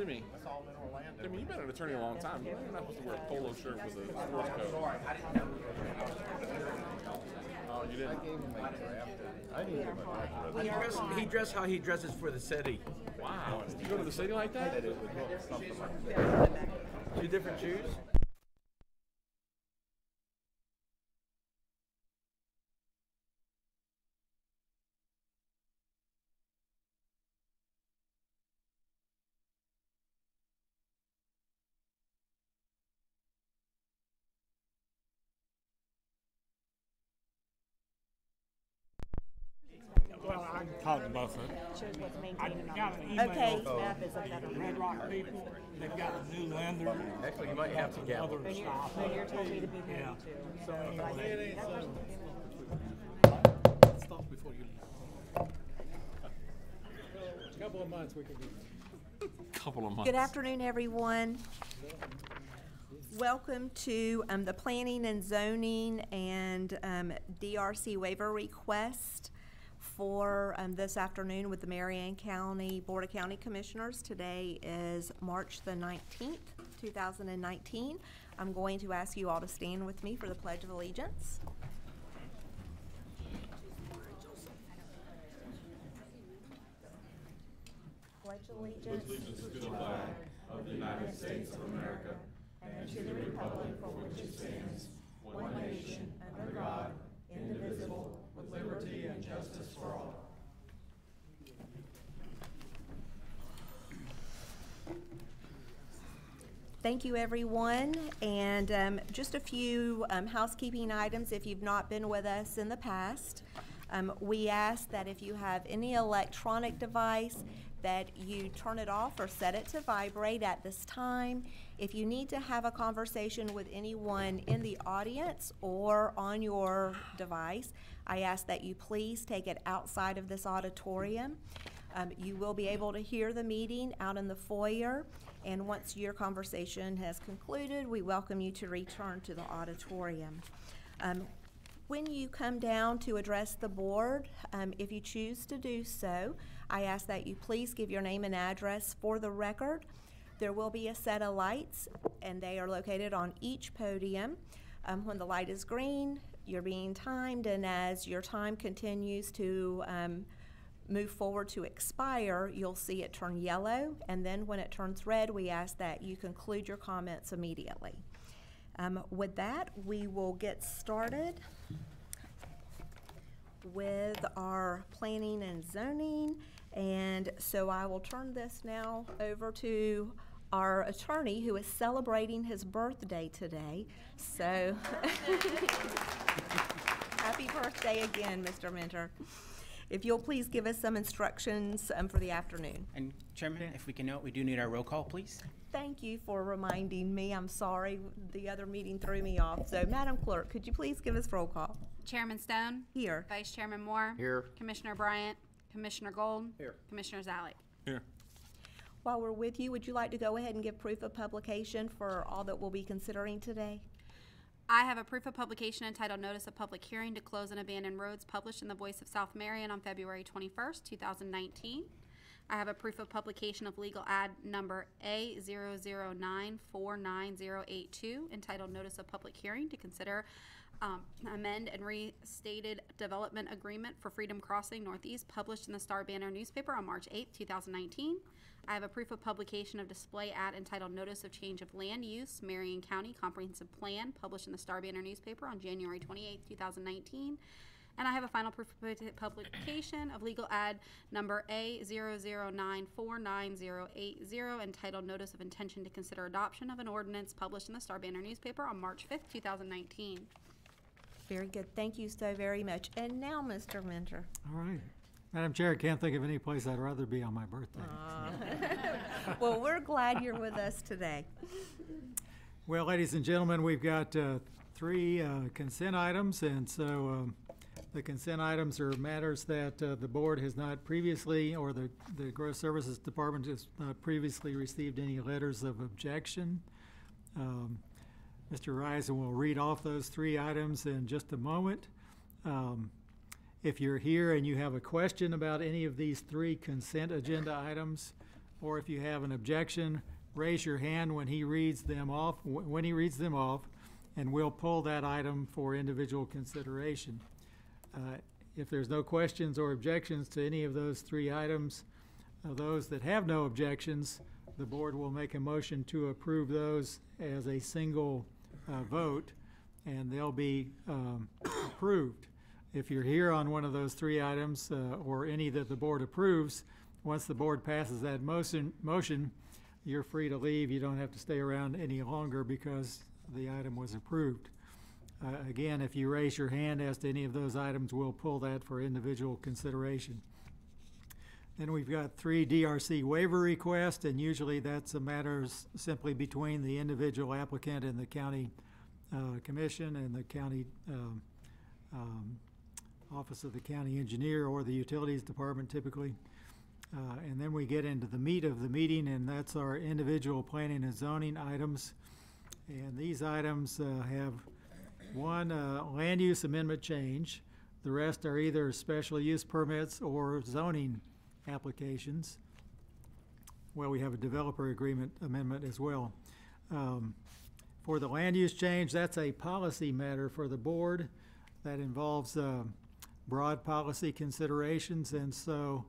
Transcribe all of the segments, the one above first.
Jimmy. I saw him in Orlando. Jimmy, you've been an attorney a long time. You're not supposed to wear a polo shirt with a sports coat. Sorry, I didn't know. Oh, you I didn't? gave him a draft. I didn't give him a draft. He dressed how he dresses for the city. Wow. You go to the city like that? It would look something like that. Two different shoes? Well, I can talk about it. Shows what's I maintained got on an the email Okay, from map is a better Red Rock people. They've got a new lender. Actually, you might have to get Other When stuff. you're told me to be here Yeah. too. So anyway, stop before you leave. A couple of months we could be. Couple of months. Good afternoon, everyone. Welcome to the Planning and Zoning and DRC waiver request for this afternoon with the Marion County Board of County Commissioners. Today is March the 19th, 2019. I'm going to ask you all to stand with me for the Pledge of Allegiance. Pledge allegiance To the flag of the United States of America and to the republic for which it stands, one nation, under God, indivisible, with liberty and justice for all. Thank you, everyone. And just a few housekeeping items if you've not been with us in the past. We ask that if you have any electronic device, that you turn it off or set it to vibrate at this time. If you need to have a conversation with anyone in the audience or on your device, I ask that you please take it outside of this auditorium. You will be able to hear the meeting out in the foyer, and once your conversation has concluded, we welcome you to return to the auditorium. When you come down to address the board, if you choose to do so, I ask that you please give your name and address for the record. There will be a set of lights, and they are located on each podium. When the light is green, you're being timed, and as your time continues to move forward to expire, you'll see it turn yellow, and then when it turns red, we ask that you conclude your comments immediately. With that, we will get started with our planning and zoning. And so I will turn this now over to our attorney who is celebrating his birthday today. So happy birthday again, Mr. Mentor. If you'll please give us some instructions for the afternoon. And Chairman, if we can note, we do need our roll call, please. Thank you for reminding me. I'm sorry, the other meeting threw me off. So Madam Clerk, could you please give us roll call? Chairman Stone. Here. Vice Chairman Moore. Here. Commissioner Bryant. Commissioner Gold. Here. Commissioner Zalek. Here. While we're with you, would you like to go ahead and give proof of publication for all that we'll be considering today? I have a proof of publication entitled Notice of Public Hearing to Close and Abandon Roads published in the Voice of South Marion on February 21st, 2019. I have a proof of publication of legal ad number A009498082 entitled Notice of Public Hearing to consider amend and restated development agreement for Freedom Crossing Northeast published in the Star Banner newspaper on March 8, 2019. I have a proof of publication of display ad entitled Notice of Change of Land Use, Marion County Comprehensive Plan, published in the Star Banner newspaper on January 28, 2019. And I have a final proof of publication of legal ad number A009498080 entitled Notice of Intention to Consider Adoption of an Ordinance, published in the Star Banner newspaper on March 5, 2019. Very good. Thank you so very much. And now, Mr. Mentor. All right. Madam Chair, I can't think of any place I'd rather be on my birthday. Well, we're glad you're with us today. Well, ladies and gentlemen, we've got three consent items, and so the consent items are matters that the board has not previously, or the Gross Services Department has not previously received any letters of objection. Mr. Risen will read off those three items in just a moment. If you're here and you have a question about any of these three consent agenda items, or if you have an objection, raise your hand when he reads them off, and we'll pull that item for individual consideration. If there's no questions or objections to any of those three items, those that have no objections, the board will make a motion to approve those as a single vote, and they'll be approved. If you're here on one of those three items, or any that the board approves, once the board passes that motion, you're free to leave. You don't have to stay around any longer because the item was approved. Again, if you raise your hand as to any of those items, we'll pull that for individual consideration. Then we've got 3 DRC waiver requests, and usually that's a matter simply between the individual applicant and the county commission and the county office of the county engineer or the utilities department typically. And then we get into the meat of the meeting, and that's our individual planning and zoning items. And these items have one land use amendment change. The rest are either special use permits or zoning applications. Well, we have a developer agreement amendment as well. For the land use change, that's a policy matter for the board that involves broad policy considerations, and so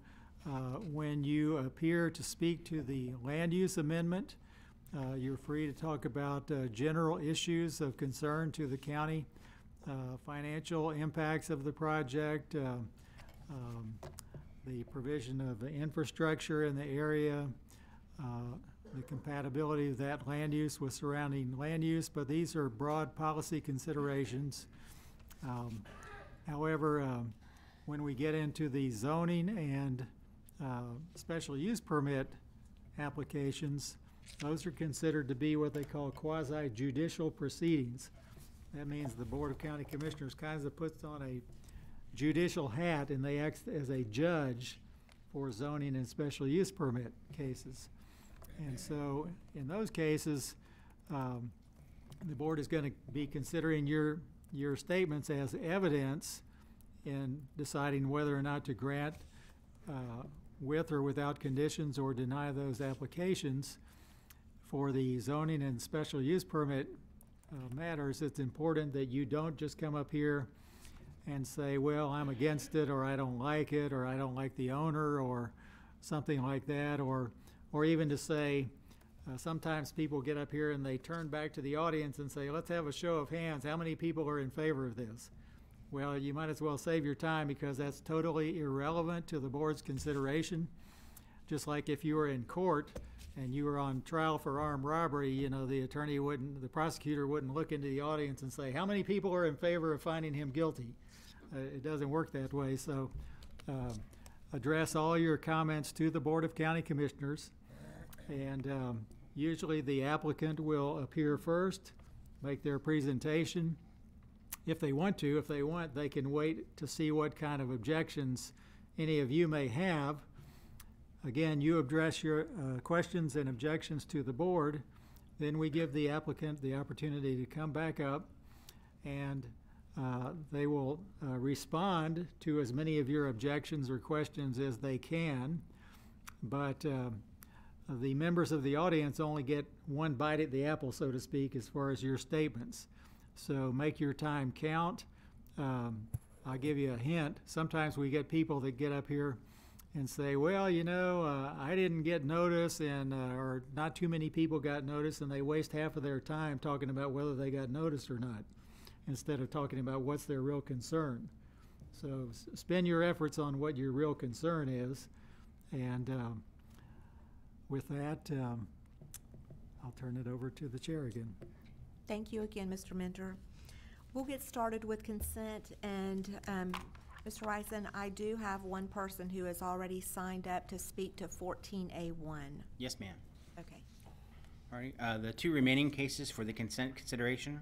when you appear to speak to the land use amendment, you're free to talk about general issues of concern to the county, financial impacts of the project, the provision of infrastructure in the area, the compatibility of that land use with surrounding land use, but these are broad policy considerations. However, when we get into the zoning and special use permit applications, those are considered to be what they call quasi-judicial proceedings. That means the Board of County Commissioners kind of puts on a judicial hat and they act as a judge for zoning and special use permit cases. And so in those cases, the board is going to be considering your statements as evidence in deciding whether or not to grant with or without conditions or deny those applications. For the zoning and special use permit matters, it's important that you don't just come up here and say, well, I'm against it, or I don't like it, or I don't like the owner, or something like that, or even to say, sometimes people get up here and they turn back to the audience and say, let's have a show of hands. How many people are in favor of this? Well, you might as well save your time because that's totally irrelevant to the board's consideration. Just like if you were in court and you were on trial for armed robbery, you know, the prosecutor wouldn't look into the audience and say, how many people are in favor of finding him guilty? It doesn't work that way. So address all your comments to the Board of County Commissioners, and usually the applicant will appear first, make their presentation. If they want, they can wait to see what kind of objections any of you may have. Again, you address your questions and objections to the board, then we give the applicant the opportunity to come back up, and they will respond to as many of your objections or questions as they can, but the members of the audience only get one bite at the apple, so to speak, as far as your statements. So make your time count. I'll give you a hint. Sometimes we get people that get up here and say, well, you know, I didn't get notice, and or not too many people got notice, and they waste half of their time talking about whether they got noticed or not, instead of talking about what's their real concern. So spend your efforts on what your real concern is, and with that, I'll turn it over to the chair again. Thank you again, Mr. Mentor. We'll get started with consent, and Mr. Ryson, I do have one person who has already signed up to speak to 14A1. Yes, ma'am. Okay. All right, the two remaining cases for the consent consideration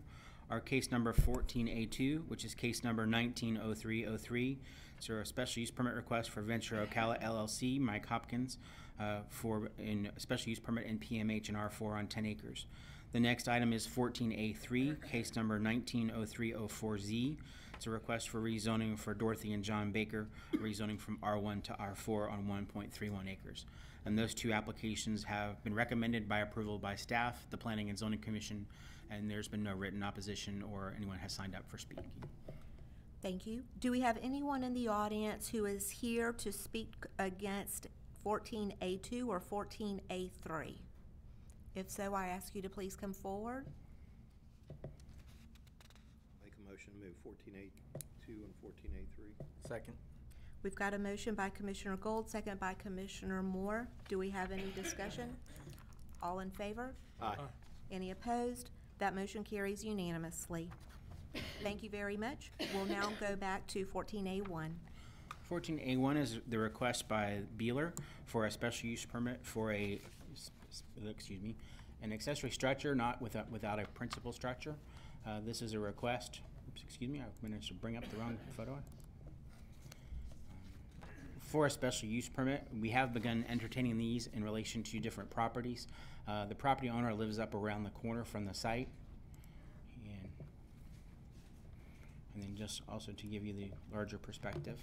are case number 14A2, which is case number 190303. So a special use permit request for Venture Ocala LLC, Mike Hopkins, for a special use permit in PMH and R4 on 10 acres. The next item is 14A3, case number 190304Z. It's a request for rezoning for Dorothy and John Baker, rezoning from R1 to R4 on 1.31 acres. And those two applications have been recommended by approval by staff, the Planning and Zoning Commission, and there's been no written opposition or anyone has signed up for speaking. Thank you. Do we have anyone in the audience who is here to speak against 14A2 or 14A3? If so, I ask you to please come forward. Make a motion to move 14A2 and 14A3. Second. We've got a motion by Commissioner Gold, second by Commissioner Moore. Do we have any discussion? All in favor? Aye. Any opposed? That motion carries unanimously. Thank you very much. We'll now go back to 14A1. 14A1 is the request by Beeler for a special use permit for an accessory structure not without a principal structure. This is a request, I managed to bring up the wrong photo. For a special use permit, we have begun entertaining these in relation to different properties. The property owner lives up around the corner from the site. And then just also to give you the larger perspective.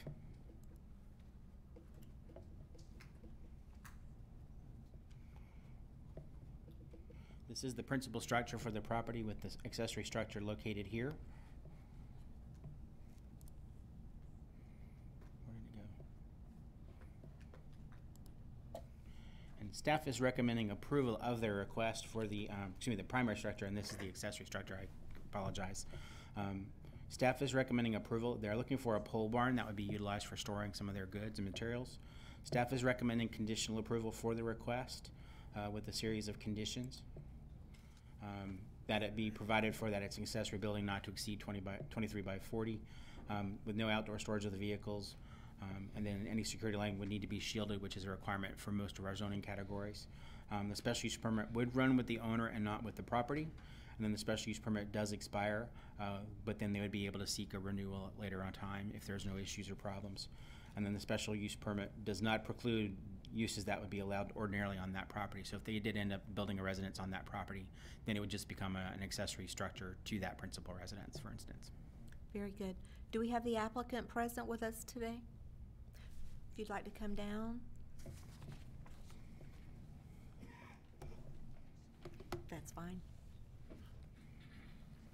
This is the principal structure for the property with this accessory structure located here. Where did it go? And staff is recommending approval of their request for the, the primary structure, and this is the accessory structure, I apologize. Staff is recommending approval. They're looking for a pole barn that would be utilized for storing some of their goods and materials. Staff is recommending conditional approval for the request with a series of conditions. That it be provided for that it's an accessory building not to exceed 23 by 40 with no outdoor storage of the vehicles. And then any security lighting would need to be shielded, which is a requirement for most of our zoning categories. The special use permit would run with the owner and not with the property. And then the special use permit does expire, but then they would be able to seek a renewal later on time if there's no issues or problems. And then the special use permit does not preclude uses that would be allowed ordinarily on that property. So if they did end up building a residence on that property, then it would just become an accessory structure to that principal residence, for instance. Very good. Do we have the applicant present with us today? If you'd like to come down. That's fine.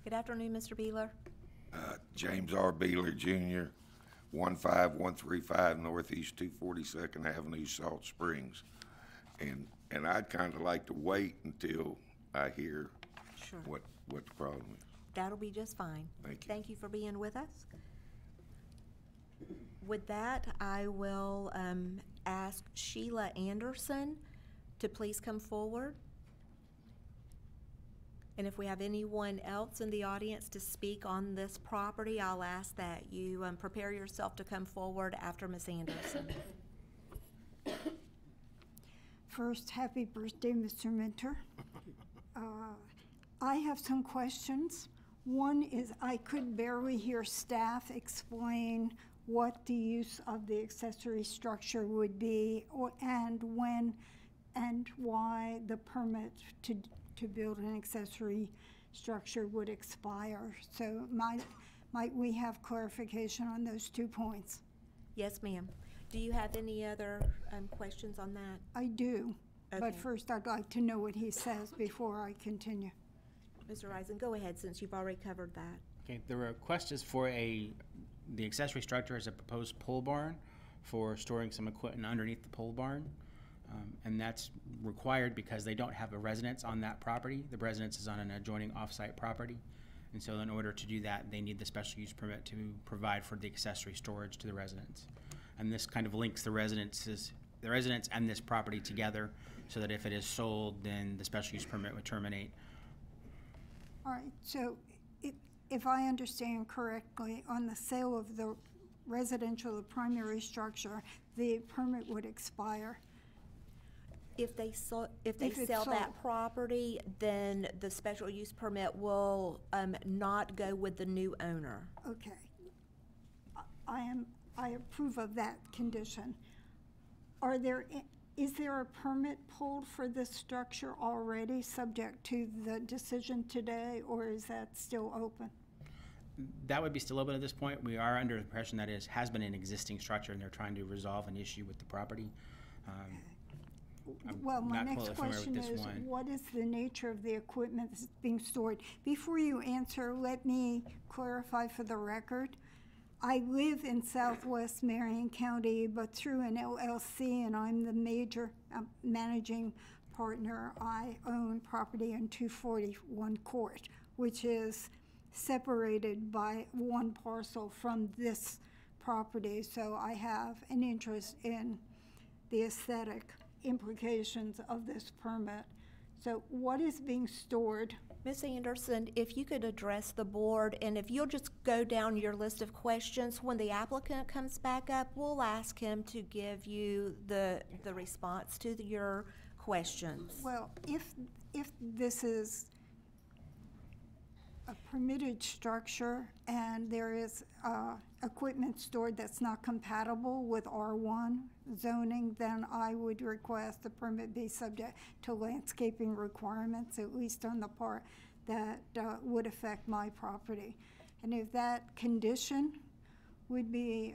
Good afternoon, Mr. Beeler. James R. Beeler Jr., 15135 Northeast 242nd Avenue, Salt Springs. And I'd kind of like to wait until I hear Sure. what the problem is. That'll be just fine. Thank you. Thank you for being with us. With that, I will ask Sheila Anderson to please come forward. And if we have anyone else in the audience to speak on this property, I'll ask that you prepare yourself to come forward after Ms. Anderson. First, happy birthday, Mr. Minter. I have some questions. One is I could barely hear staff explain what the use of the accessory structure would be, and when and why the permit to build an accessory structure would expire. So might we have clarification on those 2 points? Yes, ma'am. Do you have any other questions on that? I do, Okay. but first I'd like to know what he says before I continue. Mr. Risen, go ahead since you've already covered that. Okay, the request is for the accessory structure is a proposed pole barn for storing some equipment underneath the pole barn. And that's required because they don't have a residence on that property. The residence is on an adjoining off-site property. And so in order to do that, they need the special use permit to provide for the accessory storage to the residence. And this kind of links the residence and this property together so that if it is sold, then the special use permit would terminate. All right, so if I understand correctly, on the sale of the residential, the primary structure, the permit would expire. If they sell If it's that sold. property, then the special use permit will not go with the new owner. Okay. I approve of that condition. Is there a permit pulled for this structure already, subject to the decision today, or is that still open? That would be still open at this point. We are under the impression that it has been an existing structure and they're trying to resolve an issue with the property. Well, my not next totally familiar with question this is, one. what is the nature of the equipment that's being stored? Before you answer, let me clarify for the record. I live in southwest Marion County, but through an LLC, and I'm the major managing partner. I own property in 241 Court, which is separated by one parcel from this property. So I have an interest in the aesthetic implications of this permit. So what is being stored? Ms. Anderson, if you could address the board, and if you'll just go down your list of questions, when the applicant comes back up, we'll ask him to give you the response to your questions. Well, if this is a permitted structure and there is equipment stored that's not compatible with R1 zoning, then I would request the permit be subject to landscaping requirements, at least on the part that would affect my property. And if that condition would be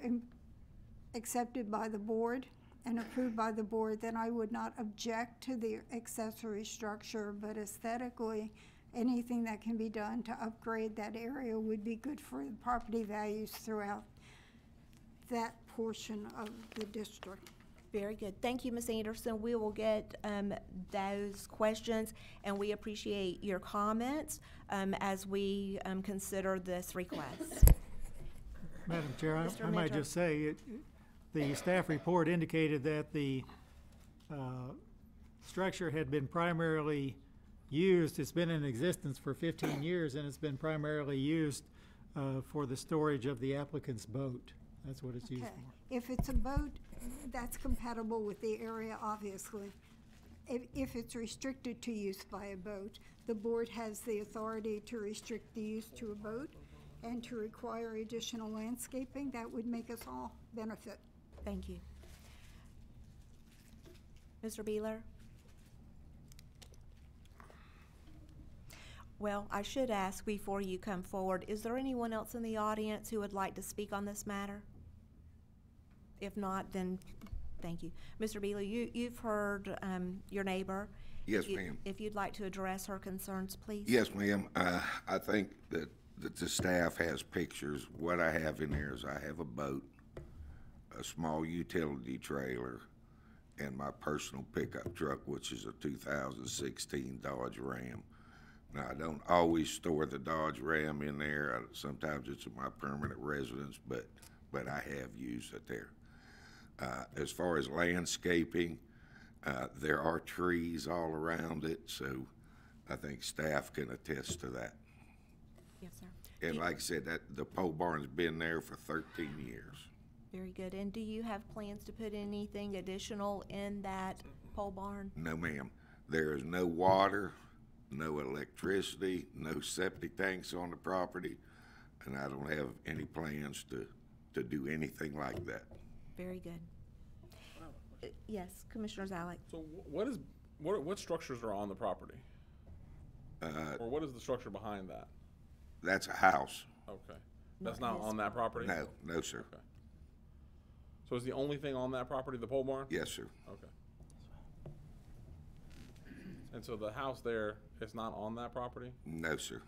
accepted by the board and approved by the board, then I would not object to the accessory structure, but aesthetically, anything that can be done to upgrade that area would be good for the property values throughout that portion of the district. Very good. Thank you, Ms. Anderson. We will get those questions, and we appreciate your comments as we consider this request. Madam Chair, Mr. I might Mentor. just say, the staff report indicated that the structure had been primarily used, it's been in existence for 15 years, and it's been primarily used for the storage of the applicant's boat. That's what it's used Okay. for. If it's a boat, that's compatible with the area, obviously. If it's restricted to use by a boat, the board has the authority to restrict the use to a boat and to require additional landscaping. That would make us all benefit. Thank you. Mr. Beeler? Well, I should ask before you come forward, is there anyone else in the audience who would like to speak on this matter? If not, then thank you. Mr. Beeler, you've heard your neighbor. Yes, ma'am. If you'd like to address her concerns, please. Yes, ma'am. I think that the staff has pictures. What I have in there is I have a boat, a small utility trailer, and my personal pickup truck, which is a 2016 Dodge Ram. Now, I don't always store the Dodge Ram in there. Sometimes it's in my permanent residence, but I have used it there. As far as landscaping, there are trees all around it, so I think staff can attest to that. Yes, sir. And like I said, that the pole barn's been there for 13 years. Very good. And do you have plans to put anything additional in that pole barn? No, ma'am. There is no water, no electricity, no septic tanks on the property, and I don't have any plans to do anything like that. Very good. Yes, Commissioner Zalek. So what structures are on the property? Or what is the structure behind that? That's a house. Okay. That's not on that property? No, sir. Okay. So is the only thing on that property the pole barn? Yes, sir. Okay. And so the house there is not on that property? No, sir.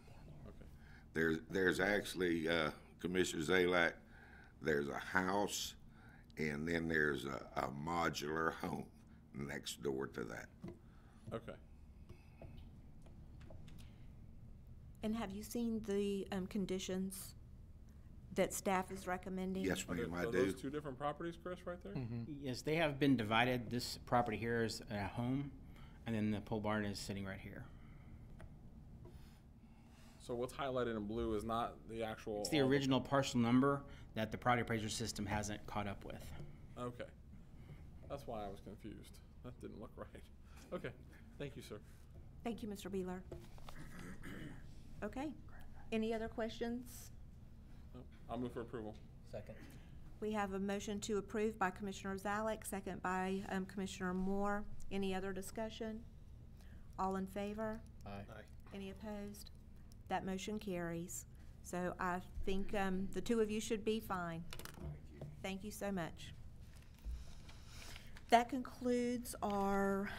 Okay. There's actually, Commissioner Zalak, there's a house, and then there's a modular home next door to that. Okay. And have you seen the conditions that staff is recommending? Yes, ma'am, I Are do. those two different properties, Chris, right there? Yes, they have been divided. This property here is a home, and then the pole barn is sitting right here. So what's highlighted in blue is not the actual... It's the original parcel number that the property appraiser system hasn't caught up with. Okay. That's why I was confused. That didn't look right. Okay. Thank you, sir. Thank you, Mr. Beeler. Okay. Any other questions? No, I'll move for approval. Second. We have a motion to approve by Commissioner Zalek, second by Commissioner Moore. Any other discussion? All in favor? Aye. Any opposed? That motion carries. So I think the two of you should be fine. Thank you so much. That concludes our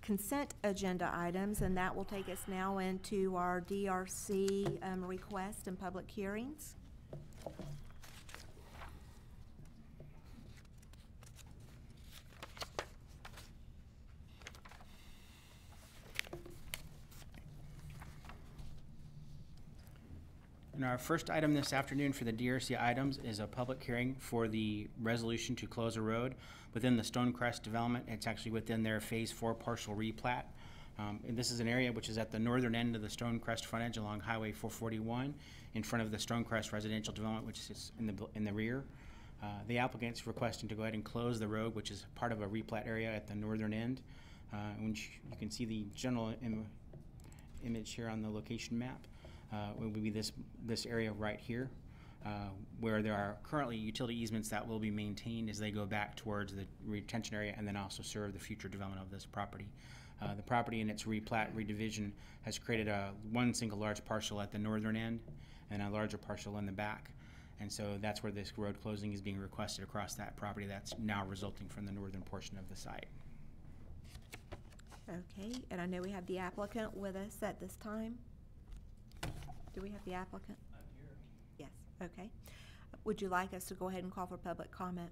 consent agenda items, and that will take us now into our DRC request and public hearings. And our first item this afternoon for the DRC items is a public hearing for the resolution to close a road within the Stonecrest development. It's actually within their Phase 4 partial replat. And this is an area which is at the northern end of the Stonecrest frontage along Highway 441 in front of the Stonecrest residential development, which is in the rear. The applicant's requesting to go ahead and close the road, which is part of a replat area at the northern end. Which you can see the general image here on the location map. Would be this area right here, where there are currently utility easements that will be maintained as they go back towards the retention area and then also serve the future development of this property. The property in its replat redivision has created one single large parcel at the northern end and a larger parcel in the back. And so that's where this road closing is being requested across that property that's now resulting from the northern portion of the site. Okay, and I know we have the applicant with us at this time. Do we have the applicant? I'm here. Yes, okay. Would you like us to go ahead and call for public comment?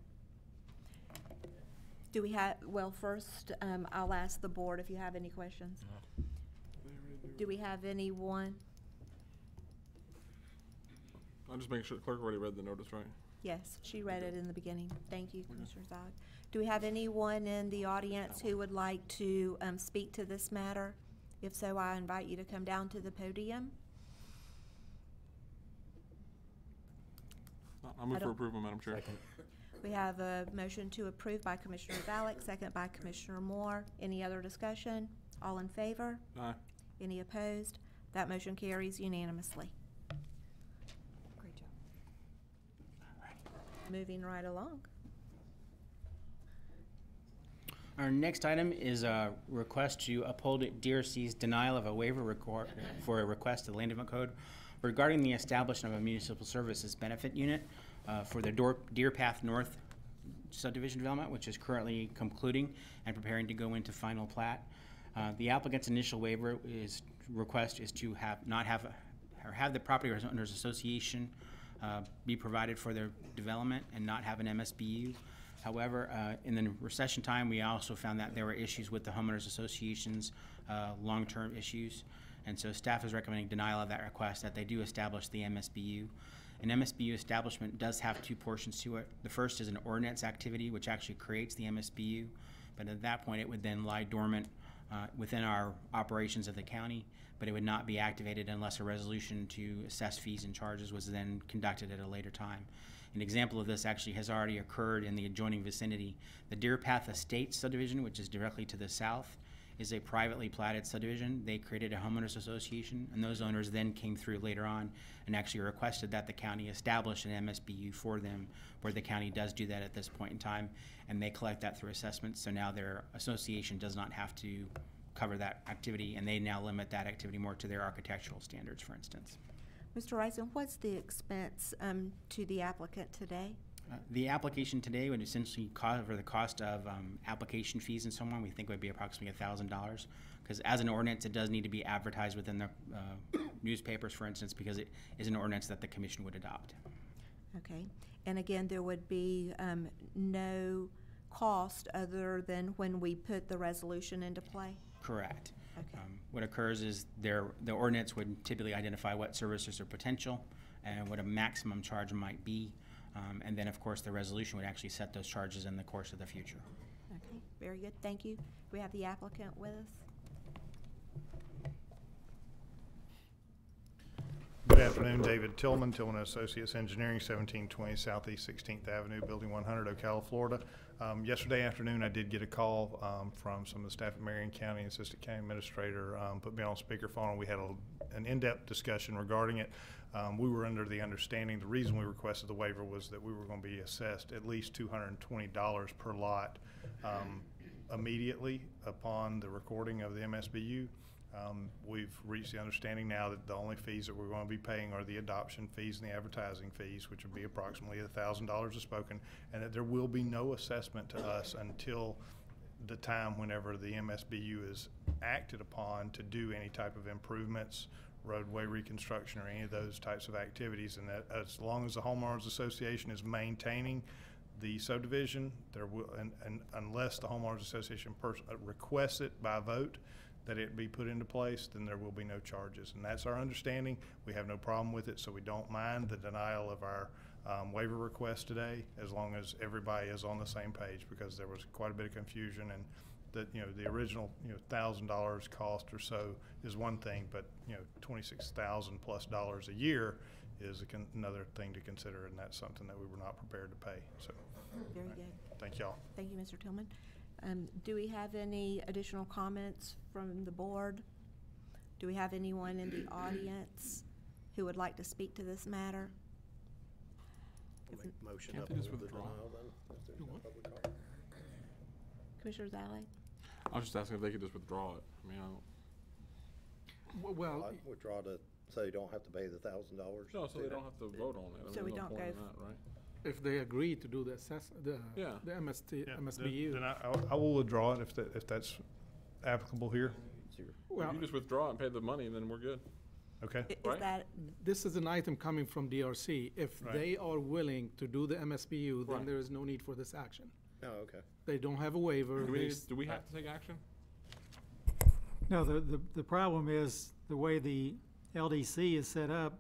Do we have, well, first, I'll ask the board if you have any questions. No. Do we have anyone? I'm just making sure the clerk already read the notice, right? Yes, she read it in the beginning. Thank you, Commissioner Zog. Do we have anyone in the audience who would like to speak to this matter? If so, I invite you to come down to the podium. I'll move for approval, Madam Chair. Second. We have a motion to approve by Commissioner Valek, second by Commissioner Moore. Any other discussion? All in favor? Aye. Any opposed? That motion carries unanimously. Great job. Moving right along. Our next item is a request to uphold DRC's denial of a waiver for a request to the Land Development Code regarding the establishment of a municipal services benefit unit for the Deer Path North subdivision development, which is currently concluding and preparing to go into final plat. The applicant's initial waiver request is to have the property owners association be provided for their development and not have an MSBU. However, in the recession time, we also found that there were issues with the homeowners association's long-term issues. And so staff is recommending denial of that request, that they do establish the MSBU. An MSBU establishment does have two portions to it. The first is an ordinance activity, which actually creates the MSBU. But at that point, it would then lie dormant within our operations of the county, but it would not be activated unless a resolution to assess fees and charges was then conducted at a later time. An example of this actually has already occurred in the adjoining vicinity. The Deer Path Estates subdivision, which is directly to the south, is a privately platted subdivision. They created a homeowners association, and those owners then came through later on and actually requested that the county establish an MSBU for them, where the county does do that at this point in time, and they collect that through assessments. So now their association does not have to cover that activity, and they now limit that activity more to their architectural standards, for instance. Mr. Rison, what's the expense to the applicant today? The application today would essentially cover the cost of application fees and so on. We think would be approximately $1,000, because as an ordinance, it does need to be advertised within the newspapers, for instance, because it is an ordinance that the commission would adopt. Okay. And again, there would be no cost other than when we put the resolution into play? Correct. Okay. What occurs is the ordinance would typically identify what services are potential and what a maximum charge might be. And then, of course, the resolution would actually set those charges in the course of the future. Okay, very good. Thank you. We have the applicant with us. Good afternoon, David Tillman, Tillman Associates Engineering, 1720 Southeast 16th Avenue, Building 100, Ocala, Florida. Yesterday afternoon, I did get a call from some of the staff at Marion County. Assistant County Administrator put me on speakerphone, and we had an in-depth discussion regarding it. We were under the understanding the reason we requested the waiver was that we were going to be assessed at least $220 per lot immediately upon the recording of the MSBU. We've reached the understanding now that the only fees that we're going to be paying are the adoption fees and the advertising fees, which would be approximately $1,000 a spoken, and that there will be no assessment to us until the time whenever the MSBU is acted upon to do any type of improvements, roadway reconstruction, or any of those types of activities. And that as long as the homeowners association is maintaining the subdivision, there will, and unless the homeowners association requests it by vote that it be put into place, then there will be no charges. And that's our understanding. We have no problem with it, so we don't mind the denial of our waiver request today, as long as everybody is on the same page, because there was quite a bit of confusion, and that, the original, $1,000 cost or so is one thing, but, $26,000 plus a year is another thing to consider, and that's something that we were not prepared to pay. So, Very good. thank y'all. Thank you, Mr. Tillman. Do we have any additional comments from the board? Do we have anyone in the audience who would like to speak to this matter? Make motion Can't up they just with the withdraw? denial then, if there's no public comment. Commissioner Zale? I was just asking if they could just withdraw it. I mean, I don't. Well, I'd withdraw to, so you don't have to pay the $1,000. No, so they don't have to vote on it. I mean, So we there's no don't point in go that, right? if they agree to do the Yeah. the Yeah, MSBU. Then I will withdraw it if that's applicable here. Well, If you just withdraw and pay the money, then we're good. Okay. Is Right. that, this is an item coming from DRC. If Right. they are willing to do the MSBU, then Right. there is no need for this action. Oh, okay. They don't have a waiver. Do we have to take action? No, the problem is the way the LDC is set up,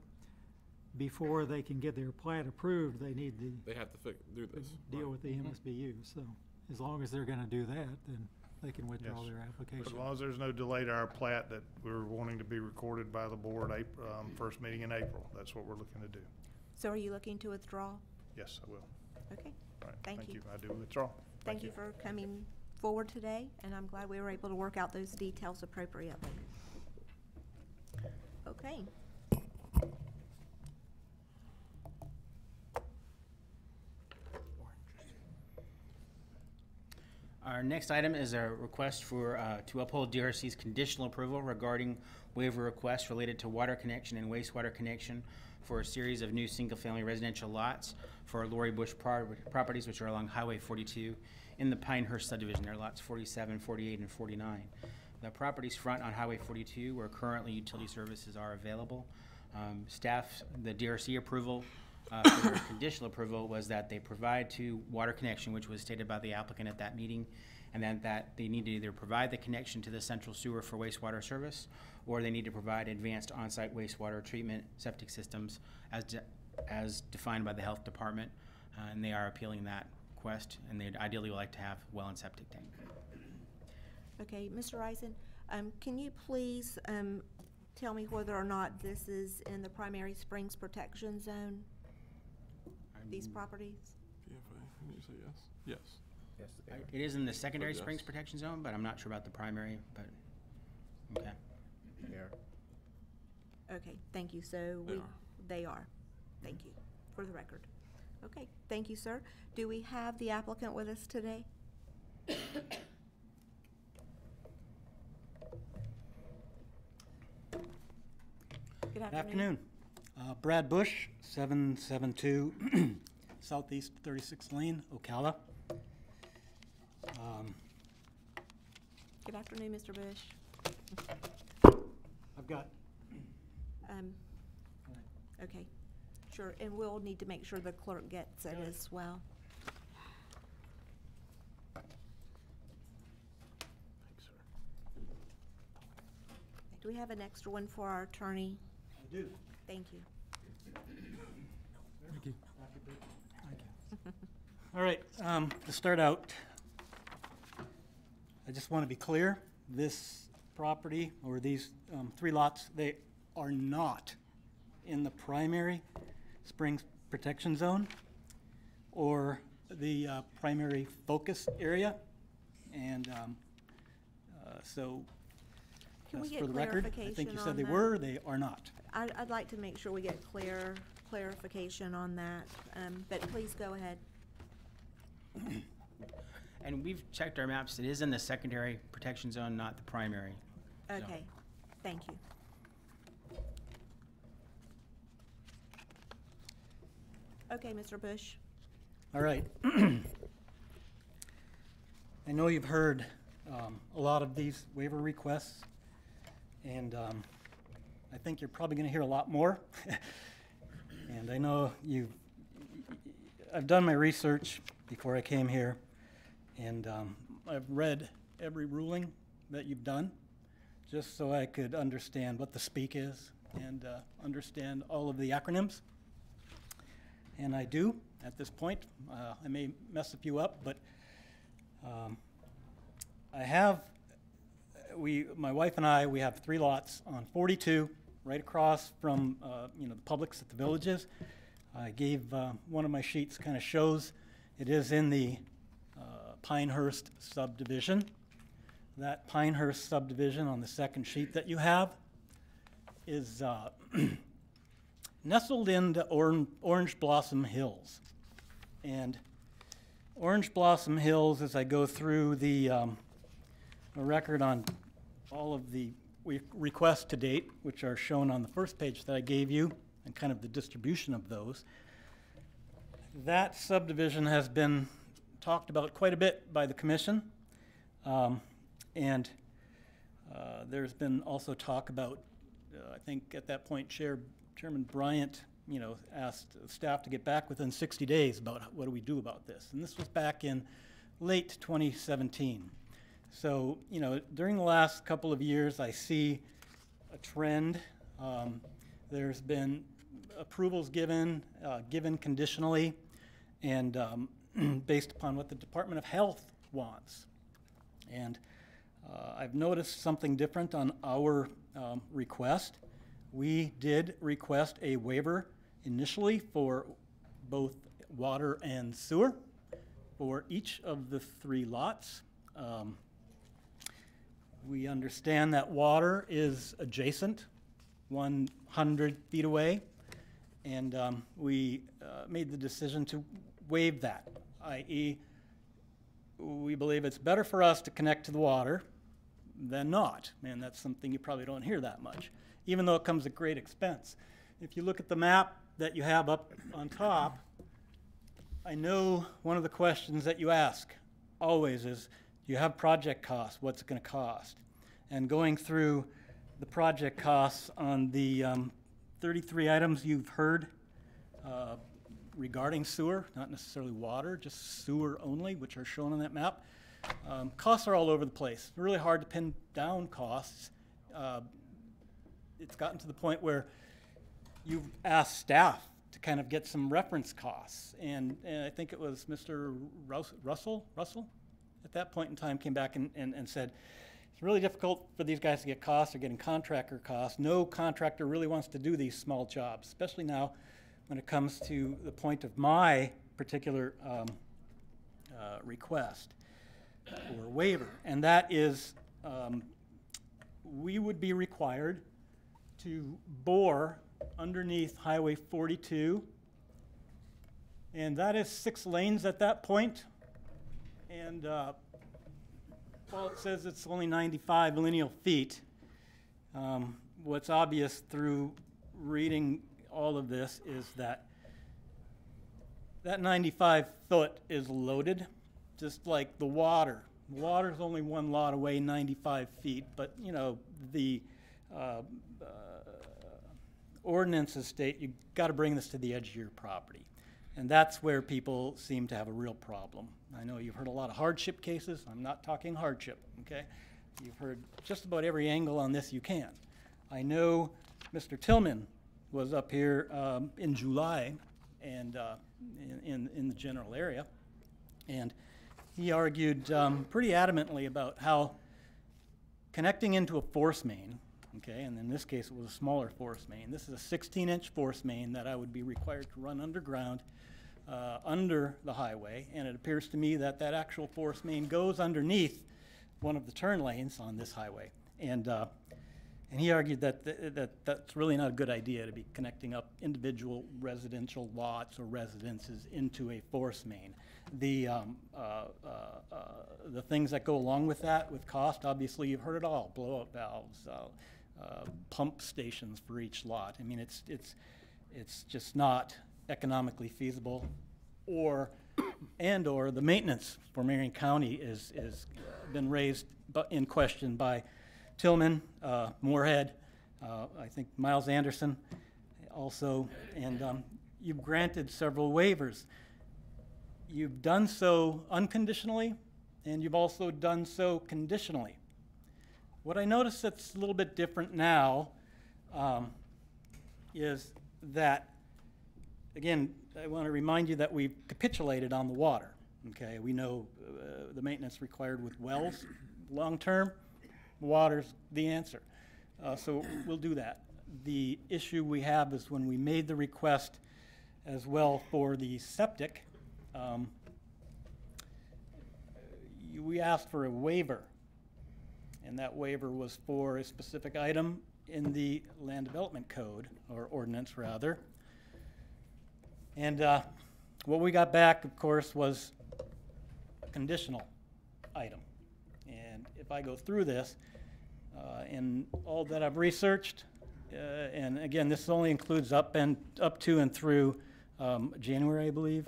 before they can get their plat approved, they need to They have to do this. deal right. with the MSBU. So as long as they're gonna do that, then they can withdraw Yes. their As application. long as there's no delay to our plat that we're wanting to be recorded by the board, first meeting in April. That's what we're looking to do. so are you looking to withdraw? Yes, I will. Okay. All right, Thank you. I do withdraw. Thank you for coming forward today, and I'm glad we were able to work out those details appropriately. Okay. Our next item is a request to uphold DRC's conditional approval regarding waiver requests related to water connection and wastewater connection for a series of new single-family residential lots for Lori Bush properties, which are along Highway 42 in the Pinehurst subdivision. They're lots 47, 48, and 49. The properties front on Highway 42, where currently utility services are available. The DRC approval for their conditional approval was that they provide to water connection, which was stated by the applicant at that meeting, and then that they need to either provide the connection to the central sewer for wastewater service, or they need to provide advanced on-site wastewater treatment septic systems as defined by the health department, and they are appealing that request, and they'd ideally would like to have well and septic tank. Okay, Mr. Eisen, can you please tell me whether or not this is in the primary springs protection zone, these properties? PFA, can you say yes? Yes. Yes, It is in the secondary Yes. springs protection zone, but I'm not sure about the primary, but, okay. Okay, thank you. So They are. they are. Thank you, for the record. Okay, thank you, sir. Do we have the applicant with us today? Good afternoon. Brad Bush, 772 Southeast 36th Lane, Ocala. Good afternoon, Mr. Bush. I've got, Okay, sure, and we'll need to make sure the clerk gets it as well. Do we have an extra one for our attorney? I do. Thank you. Thank you. All right, to start out, I just want to be clear, this property, or these 3 lots, they are not in the primary springs protection zone or the primary focus area. And so, Can we just get for the record, I think clarification you on said they that? were, they are not. I'd like to make sure we get clarification on that, but please go ahead. And we've checked our maps. It is in the secondary protection zone, not the primary. Okay, thank you. Okay, Mr. Bush. All right. I know you've heard a lot of these waiver requests, and I think you're probably going to hear a lot more. And I know I've done my research before I came here, and I've read every ruling that you've done, just so I could understand what the speak is and understand all of the acronyms. And I do at this point. I may mess a few up, but my wife and I, we have 3 lots on 42, right across from the Publix at the Villages. I gave one of my sheets, kind of shows it is in the Pinehurst subdivision. That Pinehurst subdivision on the second sheet that you have is nestled into Orange Blossom Hills. And Orange Blossom Hills, as I go through the record on all of the requests to date, which are shown on the first page that I gave you, and kind of the distribution of those, that subdivision has been talked about quite a bit by the commission. And there's been also talk about, I think at that point, Chairman Bryant, asked staff to get back within 60 days about what do we do about this. And this was back in late 2017. So, during the last couple of years, I see a trend. There's been approvals given conditionally, and based upon what the Department of Health wants. And I've noticed something different on our request. We did request a waiver initially for both water and sewer for each of the 3 lots. We understand that water is adjacent, 100 feet away, and we made the decision to waive that, i.e., we believe it's better for us to connect to the water than not, and that's something you probably don't hear that much, even though it comes at great expense. If you look at the map that you have up on top, I know one of the questions that you ask always is, do you have project costs? What's it going to cost? And going through the project costs on the 33 items you've heard regarding sewer, not necessarily water, just sewer only, which are shown on that map, costs are all over the place. It's really hard to pin down costs. It's gotten to the point where you've asked staff to kind of get some reference costs. And I think it was Mr. Russell at that point in time came back and said, it's really difficult for these guys to get costs. They're getting contractor costs. No contractor really wants to do these small jobs, especially now when it comes to the point of my particular request for waiver. And that is, we would be required to bore underneath Highway 42, and that is 6 lanes at that point. And while it says it's only 95 lineal feet, what's obvious through reading all of this is that 95 foot is loaded, just like the water. Water's only 1 lot away, 95 feet, but the ordinances state you've got to bring this to the edge of your property. And that's where people seem to have a real problem. I know you've heard a lot of hardship cases. I'm not talking hardship, okay? You've heard just about every angle on this you can. I know Mr. Tillman was up here in July and in the general area, and he argued pretty adamantly about how connecting into a force main, okay, and in this case it was a smaller force main. This is a 16-inch force main that I would be required to run underground under the highway, and it appears to me that that actual force main goes underneath one of the turn lanes on this highway. And And he argued that, that's really not a good idea to be connecting up individual residential lots or residences into a force main. The things that go along with that, with cost, obviously you've heard it all: blow-up valves, pump stations for each lot. I mean, it's just not economically feasible, or the maintenance for Marion County is been raised in question by Tillman, Moorhead, I think Miles Anderson also, and you've granted several waivers. You've done so unconditionally, and you've also done so conditionally. What I notice that's a little bit different now is that, again, I want to remind you that we've capitulated on the water. Okay, we know the maintenance required with wells long-term. Water's the answer. So we'll do that. The issue we have is when we made the request as well for the septic, we asked for a waiver, and that waiver was for a specific item in the land development code, or ordinance rather. And what we got back, of course, was a conditional item. And if I go through this, in all that I've researched, and again, this only includes up to and through January, I believe.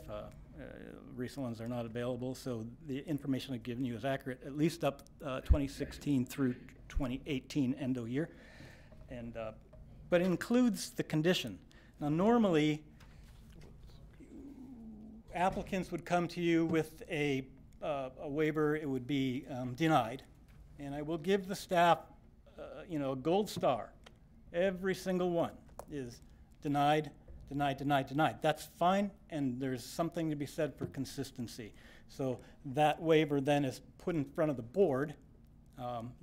Recent ones are not available, so the information I've given you is accurate, at least up 2016 through 2018 endo year. And but it includes the condition. Now, normally, applicants would come to you with a waiver. It would be denied, and I will give the staff, a gold star. Every single one is denied, denied, denied, denied. That's fine, and there's something to be said for consistency. So that waiver then is put in front of the board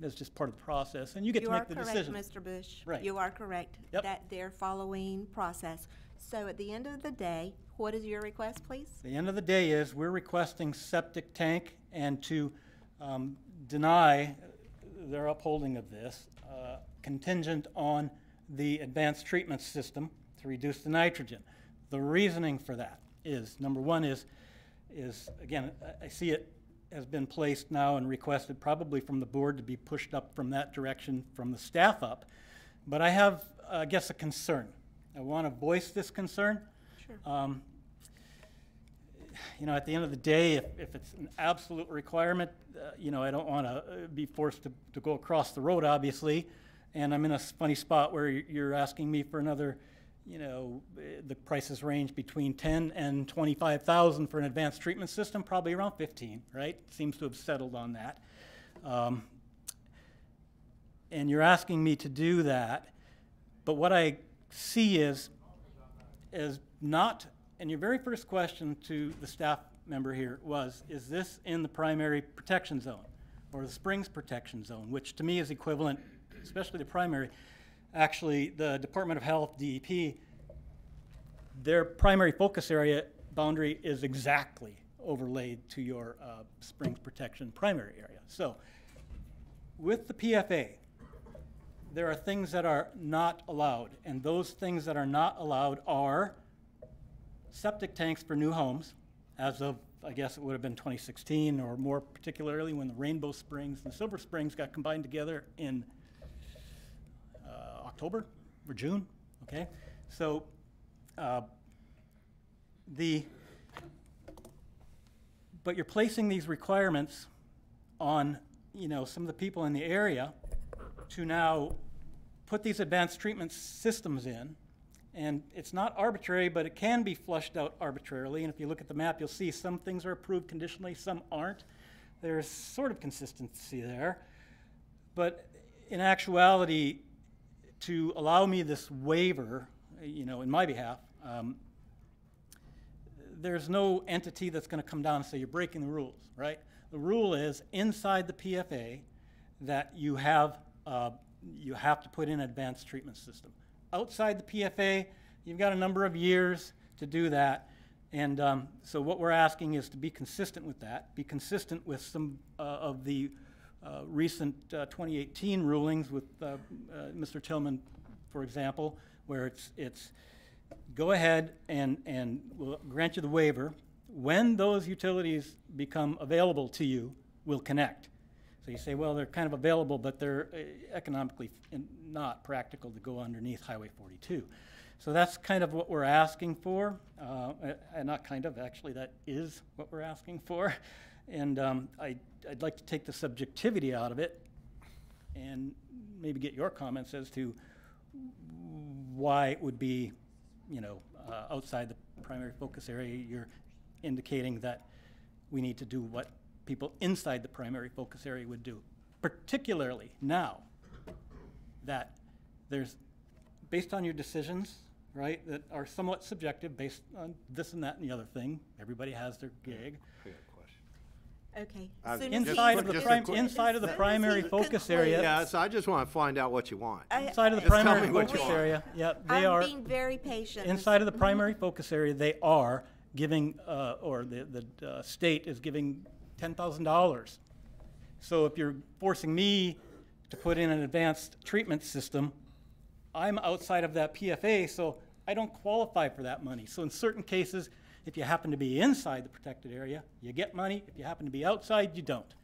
as just part of the process, and you get to make the decision. You are correct, Mr. Bush. Right. You are correct that they're following process. So at the end of the day, what is your request, please? The end of the day is we're requesting septic tank, and to deny their upholding of this contingent on the advanced treatment system to reduce the nitrogen. The reasoning for that is, number one is again, I see it has been placed now and requested probably from the board to be pushed up from that direction from the staff up. But I have, I guess, a concern. I want to voice this concern. Sure. At the end of the day, if it's an absolute requirement, I don't want to be forced to go across the road, obviously. And I'm in a funny spot where you're asking me for another, the prices range between 10 and 25,000 for an advanced treatment system, probably around 15, right? Seems to have settled on that. And you're asking me to do that, but what I see is not, and your very first question to the staff member here was, is this in the primary protection zone or the Springs protection zone, which to me is equivalent, especially the primary. Actually, the Department of Health, DEP, their primary focus area boundary is exactly overlaid to your Springs protection primary area. So with the PFA, there are things that are not allowed, and those things that are not allowed are septic tanks for new homes, as of, I guess it would have been 2016, or more particularly when the Rainbow Springs and Silver Springs got combined together in October or June, okay? So but you're placing these requirements on, some of the people in the area to now put these advanced treatment systems in, and it's not arbitrary, but it can be flushed out arbitrarily, and if you look at the map, you'll see some things are approved conditionally, some aren't. There's sort of consistency there, but in actuality, to allow me this waiver, in my behalf, there's no entity that's going to come down and say you're breaking the rules, right? The rule is inside the PFA that you have to put in an advanced treatment system. Outside the PFA, you've got a number of years to do that, and so what we're asking is to be consistent with that, be consistent with some of the recent 2018 rulings with Mr. Tillman, for example, where it's go ahead and we'll grant you the waiver. When those utilities become available to you, we'll connect. So you say, well, they're kind of available, but they're economically not practical to go underneath Highway 42. So that's kind of what we're asking for, and not kind of, actually, that is what we're asking for. And I'd like to take the subjectivity out of it and maybe get your comments as to why it would be, you know, outside the primary focus area. You're indicating that we need to do what people inside the primary focus area would do, particularly now that there's, based on your decisions, right, that are somewhat subjective based on this and that and the other thing. Everybody has their gig. Okay. Inside of the primary focus area. Yeah, so I just want to find out what you want. Inside of the Just tell primary me what focus you want. area, yeah, they are. I'm being very patient. Inside of the primary focus area, they are giving, or the state is giving $10,000. So if you're forcing me to put in an advanced treatment system, I'm outside of that PFA, so I don't qualify for that money. So in certain cases, if you happen to be inside the protected area, you get money. If you happen to be outside, you don't.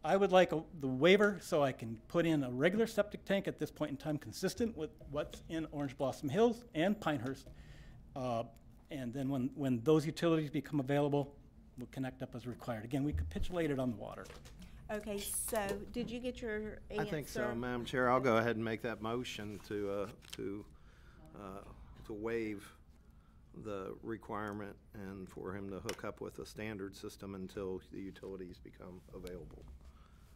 I would like the waiver so I can put in a regular septic tank at this point in time consistent with what's in Orange Blossom Hills and Pinehurst. And then when those utilities become available, we'll connect up as required. Again, we capitulated on the water. Okay, so did you get your answer? I think so, Madam Chair. I'll go ahead and make that motion to waive the requirement and for him to hook up with a standard system until the utilities become available.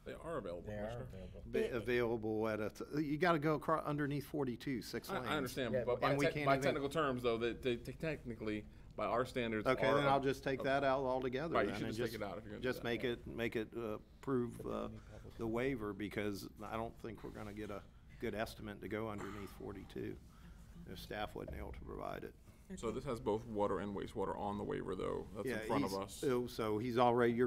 They are available. They are available. Available at you got to go across underneath 42, 6 lanes. I understand, Yeah, but and we by can't even- technical terms, though, they technically, by our standards, Okay, are then I'll just take that out altogether. Right, you then, should and just take it out if you're gonna do just that. make it prove the waiver, because I don't think we're going to get a good estimate to go underneath 42 if staff wasn't able to provide it. So this has both water and wastewater on the waiver, though. That's Yeah, in front of us. So he's already,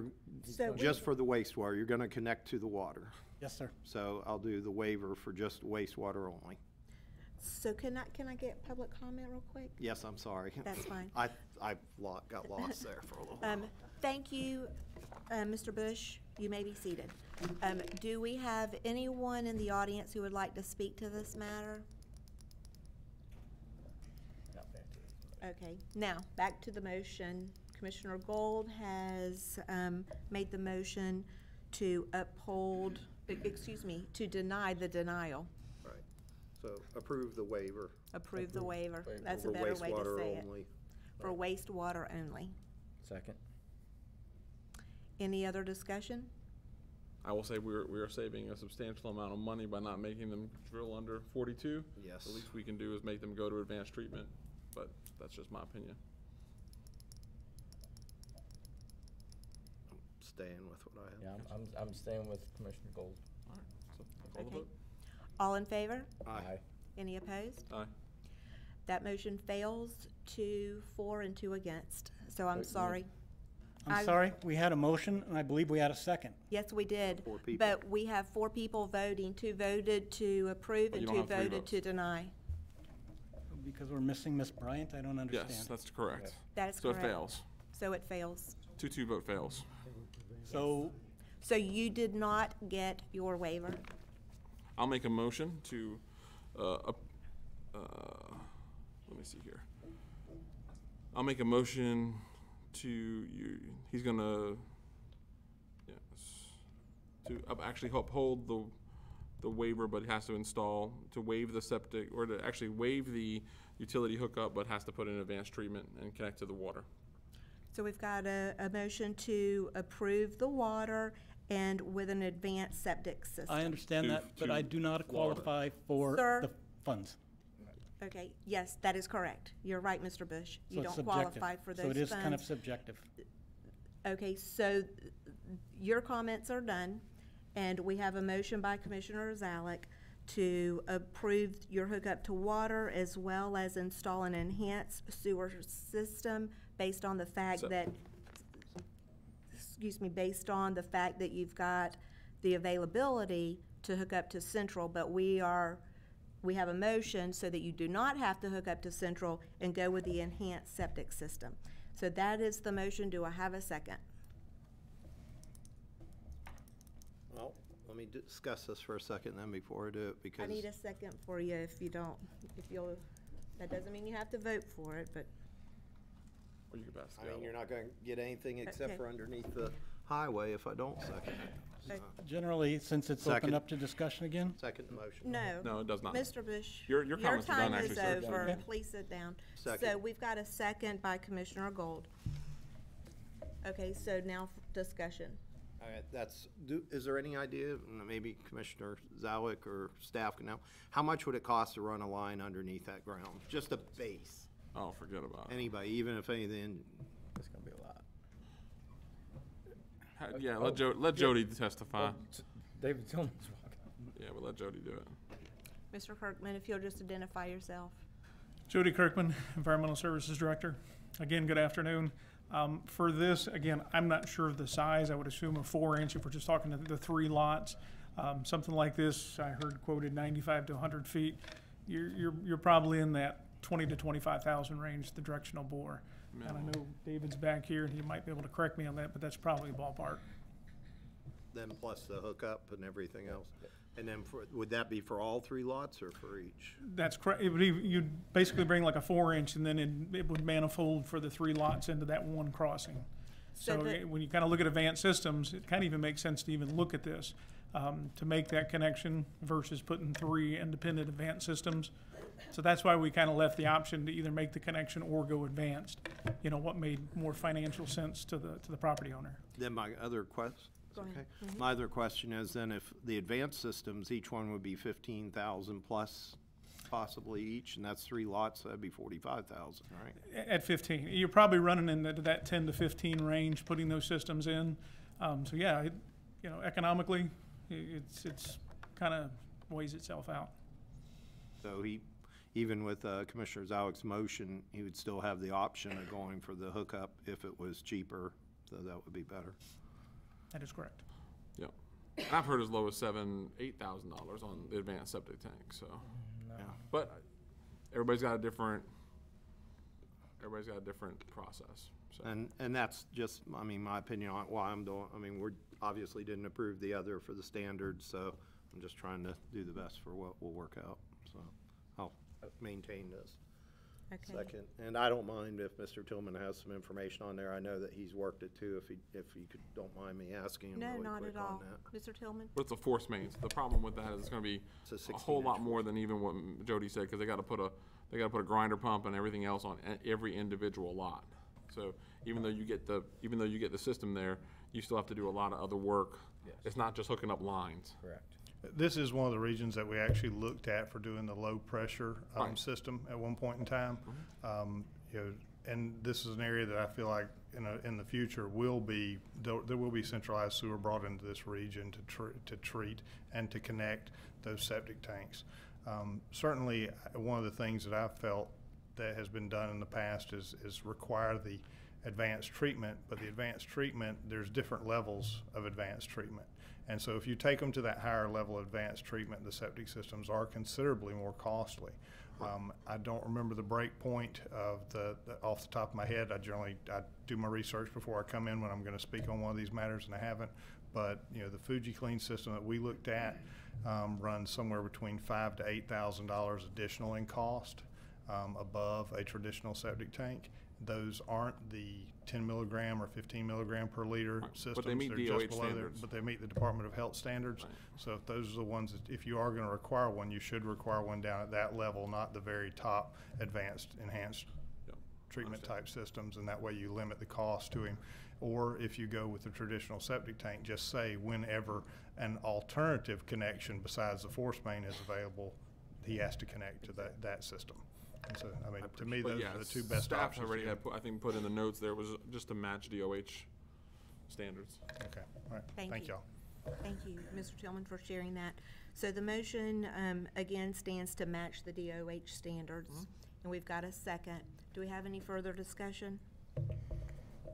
So just for the wastewater, you're going to connect to the water. Yes, sir. So I'll do the waiver for just wastewater only. So can I get public comment real quick? Yes, I'm sorry. That's fine. I got lost there for a little while. Thank you, Mr. Bush. You may be seated. Do we have anyone in the audience who would like to speak to this matter? Okay, now, back to the motion. Commissioner Gold has made the motion to to deny the denial. Right. So approve the waiver. Approve the waiver. That's a For better way to wastewater say it. only. For wastewater only. Second. Any other discussion? I will say we are saving a substantial amount of money by not making them drill under 42. Yes. The least we can do is make them go to advanced treatment, but that's just my opinion. Staying with what I have. Yeah, I'm staying with Commissioner Gold. All right, so call the Okay. vote. All in favor? Aye. Any opposed? Aye. That motion fails, 2 for and 2 against. So I'm sorry. I'm sorry, we had a motion, and I believe we had a second. Yes, we did. 4 people. But we have 4 people voting. 2 voted to approve But and you 2 don't have 3 voted votes. to deny. Because we're missing Miss Bryant, I don't understand. Yes, that's correct. That is So correct. it fails. So it fails. 2-2 vote fails. So, So you did not get your waiver. I'll make a motion to, let me see here. I'll make a motion to he's gonna, yes, to actually uphold the waiver, but has to waive the septic, or to actually waive the utility hookup, but has to put in advanced treatment and connect to the water. So we've got a motion to approve the water and with an advanced septic system. I understand To- that, but to I do not water. qualify for Sir? the funds. Okay, yes, that is correct. You're right, Mr. Bush. So You it's don't subjective. qualify for those So funds. it is kind of subjective. Okay, so your comments are done, and we have a motion by Commissioner Zalek to approve your hookup to water as well as install an enhanced sewer system based on the fact So- that, based on the fact that you've got the availability to hook up to Central, but we have a motion so that you do not have to hook up to Central and go with the enhanced septic system. So that is the motion. Do I have a second? Well, let me discuss this for a second then before I do it, I because need a second for you if you'll, that doesn't mean you have to vote for it, but. Or you could pass the I mean, gavel. you're not gonna get anything except Okay. for underneath the highway if I don't second it. Okay. Generally, since it's Second. opened up to discussion again, Second the motion. No. No, it does not. Mr. Bush. Your comments are done, actually, Your time sir. is over. Okay. Please sit down. Second. So we've got a second by Commissioner Gold. Okay, so now discussion. All right, is there any idea, maybe Commissioner Zalik or staff can know, how much would it cost to run a line underneath that ground? Just a base? Oh, forget about it. Anybody, even if anything, It's gonna be a lot. Yeah, let Jody testify. David Tillman's walking. Yeah, but let Jody do it. Mr. Kirkman, if you'll just identify yourself. Jody Kirkman, Environmental Services Director. Again, good afternoon. For this, again, I'm not sure of the size. I would assume a 4-inch if we're just talking to the 3 lots. Something like this, I heard quoted 95 to 100 feet. You're probably in that 20 to 25,000 range, the directional bore. And I know David's back here, and he might be able to correct me on that, but that's probably ballpark. then plus the hookup and everything else? And then would that be for all 3 lots or for each? That's correct. You'd basically bring like a 4-inch, and then it would manifold for the 3 lots into that one crossing. So So the- when you kind of look at advanced systems, it kind of even makes sense to even look at this, to make that connection versus putting 3 independent advanced systems. So that's why we kind of left the option to either make the connection or go advanced. You know, what made more financial sense to the property owner. Then my other question, Go ahead. okay? My other question is then if the advanced systems, each one would be 15,000 plus possibly each, and that's 3 lots, so that'd be 45,000, right? At 15, you're probably running in that 10 to 15 range, putting those systems in. So yeah, economically, it's kind of weighs itself out. So even with Commissioner Zalik's motion, he would still have the option of going for the hookup if it was cheaper, so that would be better. That is correct. Yep. And I've heard as low as $7,000-8,000 on the advanced septic tank. So, Yeah. but everybody's got a different process. So. And that's just, I mean, my opinion on why I'm doing, I mean, we're obviously didn't approve the other for the standards, so I'm just trying to do the best for what will work out, so I'll maintain this. Okay. Second, and I don't mind if Mr. Tillman has some information on there. I know that he's worked it too, if you don't mind me asking him No, really not quick at on all. that. Mr. Tillman? But it's a force main. So the problem with that is it's going to be It's a a whole lot 16-inch more than even what Jody said, because they got to put a grinder pump and everything else on every individual lot. So even though you get the system there, you still have to do a lot of other work. Yes. It's not just hooking up lines. Correct. This is one of the regions that we actually looked at for doing the low pressure Right. system at one point in time. And this is an area that I feel like in the future there will be centralized sewer brought into this region to treat and to connect those septic tanks. Certainly, one of the things that I've felt that has been done in the past is require the advanced treatment, but the advanced treatment, there's different levels of advanced treatment. And so if you take them to that higher level of advanced treatment, the septic systems are considerably more costly. I don't remember the break point of off the top of my head. I do my research before I come in when I'm going to speak on one of these matters, and I haven't. But the FujiClean system that we looked at runs somewhere between $5,000 to $8,000 additional in cost above a traditional septic tank. Those aren't the 10 milligram or 15 milligram per liter Right. systems. But they meet They're DOH just below there, standards. but they meet the Department of Health standards. Right. So if those are the ones that, if you are going to require one, you should require one down at that level, not the very top advanced, enhanced Yep. treatment type systems, and that way you limit the cost to him. Or if you go with the traditional septic tank, just say whenever an alternative connection besides the force main is available, he has to connect to that system. And so, I mean, to me, But those yeah, are the two best staff options. already to had, go. I think, put in the notes there was just to match DOH standards. Okay, all right, Thank thank you. y'all. Thank you, Mr. Tillman, for sharing that. So the motion, again, stands to match the DOH standards, and we've got a second. Do we have any further discussion?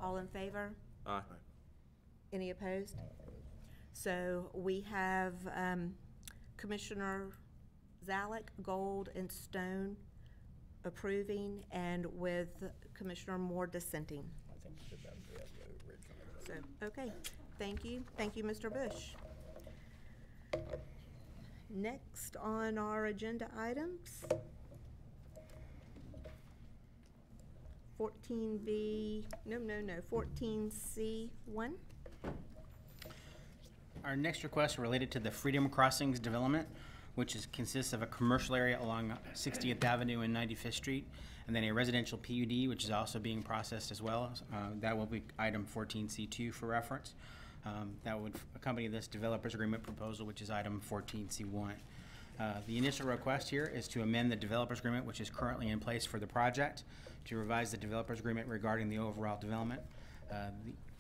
All in favor? Aye. Any opposed? So we have Commissioner Zalek, Gold, and Stone approving, and with Commissioner Moore dissenting. I think you did that originally. So, okay, thank you. Thank you, Mr. Bush. Next on our agenda items, 14B, no, 14C1. Our next request related to the Freedom Crossings development, which consists of a commercial area along 60th Avenue and 95th Street, and then a residential PUD, which is also being processed as well. That will be item 14C2 for reference. That would accompany this developer's agreement proposal, which is item 14C1. The initial request here is to amend the developer's agreement, which is currently in place for the project, to revise the developer's agreement regarding the overall development.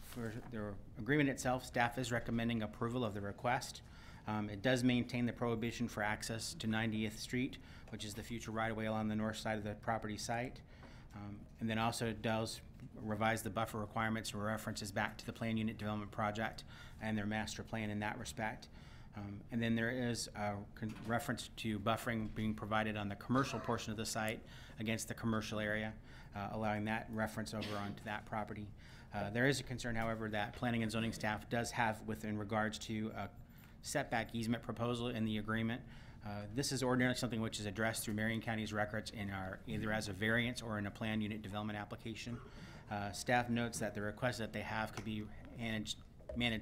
For the agreement itself, staff is recommending approval of the request. It does maintain the prohibition for access to 90th Street, which is the future right-of-way along the north side of the property site. And then also does revise the buffer requirements and references back to the plan unit development project and their master plan in that respect. And then there is a reference to buffering being provided on the commercial portion of the site against the commercial area, allowing that reference over onto that property. There is a concern, however, that planning and zoning staff does have within regards to a setback easement proposal in the agreement. This is ordinarily something which is addressed through Marion County's records in our either as a variance or in a plan unit development application. Staff notes that the request that they have could be managed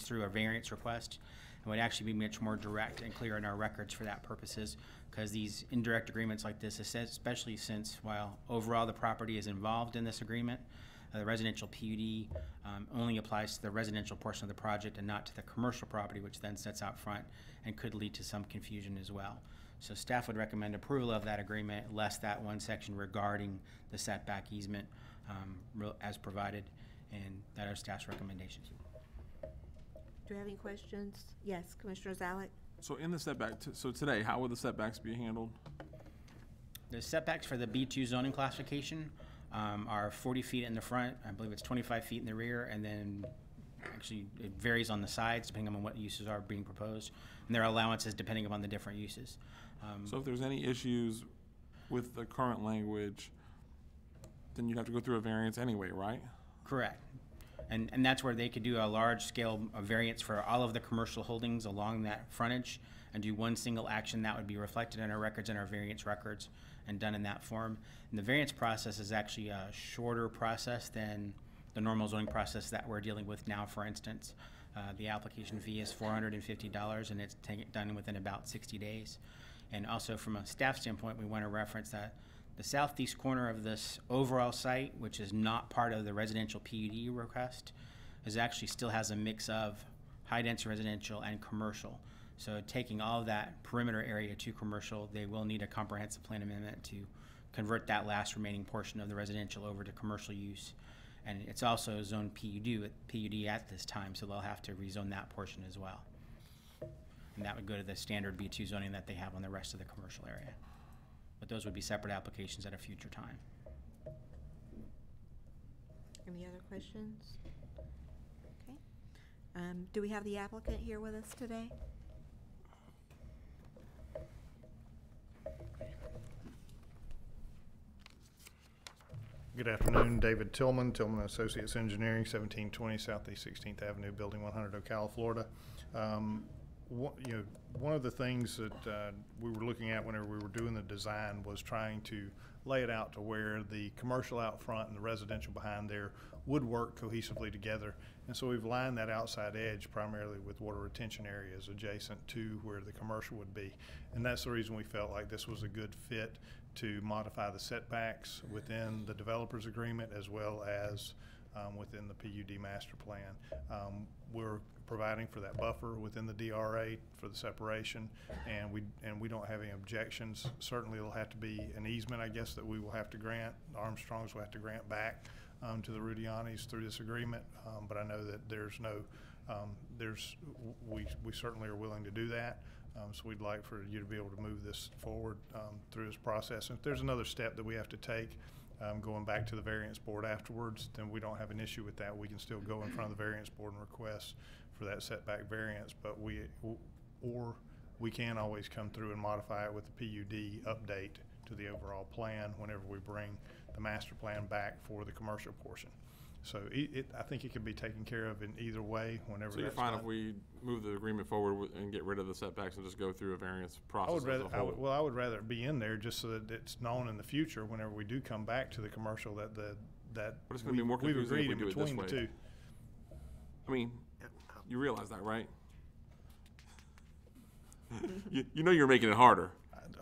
through a variance request and would actually be much more direct and clear in our records for that purposes, because these indirect agreements like this, especially since while overall the property is involved in this agreement, the residential PUD only applies to the residential portion of the project and not to the commercial property, which then sits out front and could lead to some confusion as well. So staff would recommend approval of that agreement, less that one section regarding the setback easement as provided, and that are staff's recommendations. Do you have any questions? Yes, Commissioner Zalek. So in the setback, so today, how would the setbacks be handled? The setbacks for the B2 zoning classification are 40 feet in the front, I believe it's 25 feet in the rear, and then actually it varies on the sides depending on what uses are being proposed, and there are allowances depending upon the different uses. So if there's any issues with the current language, then you'd have to go through a variance anyway, right? Correct. And that's where they could do a large scale variance for all of the commercial holdings along that frontage and do one single action that would be reflected in our records and our variance records and done in that form. And the variance process is actually a shorter process than the normal zoning process that we're dealing with now, for instance. The application fee is $450 and it's done within about 60 days. And also from a staff standpoint, we want to reference that the southeast corner of this overall site, which is not part of the residential PUD request, is actually still has a mix of high-density residential and commercial. So taking all of that perimeter area to commercial, they will need a comprehensive plan amendment to convert that last remaining portion of the residential over to commercial use. And it's also zoned PUD at this time, so they'll have to rezone that portion as well. And that would go to the standard B2 zoning that they have on the rest of the commercial area. But those would be separate applications at a future time. Any other questions? Okay. Do we have the applicant here with us today? Good afternoon, David Tillman, Tillman Associates Engineering, 1720 Southeast 16th Avenue, Building 100, Ocala, Florida. One of the things that we were looking at whenever we were doing the design was trying to lay it out to where the commercial out front and the residential behind there would work cohesively together. And so we've lined that outside edge primarily with water retention areas adjacent to where the commercial would be. And that's the reason we felt like this was a good fit to modify the setbacks within the developer's agreement as well as within the PUD master plan. We're providing for that buffer within the DRA for the separation, and we don't have any objections. Certainly it'll have to be an easement, I guess, that we will have to grant. Armstrongs will have to grant back to the Rudianis through this agreement, but I know that we certainly are willing to do that. So we'd like for you to be able to move this forward through this process. And if there's another step that we have to take, going back to the variance board afterwards, then we don't have an issue with that. We can still go in front of the variance board and request for that setback variance, but or we can always come through and modify it with the PUD update to the overall plan whenever we bring the master plan back for the commercial portion. So I think it can be taken care of in either way whenever So you're that's fine done. if we move the agreement forward and get rid of the setbacks and just go through a variance I process would as rather, a whole? I would rather it be in there just so that it's known in the future whenever we do come back to the commercial that But it's gonna be more we've confusing if agreed we in do it this between the way. two. I mean, you realize that, right? You know you're making it harder.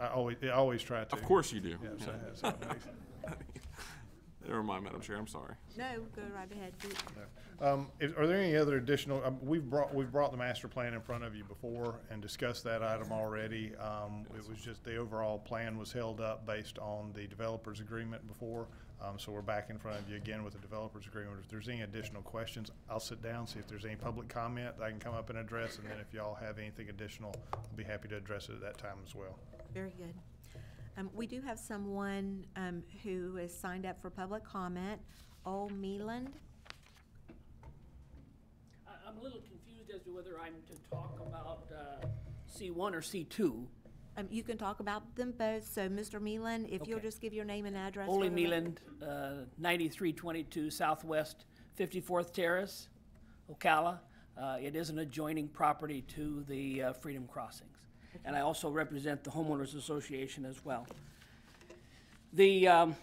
I always try to. Of course you do. Yeah, Yeah. so that's how it makes it. Never mind, Madam Chair, I'm sorry. No, go right ahead. Are there any other additional, we've brought the master plan in front of you before and discussed that item already. It was just the overall plan was held up based on the developer's agreement before. So we're back in front of you again with the developer's agreement. If there's any additional questions, I'll sit down, see if there's any public comment that I can come up and address, and then if y'all have anything additional, I'll be happy to address it at that time as well. Very good. We do have someone who is signed up for public comment. Meland. I'm a little confused as to whether I'm to talk about C1 or C2. You can talk about them both. So, Mr. Meland, if you'll Okay. just give your name and address. Ole for the record. Meland, 9322 Southwest 54th Terrace, Ocala. It is an adjoining property to the Freedom Crossings. And I also represent the Homeowners Association as well. The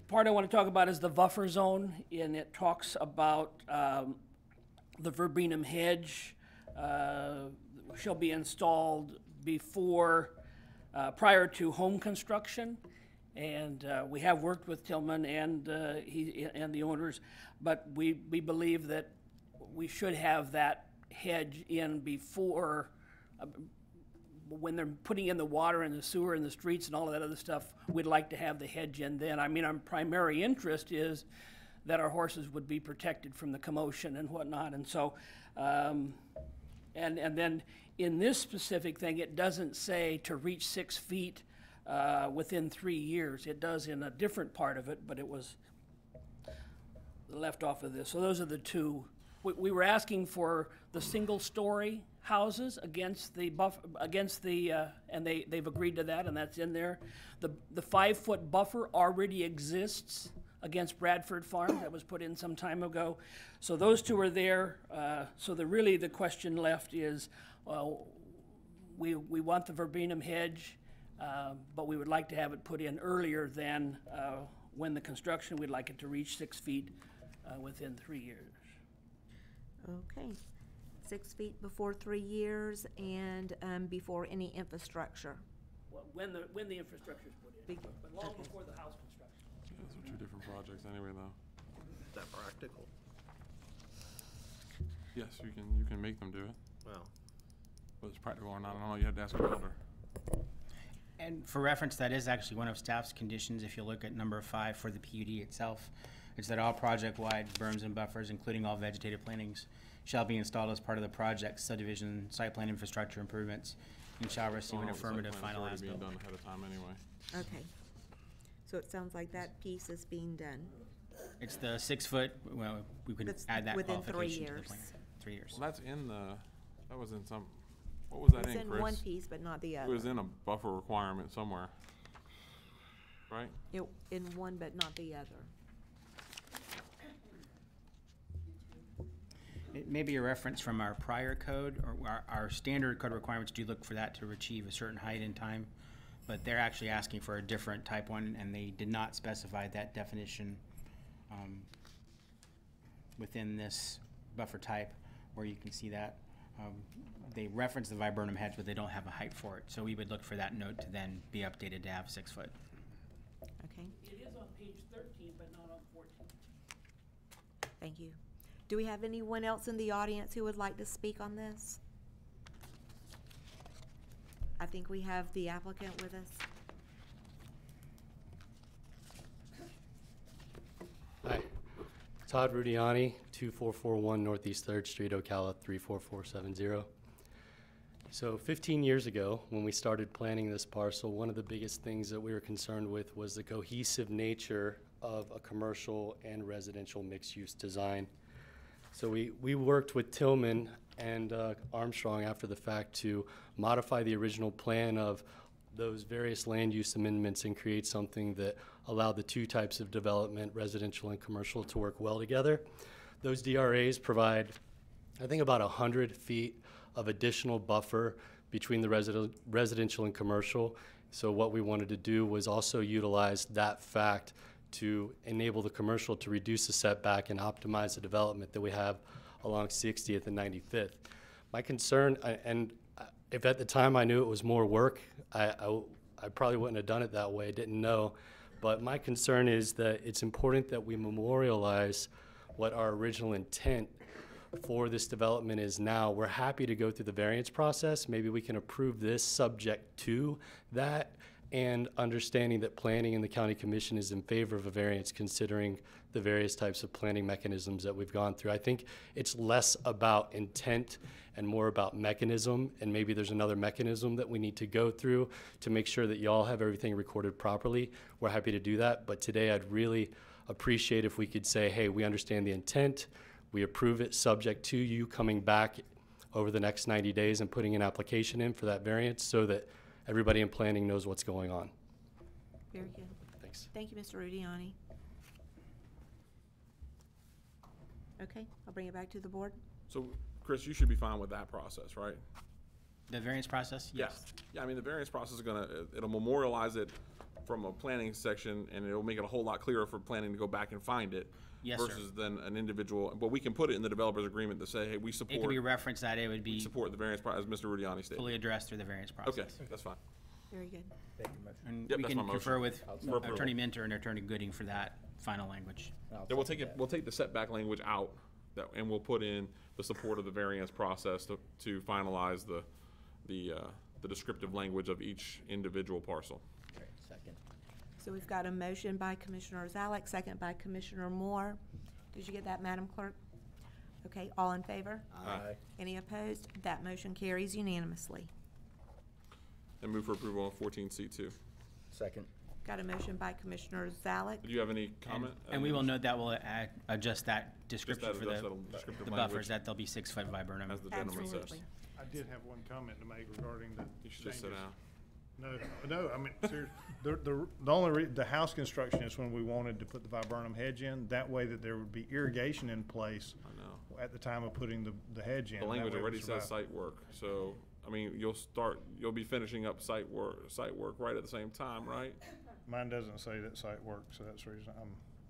part I want to talk about is the buffer zone, and it talks about the Verbena hedge shall be installed prior to home construction. And we have worked with Tillman and the owners, but we believe that we should have that hedge in before, when they're putting in the water and the sewer and the streets and all of that other stuff, we'd like to have the hedge in then. I mean, our primary interest is that our horses would be protected from the commotion and whatnot. And so, and then in this specific thing, it doesn't say to reach 6 feet within 3 years. It does in a different part of it, but it was left off of this. So those are the two. We were asking for the single-story houses against the and they've agreed to that, and that's in there. The 5-foot buffer already exists against Bradford Farm. That was put in some time ago. So those two are there. So the question left is, we want the Verbena hedge, but we would like to have it put in earlier than when the construction. We'd like it to reach 6 feet within 3 years. Okay. 6 feet before 3 years and before any infrastructure. Well, when the infrastructure is put in, but long before the house construction. Those are two different projects anyway, though. Is that practical? Yes, you can make them do it. Well, Whether it's practical or not, I don't know, you have to ask a builder. And for reference, that is actually one of staff's conditions, if you look at number 5 for the PUD itself. It's that all project-wide berms and buffers, including all vegetative plantings, shall be installed as part of the project subdivision site plan infrastructure improvements and shall receive an Well, the site affirmative plan's final already as-built. being done ahead of time anyway. Okay. So it sounds like that piece is being done. It's the 6 foot, well, we could That's add that within 3 qualification to the years. plan. 3 years. Well, that was in some, what was that It's in, in Chris? one piece, but not the It other. was in a buffer requirement somewhere, right? In one, but not the other. It may be a reference from our prior code, or our standard code requirements do look for that to achieve a certain height in time, but they're actually asking for a different type one, and they did not specify that definition within this buffer type, where you can see that. They reference the viburnum hedge, but they don't have a height for it, so we would look for that note to then be updated to have 6 foot. Okay, It is on page 13, but not on 14. thank you. Do we have anyone else in the audience who would like to speak on this? I think we have the applicant with us. Hi, Todd Rudiani, 2441 Northeast 3rd Street, Ocala 34470. So 15 years ago, when we started planning this parcel, one of the biggest things that we were concerned with was the cohesive nature of a commercial and residential mixed-use design. So we worked with Tillman and Armstrong after the fact to modify the original plan of those various land use amendments and create something that allowed the two types of development, residential and commercial, to work well together. Those DRAs provide, I think, about 100 feet of additional buffer between the residential and commercial. So what we wanted to do was also utilize that fact to enable the commercial to reduce the setback and optimize the development that we have along 60th and 95th. My concern, and if at the time I knew it was more work, I probably wouldn't have done it that way, didn't know. But my concern is that it's important that we memorialize what our original intent for this development is now. We're happy to go through the variance process. Maybe we can approve this subject to that, and understanding that planning and the county commission is in favor of a variance considering the various types of planning mechanisms that we've gone through. I think it's less about intent and more about mechanism, and maybe there's another mechanism that we need to go through to make sure that y'all have everything recorded properly. We're happy to do that, but today I'd really appreciate if we could say, hey, we understand the intent, we approve it subject to you coming back over the next 90 days and putting an application in for that variance so that everybody in planning knows what's going on. Very good. Thanks. Thank you, Mr. Rudiani. Okay, I'll bring it back to the board. So, Chris, you should be fine with that process, right? The variance process? Yes. Yeah, I mean, the variance process is it'll memorialize it from a planning section, and it'll make it a whole lot clearer for planning to go back and find it. Yes, sir. Versus then an individual, but we can put it in the developer's agreement to say, hey, we support. It could be referenced that it would be Support the variance, as Mr. Rudiani stated. fully addressed through the variance process. Okay, that's fine. Very good. And Yep, we that's can my confer motion. with Attorney Minter and Attorney Gooding for that final language. Yeah, we'll take the setback language out, and we'll put in the support of the variance process to finalize the descriptive language of each individual parcel. Second. So we've got a motion by Commissioner Zalek, second by Commissioner Moore. Did you get that, Madam Clerk? Okay, all in favor? Aye. Any opposed? That motion carries unanimously. And move for approval on 14C2. Second. Got a motion by Commissioner Zalek. Do you have any comment? And we will note that we'll adjust that description Just for that the descriptive buffers, language. that they'll be 6-foot viburnum. As the gentleman says. Absolutely. I did have one comment to make regarding the You should just sit changes. down. No, I mean, the only the house construction is when we wanted to put the viburnum hedge in, that way that there would be irrigation in place I know. at the time of putting the hedge in. The That language way it would already says survive. site work, so, I mean, you'll be finishing up site work right at the same time, right? Mine doesn't say that site work, so that's the reason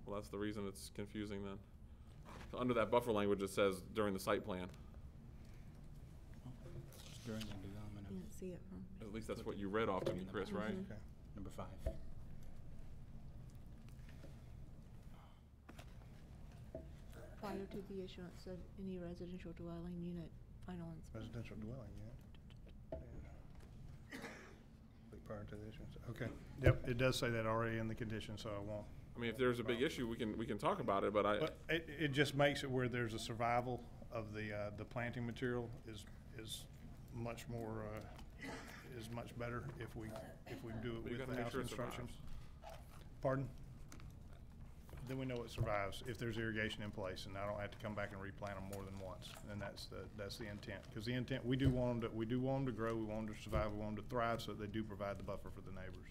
Well, that's the reason it's confusing then. So under that buffer language, it says during the site plan. During the development Didn't see it from. At least that's what you read off to me, Chris, right? of number 5. Prior to the issuance of any residential dwelling unit final inspection. residential dwelling unit. Prior to the issuance, okay. Yep, it does say that already in the condition, so I won't. I mean, if there's a big issue, we can talk about it, but But it just makes it where there's a survival of the planting material is much more, is much better if we do you it gotta with the make house sure it construction. survives. Pardon? Then we know it survives if there's irrigation in place, and I don't have to come back and replant them more than once. And that's the intent, because the intent, we do want them to grow, we want them to survive, we want them to thrive, so that they do provide the buffer for the neighbors.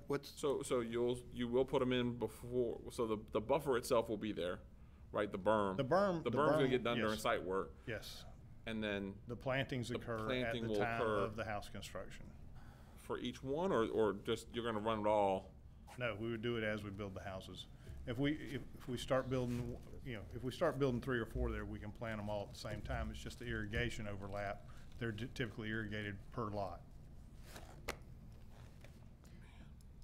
What's, So you will put them in before, so the buffer itself will be there, right? The berm. The berm's gonna get done during yes. site work, Yes, and then the plantings The occur at planting the will time occur- of the house construction. for each one, or just, you're gonna run it all? No, we would do it as we build the houses. If we start building, if we start building 3 or 4 there, we can plant them all at the same time. It's just the irrigation overlap. They're typically irrigated per lot.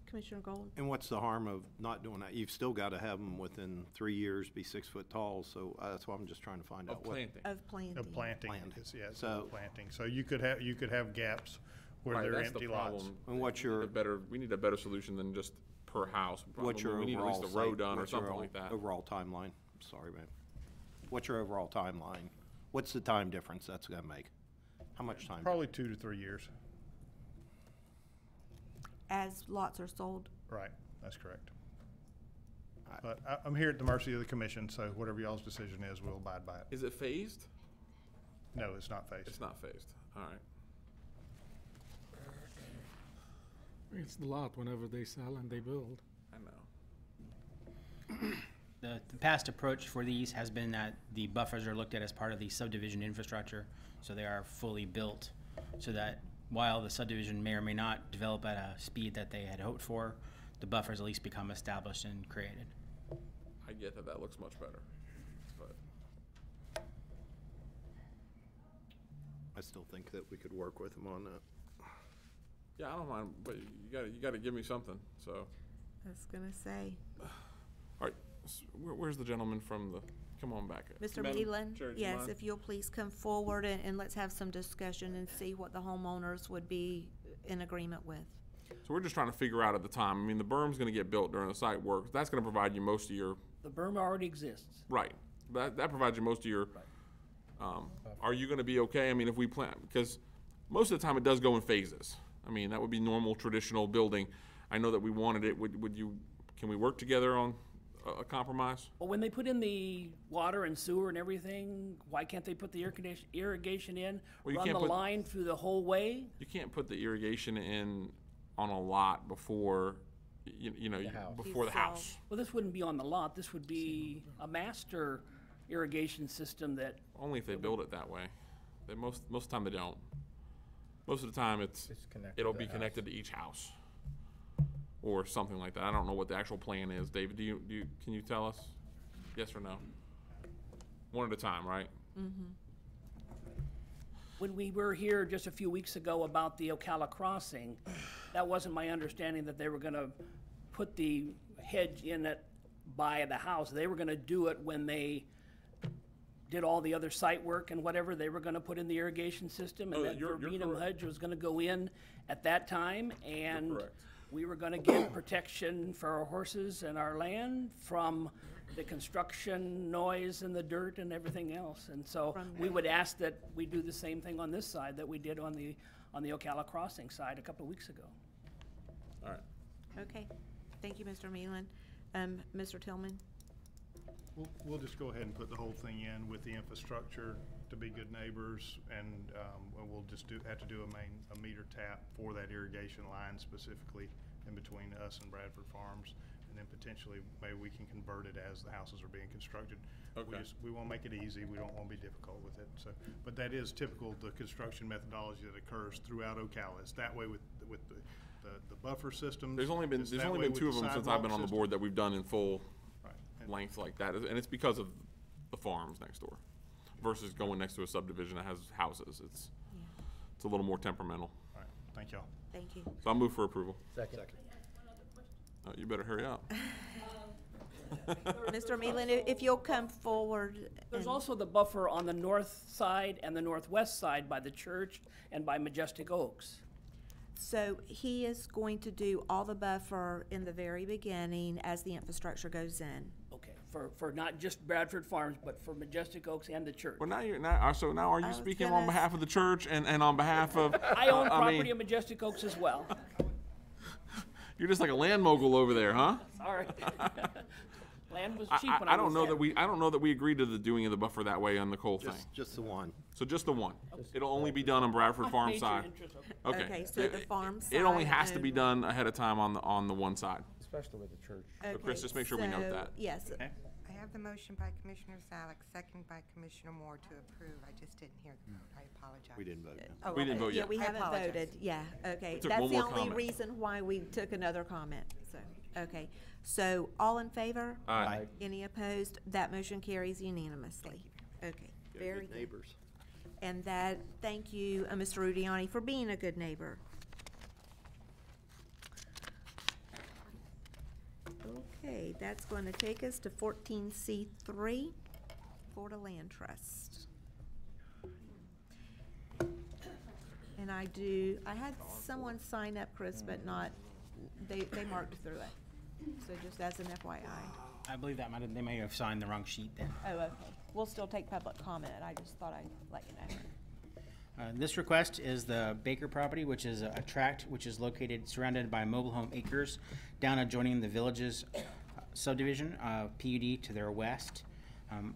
Commissioner Gold? and what's the harm of not doing that? You've still got to have them within 3 years, be 6 foot tall, so that's why I'm just trying to find Of out what. planting. Of planting. Of planting, Planting. it's, yeah, it's So- planting. So you could have gaps where Right, they're that's the empty lots. problem. And what's your, We need a better solution than just per house. what's your We need at overall least a row site- done or what's your something like that. overall timeline? Sorry, man. What's your overall timeline? What's the time difference that's gonna make? How much time? Probably 2 to 3 years. As lots are sold. Right, that's correct. Alright. But I'm here at the mercy of the commission, so whatever y'all's decision is, we'll abide by it. Is it phased? No, it's not phased. It's not phased. All right. It's the lot whenever they sell and they build. I know. The past approach for these has been that the buffers are looked at as part of the subdivision infrastructure, so they are fully built, so that while the subdivision may or may not develop at a speed that they had hoped for, the buffers at least become established and created. I get that looks much better, but I still think that we could work with them on that. yeah, I don't mind, but you gotta give me something, so. I was gonna say. All right, where's the gentleman from the, come on back. Mr. Madam Meelan, Chair, do you yes, mind? if you'll please come forward and let's have some discussion and see what the homeowners would be in agreement with. So we're just trying to figure out at the time, I mean, the berm's gonna get built during the site work, that's gonna provide you most of your, The berm already exists. right, that provides you most of your, are you gonna be okay? I mean, if we plan, because most of the time it does go in phases. I mean, that would be normal, traditional building. I know that we wanted it, would you, can we work together on a compromise? Well, when they put in the water and sewer and everything, why can't they put the irrigation in, Well, you run can't the put- line through the whole way? You can't put the irrigation in on a lot before, you know, before the house. Well, this wouldn't be on the lot, this would be a master irrigation system that, Only if they build it that way. They most of the time they don't. Most of the time it'll be connected to each house. Or something like that. I don't know what the actual plan is. David, can you tell us? Yes or no? One at a time, right? when we were here just a few weeks ago about the Ocala crossing, that wasn't my understanding that they were gonna put the hedge in it by the house. They were gonna do it when they did all the other site work and whatever. They were gonna put in the irrigation system, and that you're verbena correct. hedge was gonna go in at that time, and correct. we were gonna get protection for our horses and our land from the construction noise and the dirt and everything else. And so we would ask that we do the same thing on this side that we did on the Ocala crossing side a couple of weeks ago. All right. Okay, thank you, Mr. Meelan. Mr. Tillman? We'll just go ahead and put the whole thing in with the infrastructure to be good neighbors, and we'll just have to do a meter tap for that irrigation line specifically in between us and Bradford Farms, and then potentially maybe we can convert it as the houses are being constructed. Okay. We won't make it easy. We don't want to be difficult with it. So, but that is typical, the construction methodology that occurs throughout Ocala. It's that way with the buffer systems. There's only been It's two that of way with them the since I've sidewalk been on the system. board that we've done in full Right. length like that, and it's because of the farms next door versus going next to a subdivision that has houses. It's a little more temperamental. All right, thank y'all. Thank you. So I'll move for approval. Second. Oh, you better hurry up. Mr. Meelan, if you'll come forward. There's and- also the buffer on the north side and the northwest side by the church and by Majestic Oaks. So he is going to do all the buffer in the very beginning as the infrastructure goes in. Okay, for not just Bradford Farms, but for Majestic Oaks and the church. Well, so now are you was speaking gonna on behalf of the church and on behalf of? I own I property mean, in Majestic Oaks as well. you're just like a land mogul over there, huh? Sorry. Land was cheap when I I don't was know there. I don't know that we agreed to the doing of the buffer that way on the Cole thing. Just the one. So just the one. It'll only be done on Bradford Farm Major side. interest, okay. Okay, so the farm It only side has to be over. done ahead of time on the one side. Especially with the church. So Chris, Okay, just make sure we note so, that. Yes, Okay. I have the motion by Commissioner Salek, second by Commissioner Moore to approve. I just didn't hear the vote. I apologize. We didn't vote. no. Oh, We didn't okay. vote yeah, yet. we I haven't apologize. voted, yeah, okay. took That's one the more only comment. reason why we took another comment, so, okay. So, all in favor? Aye. Any opposed? That motion carries unanimously. Okay, very Good good. neighbors. And that, thank you, Mr. Rudiani, for being a good neighbor. Okay, that's going to take us to 14C3, Florida Land Trust. And I had someone sign up, Chris, but not, they marked through it. So just as an FYI. I believe they may have signed the wrong sheet then. Oh, okay. We'll still take public comment. I just thought I'd let you know. This request is the Baker property, which is a tract which is located surrounded by mobile home acres down adjoining the village's subdivision, PUD to their west.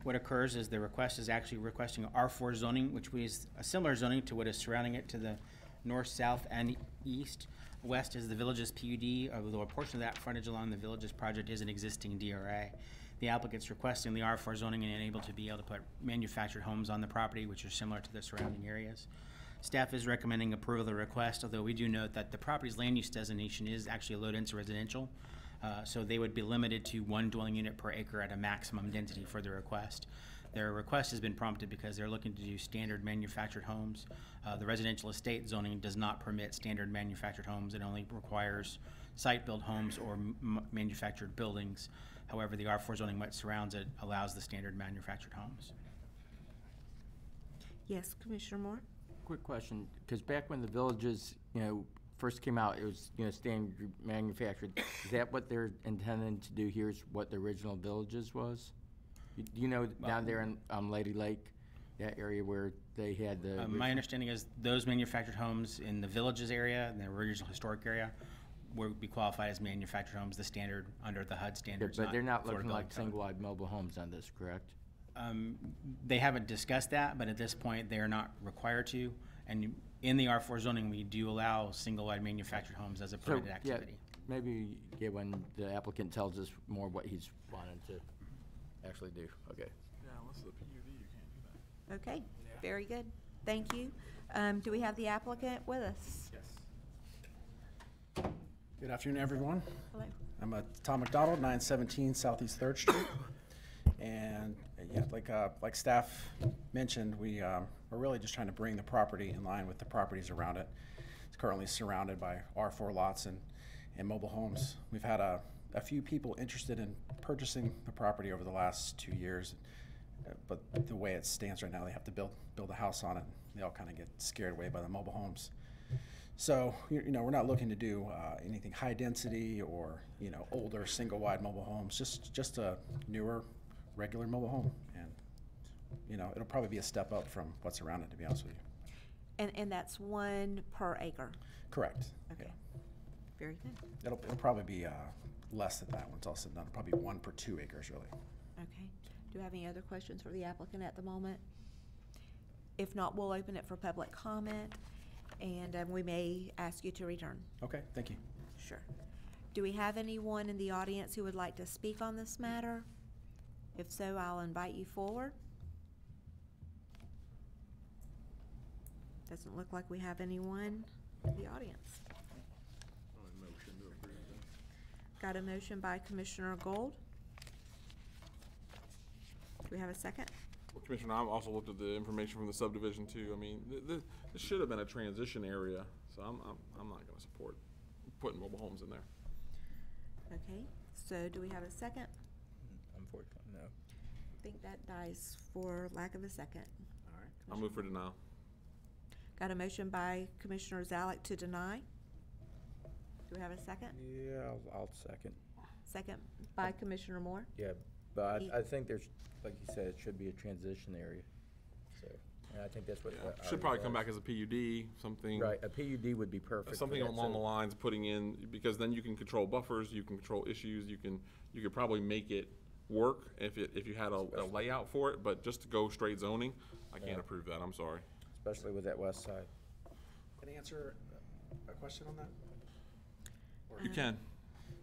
What occurs is the request is actually requesting R4 zoning, which is a similar zoning to what is surrounding it to the north, south, and east. West is the village's PUD, although a portion of that frontage along the village's project is an existing DRA. The applicant's requesting the R4 zoning and able to put manufactured homes on the property, which are similar to the surrounding areas. Staff is recommending approval of the request, although we do note that the property's land use designation is actually a low-density residential. So they would be limited to 1 dwelling unit per acre at a maximum density for the request. Their request has been prompted because they're looking to do standard manufactured homes. The residential estate zoning does not permit standard manufactured homes. It only requires site-built homes or manufactured buildings. However, the R4 zoning, what surrounds it, allows the standard manufactured homes. Yes, Commissioner Moore? Quick question, because back when the villages, first came out, it was, standard manufactured. Is that what they're intending to do here, is what the original villages was? Do you know down there in Lady Lake, that area where they had the... My understanding is those manufactured homes in the villages area, in the original historic area, would be qualified as manufactured homes, the standard, under the HUD standards. But they're not Florida looking like Building Code. single-wide mobile homes on this, correct? They haven't discussed that, but at this point, they are not required to. And in the R4 zoning, we do allow single-wide manufactured homes as a permitted activity. Maybe when the applicant tells us more what he's wanting to actually do. Okay. Yeah, unless the PUD, you can't do that. Okay, very good. Thank you. Do we have the applicant with us? Yes. Good afternoon, everyone. Hello. I'm Tom McDonald, 917 Southeast 3rd Street. And yeah, like staff mentioned, we are really just trying to bring the property in line with the properties around it. It's currently surrounded by R4 lots and mobile homes. We've had a few people interested in purchasing the property over the last 2 years, but the way it stands right now, they have to build a house on it. They all kind of get scared away by the mobile homes. So, we're not looking to do anything high density or, older single-wide mobile homes, just a newer, regular mobile home. And, it'll probably be a step up from what's around it, to be honest with you. And that's 1 per acre? Correct. Okay. Yeah. Very good. It'll probably be less than that when it's all said and done. Probably 1 per 2 acres, really. Okay. Do you have any other questions for the applicant at the moment? If not, we'll open it for public comment, and we may ask you to return. Okay, thank you. Sure. Do we have anyone in the audience who would like to speak on this matter? If so, I'll invite you forward. Doesn't look like we have anyone in the audience. Got a motion by Commissioner Gold. Do we have a second? Well, Commissioner, I've also looked at the information from the subdivision too. I mean, this should have been a transition area, so I'm not gonna support putting mobile homes in there. Okay, so do we have a second? Unfortunately, no. I think that dies for lack of a second. All right. I'll move for denial. Got a motion by Commissioner Zalek to deny. Do we have a second? Yeah, I'll second. Second by Commissioner Moore. Yeah, but I think there's, like you said, it should be a transition area. So, and I think that's what. Yeah. Should probably come back as a PUD, something. Right, a PUD would be perfect. Something for that, along so- the lines of putting in, because then you can control buffers, you can control issues, you could probably make it work if you had a layout for it, but just to go straight zoning, I can't approve that, I'm sorry. Especially with that west side. Can I answer a question on that? You can,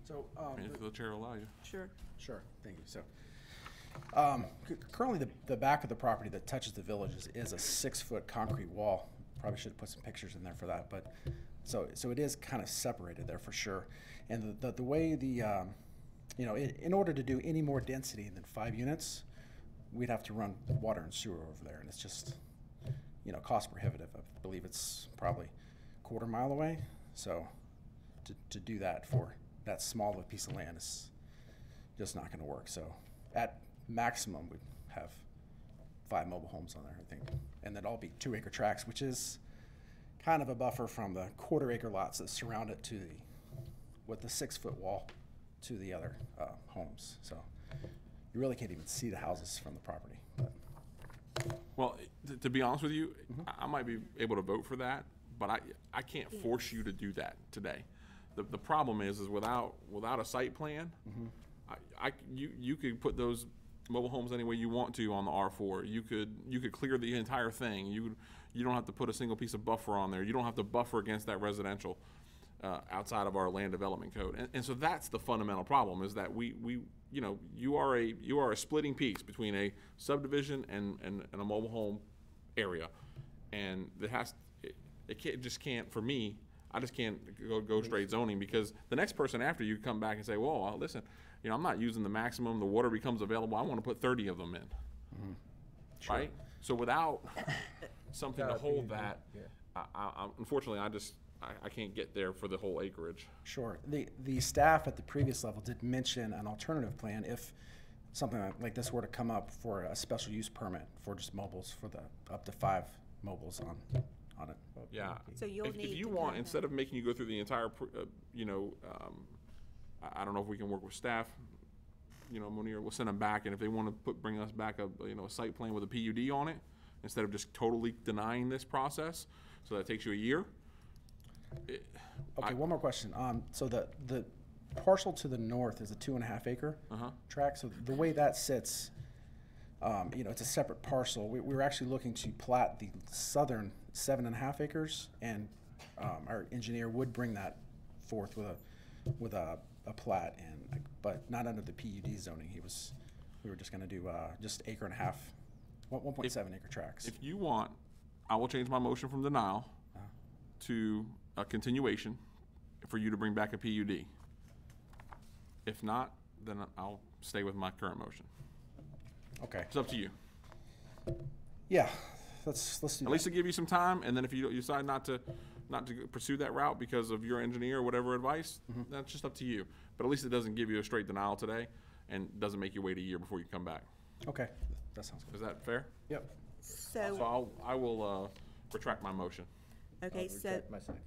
So, if the chair will allow you. Sure. Sure, thank you. So, currently, the back of the property that touches the villages is a 6-foot concrete wall. Probably should have put some pictures in there for that, but so it is kind of separated there for sure. And the way in order to do any more density than 5 units, we'd have to run water and sewer over there, and it's just, cost prohibitive. I believe it's probably a quarter mile away. So, to do that for that small of a piece of land is just not going to work. So at maximum, we'd have 5 mobile homes on there, I think. And that'd all be 2-acre tracts, which is kind of a buffer from the quarter-acre lots that surround it with the 6-foot wall to the other homes. So you really can't even see the houses from the property. But. Well, to be honest with you, I might be able to vote for that, but I can't force you to do that today. The problem is without a site plan, you could put those mobile homes any way you want to on the R4. You could clear the entire thing. You don't have to put a single piece of buffer on there. You don't have to buffer against that residential outside of our land development code. And so that's the fundamental problem, is that you are a splitting piece between a subdivision and a mobile home area, and it can't for me. I just can't go straight zoning, because the next person after you come back and say, well, listen, I'm not using the maximum. The water becomes available. I want to put 30 of them in. Mm-hmm. Sure. Right? So without something to hold that, unfortunately, I can't get there for the whole acreage. Sure. The staff at the previous level did mention an alternative plan if something like this were to come up for a special use permit for just mobiles, for the up to 5 mobiles on it. Yeah. So you'll if need you to want, come instead of making you go through the entire, I don't know if we can work with staff. Munir, we'll send them back, and if they want to bring us back a site plan with a PUD on it, instead of just totally denying this process, so that takes you a year. Okay, one more question. So the parcel to the north is a 2.5 acre tract. So the way that sits, it's a separate parcel. We were actually looking to plat the southern 7.5 acres, and our engineer would bring that forth with a plat, but not under the PUD zoning. We were just going to do just 1.5 acre, 1.7 acre tracts. If you want, I will change my motion from denial to a continuation for you to bring back a PUD. If not, then I'll stay with my current motion. Okay. It's up to you. Yeah, let's do that. At least to give you some time, and then if you decide not to pursue that route because of your engineer or whatever advice, that's just up to you. But at least it doesn't give you a straight denial today, and doesn't make you wait a year before you come back. Okay, that sounds good. Is that fair? Yep. So I will retract my motion. Okay, so Reject my second.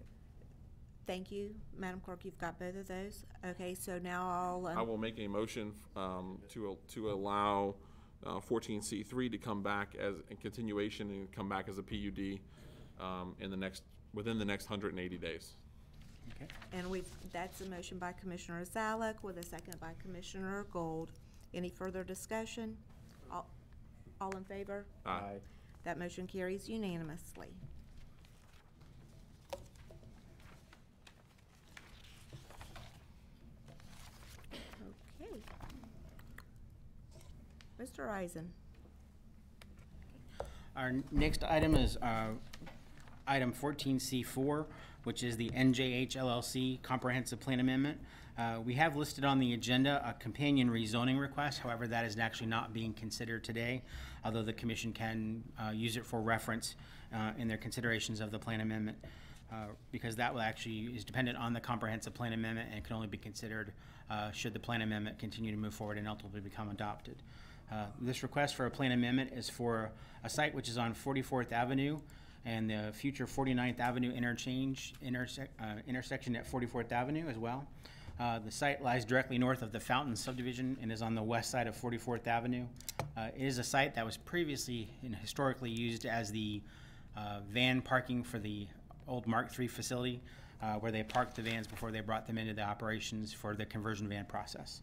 thank you, Madam Clerk. You've got both of those. Okay, so now I will make a motion to allow 14C3 to come back as a continuation and come back as a PUD within the next 180 days. Okay. And that's a motion by Commissioner Zalek with a second by Commissioner Gold. Any further discussion? All in favor? Aye. That motion carries unanimously. Okay. Mr. Eisen. Our next item is item 14C4, which is the NJH LLC Comprehensive Plan Amendment. We have listed on the agenda a companion rezoning request. However, that is actually not being considered today, although the commission can use it for reference in their considerations of the plan amendment, because that will actually is dependent on the comprehensive plan amendment and can only be considered should the plan amendment continue to move forward and ultimately become adopted. This request for a plan amendment is for a site which is on 44th Avenue and the future 49th Avenue intersection at 44th Avenue as well. The site lies directly north of the Fountain subdivision and is on the west side of 44th Avenue. It is a site that was previously and historically used as the van parking for the old Mark III facility, where they parked the vans before they brought them into the operations for the conversion van process.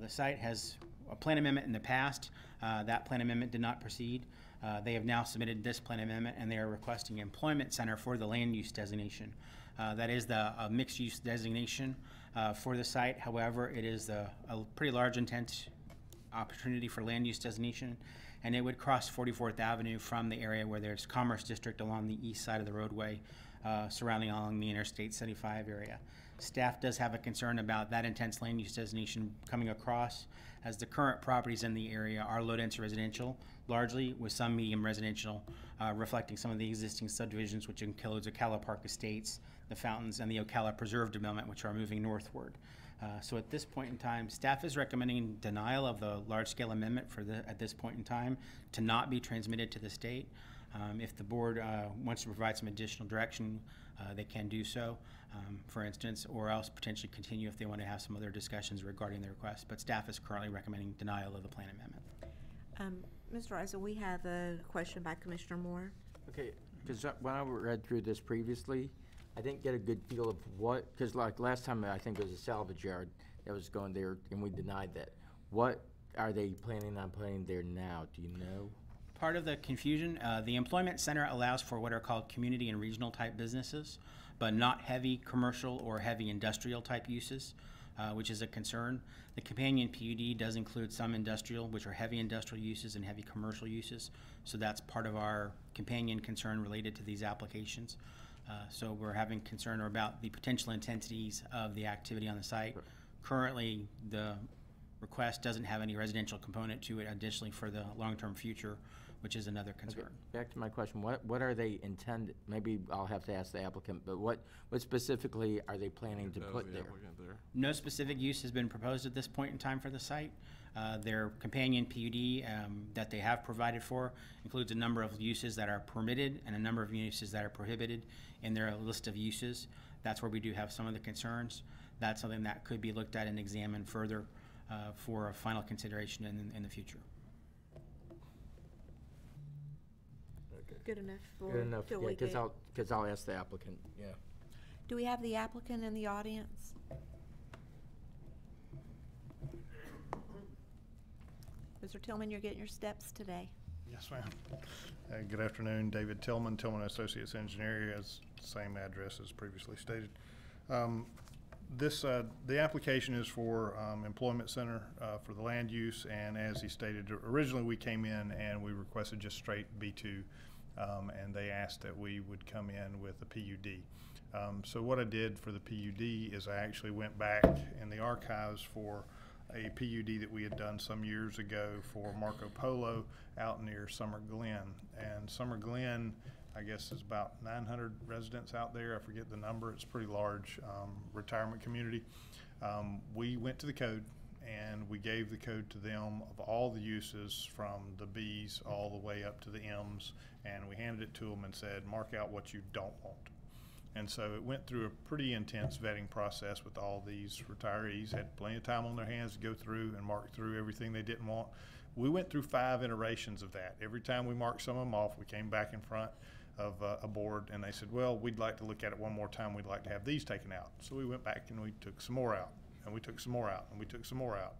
The site has a plan amendment in the past. That plan amendment did not proceed. They have now submitted this plan amendment, and they are requesting employment center for the land use designation. That is the mixed use designation for the site. However, it is a pretty large intent opportunity for land use designation, and it would cross 44th Avenue from the area where there's Commerce District along the east side of the roadway, surrounding along the Interstate 75 area. Staff does have a concern about that intense land use designation coming across, as the current properties in the area are low-density residential, largely with some medium residential, reflecting some of the existing subdivisions, which includes Ocala Park Estates, the Fountains, and the Ocala Preserve Development, which are moving northward. So at this point in time, staff is recommending denial of the large-scale amendment at this point in time to not be transmitted to the state. If the board wants to provide some additional direction, they can do so, for instance, or else potentially continue if they want to have some other discussions regarding the request. But staff is currently recommending denial of the plan amendment. Mr. Eisen, we have a question by Commissioner Moore. Okay, because when I read through this previously, I didn't get a good feel of what, because like last time I think it was a salvage yard that was going there and we denied that. What are they planning on putting there now? Do you know? Part of the confusion, the employment center allows for what are called community and regional type businesses, but not heavy commercial or heavy industrial type uses, which is a concern. The companion PUD does include some industrial, which are heavy industrial uses and heavy commercial uses. So that's part of our companion concern related to these applications. So we're having concern about the potential intensities of the activity on the site. Currently, the request doesn't have any residential component to it additionally for the long-term future, which is another concern. Okay, back to my question, what are they intended, maybe I'll have to ask the applicant, but what specifically are they planning to put there? No specific use has been proposed at this point in time for the site. Their companion PUD that they have provided for includes a number of uses that are permitted and a number of uses that are prohibited in their list of uses. That's where we do have some of the concerns. That's something that could be looked at and examined further for a final consideration in the future. Good enough for Good enough, till yeah, we get. because I'll ask the applicant, yeah. Do we have the applicant in the audience? Mr. Tillman, you're getting your steps today. Yes, ma'am. Good afternoon, David Tillman, Tillman Associates Engineering, as same address as previously stated. The application is for employment center for the land use, and as he stated, originally we came in and we requested just straight B2, and they asked that we would come in with a PUD. So what I did for the PUD is I actually went back in the archives for a PUD that we had done some years ago for Marco Polo out near Summer Glen. And Summer Glen, I guess, is about 900 residents out there. I forget the number. It's a pretty large retirement community. We went to the code and we gave the code to them of all the uses from the Bs all the way up to the Ms, and we handed it to them and said, mark out what you don't want. And so it went through a pretty intense vetting process with all these retirees, had plenty of time on their hands to go through and mark through everything they didn't want. We went through 5 iterations of that. Every time we marked some of them off, we came back in front of a board and they said, well, we'd like to look at it one more time. We'd like to have these taken out. So we went back and we took some more out, and we took some more out, and we took some more out.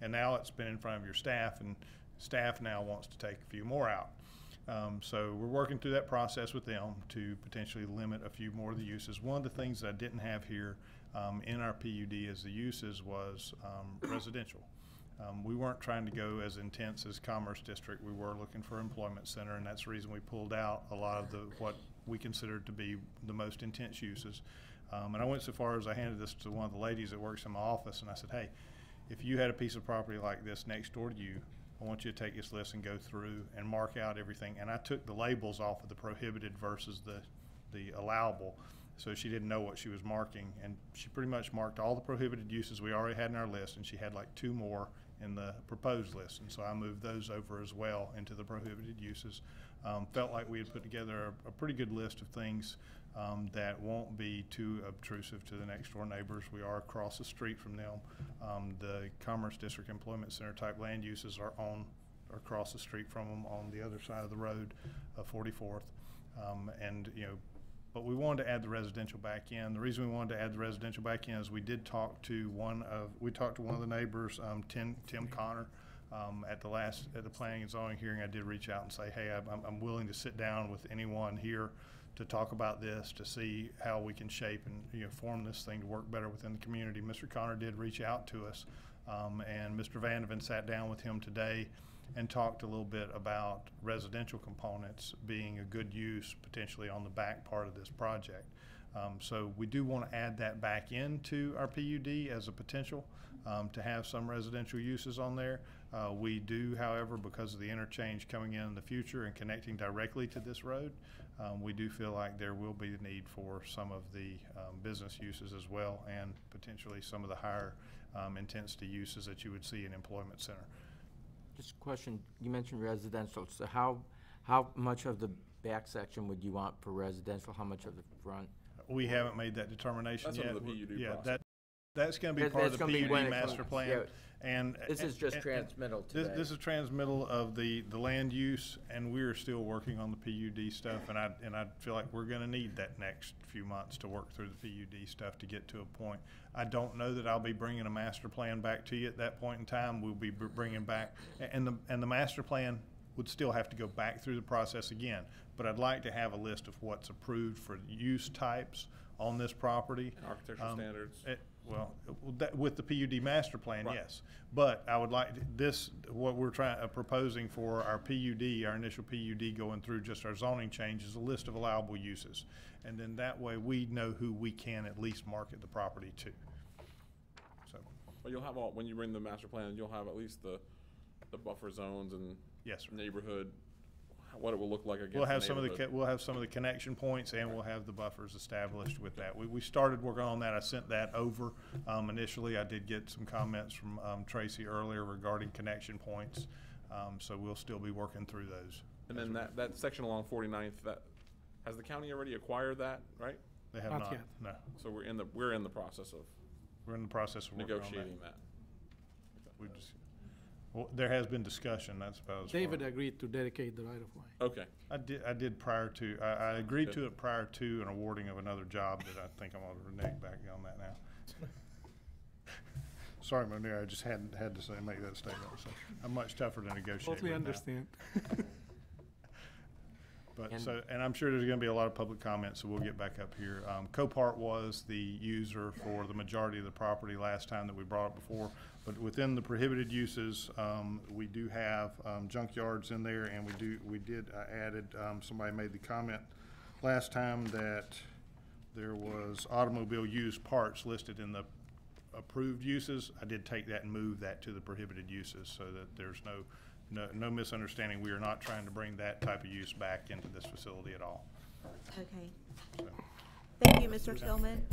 And now it's been in front of your staff, and staff now wants to take a few more out. So we're working through that process with them to potentially limit a few more of the uses. One of the things that I didn't have here in our PUD as the uses was residential. We weren't trying to go as intense as Commerce District. We were looking for employment center, and that's the reason we pulled out a lot of what we considered to be the most intense uses. And I went so far as I handed this to one of the ladies that works in my office, and I said, hey, if you had a piece of property like this next door to you, I want you to take this list and go through and mark out everything. And I took the labels off of the prohibited versus the allowable, so she didn't know what she was marking. And she pretty much marked all the prohibited uses we already had in our list, and she had like 2 more in the proposed list. And so I moved those over as well into the prohibited uses. Felt like we had put together a pretty good list of things that won't be too obtrusive to the next door neighbors. We are across the street from them. The Commerce District Employment Center type land uses are across the street from them on the other side of the road, 44th. And but we wanted to add the residential back in. The reason we wanted to add the residential back in is we did talk to one of the neighbors, Tim Connor. At the planning and zoning hearing, I did reach out and say, hey, I'm willing to sit down with anyone here to talk about this, to see how we can shape and form this thing to work better within the community. Mr. Connor did reach out to us, and Mr. Vandeven sat down with him today and talked a little bit about residential components being a good use potentially on the back part of this project. So we do want to add that back into our PUD as a potential to have some residential uses on there. We do, however, because of the interchange coming in the future and connecting directly to this road, we do feel like there will be the need for some of the business uses as well, and potentially some of the higher intensity uses that you would see in employment center. Just a question, you mentioned residential, so how much of the back section would you want for residential? How much of the front? We haven't made that determination yet. That's under the PUD Yeah, process. That's gonna be That's- part of that's the gonna be when PUD it master comes- plan. yeah. And. This is just and- transmittal This, today. this is transmittal of the land use, and we're still working on the PUD stuff, and I feel like we're gonna need that next few months to work through the PUD stuff to get to a point. I don't know that I'll be bringing a master plan back to you at that point in time. We'll be bringing back, and the master plan would still have to go back through the process again, but I'd like to have a list of what's approved for use types on this property. And architectural standards. With the PUD master plan, Right. yes. But I would like this, what we're proposing for our PUD, our initial PUD going through just our zoning changes, a list of allowable uses. And then that way we know who we can at least market the property to. So, But you'll have all, when you bring the master plan, you'll have at least the buffer zones and yes, sir. neighborhood, what it will look like against We'll have the some of the, neighborhood. we'll have some of the connection points, and we'll have the buffers established with that. We started working on that. I sent that over. Initially, I did get some comments from Tracy earlier regarding connection points. So we'll still be working through those. And then that section along 49th, has the county already acquired that, right? They have Not not, yet. no. So we're in the process of We're in the process of working on that. negotiating that. We just, well, there has been discussion, that's about as far. David agreed to dedicate the right of way. Okay. I did prior to, I agreed to it prior to an awarding of another job that I think I'm gonna renege back on that now. Sorry, Monir, I just had to say, make that statement. So I'm much tougher to negotiate Totally with now. understand. But And- and I'm sure there's gonna be a lot of public comments, so we'll get back up here. Copart was the user for the majority of the property last time that we brought it before. But within the prohibited uses, we do have, junkyards in there, and I added, somebody made the comment last time that there was automobile used parts listed in the approved uses. I did take that and move that to the prohibited uses so that there's no misunderstanding. We are not trying to bring that type of use back into this facility at all. Okay. So, Thank you, Mr. Tillman.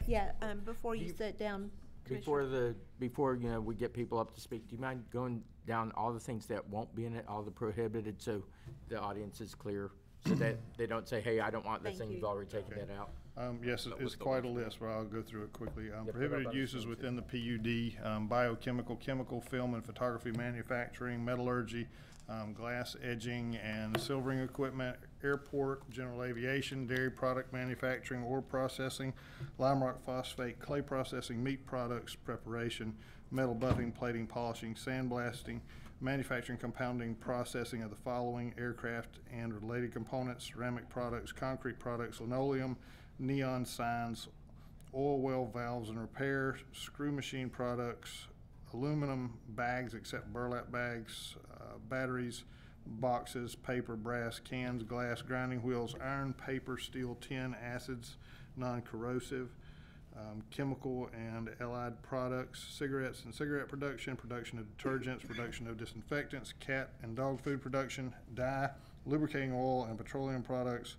Yeah, before you sit down, Before, we get people up to speak, do you mind going down all the things that won't be in it, all the prohibited, so the audience is clear? So that they don't say, hey, I don't want this Thank thing, you. you've already taken that out? Yes, it's quite a list, but I'll go through it quickly. put up Prohibited on the uses screen, within the PUD, biochemical, chemical, film and photography manufacturing, metallurgy, glass edging and silvering equipment, airport, general aviation, dairy product manufacturing or processing, lime rock phosphate, clay processing, meat products preparation, metal buffing, plating, polishing, sandblasting, manufacturing, compounding, processing of the following: aircraft and related components, ceramic products, concrete products, linoleum, neon signs, oil well valves and repair, screw machine products, aluminum bags except burlap bags, batteries, boxes, paper, brass, cans, glass, grinding wheels, iron, paper, steel, tin, acids, non-corrosive, chemical and allied products, cigarettes and cigarette production, production of detergents, production of disinfectants, cat and dog food production, dye, lubricating oil and petroleum products,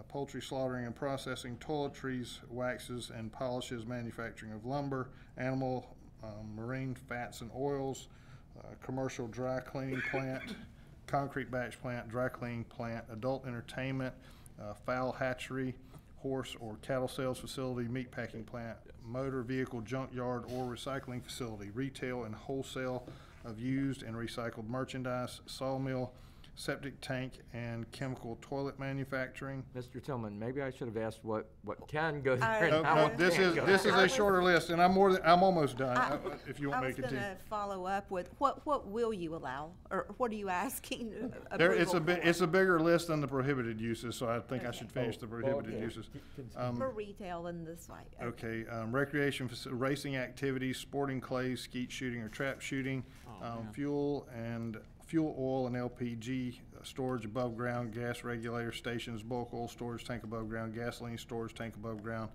poultry slaughtering and processing, toiletries, waxes and polishes, manufacturing of lumber, animal, marine fats and oils, commercial dry cleaning plant, concrete batch plant, dry cleaning plant, adult entertainment, fowl hatchery, horse or cattle sales facility, meat packing plant, motor vehicle junkyard or recycling facility, retail and wholesale of used and recycled merchandise, sawmill, septic tank and chemical toilet manufacturing. Mr. Tillman, maybe I should have asked what can go there and No, how no, what this can't is go this there. is a shorter list, and I'm almost done. If you want I me to was continue. gonna follow up with, what will you allow, or what are you asking There, it's approval a bigger list than the prohibited uses, so I think I should finish the prohibited okay. uses. for retail in this way? Okay, recreation, racing activities, sporting clays, skeet shooting or trap shooting, fuel, oil and LPG storage above ground, gas regulator stations, bulk oil storage tank above ground, gasoline storage tank above ground,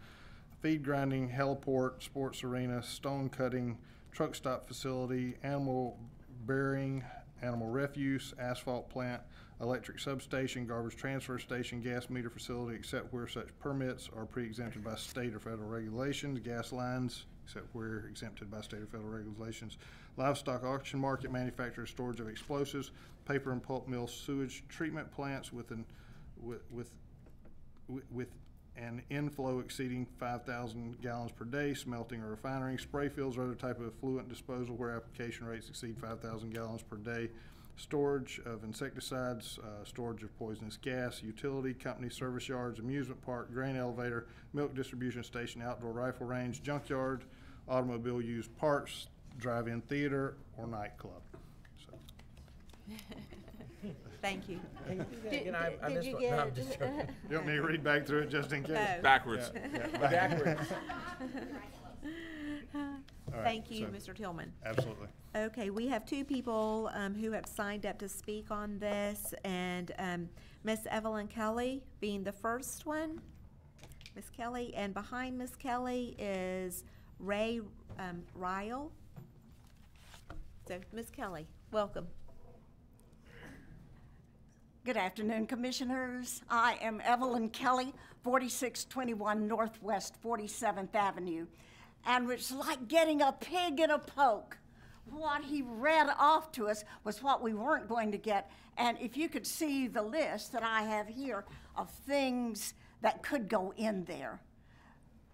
feed grinding, heliport, sports arena, stone cutting, truck stop facility, animal burying, animal refuse, asphalt plant, electric substation, garbage transfer station, gas meter facility, except where such permits are pre-exempted by state or federal regulations, gas lines, except where exempted by state or federal regulations, livestock auction market, manufacturer, storage of explosives, paper and pulp mill, sewage treatment plants with and inflow exceeding 5,000 gallons per day, smelting or refinery, spray fields or other type of effluent disposal where application rates exceed 5,000 gallons per day, storage of insecticides, storage of poisonous gas, utility, company service yards, amusement park, grain elevator, milk distribution station, outdoor rifle range, junkyard, automobile used parts, drive-in theater, or nightclub. So. Thank you. Did you get? You want me to read back through it just in case? No. Backwards. Backwards. All right, Thank you, so- Mr. Tillman. Absolutely. Okay, we have two people who have signed up to speak on this, and Miss Evelyn Kelly being the first one. Miss Kelly, and behind Miss Kelly is Ray Ryle. So, Miss Kelly, welcome. Good afternoon, Commissioners. I am Evelyn Kelly, 4621 Northwest 47th Avenue. And it's like getting a pig in a poke. What he read off to us was what we weren't going to get. And if you could see the list that I have here of things that could go in there.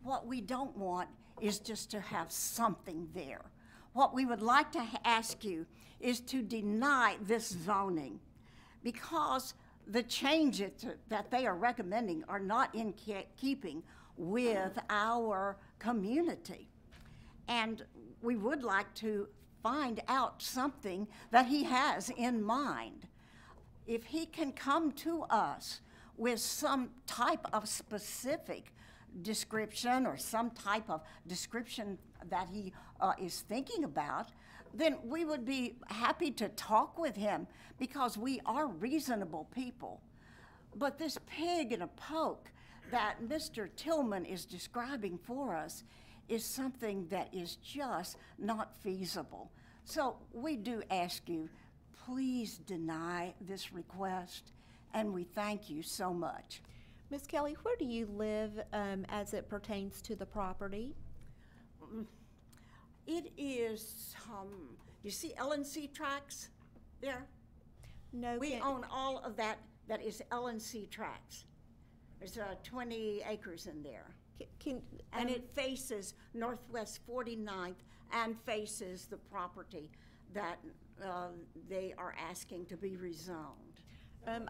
What we don't want is just to have something there. What we would like to ask you is to deny this zoning, because the changes that they are recommending are not in keeping with our community. And we would like to find out something that he has in mind. If he can come to us with some type of specific description or some type of description that he is thinking about, then we would be happy to talk with him, because we are reasonable people. But this pig in a poke that Mr. Tillman is describing for us is something that is just not feasible. So we do ask you, please deny this request, and we thank you so much. Miss Kelly, where do you live as it pertains to the property? It is, you see LNC tracks there? No. We own all of that is LNC tracks. There's 20 acres in there. And it faces Northwest 49th and faces the property that they are asking to be rezoned.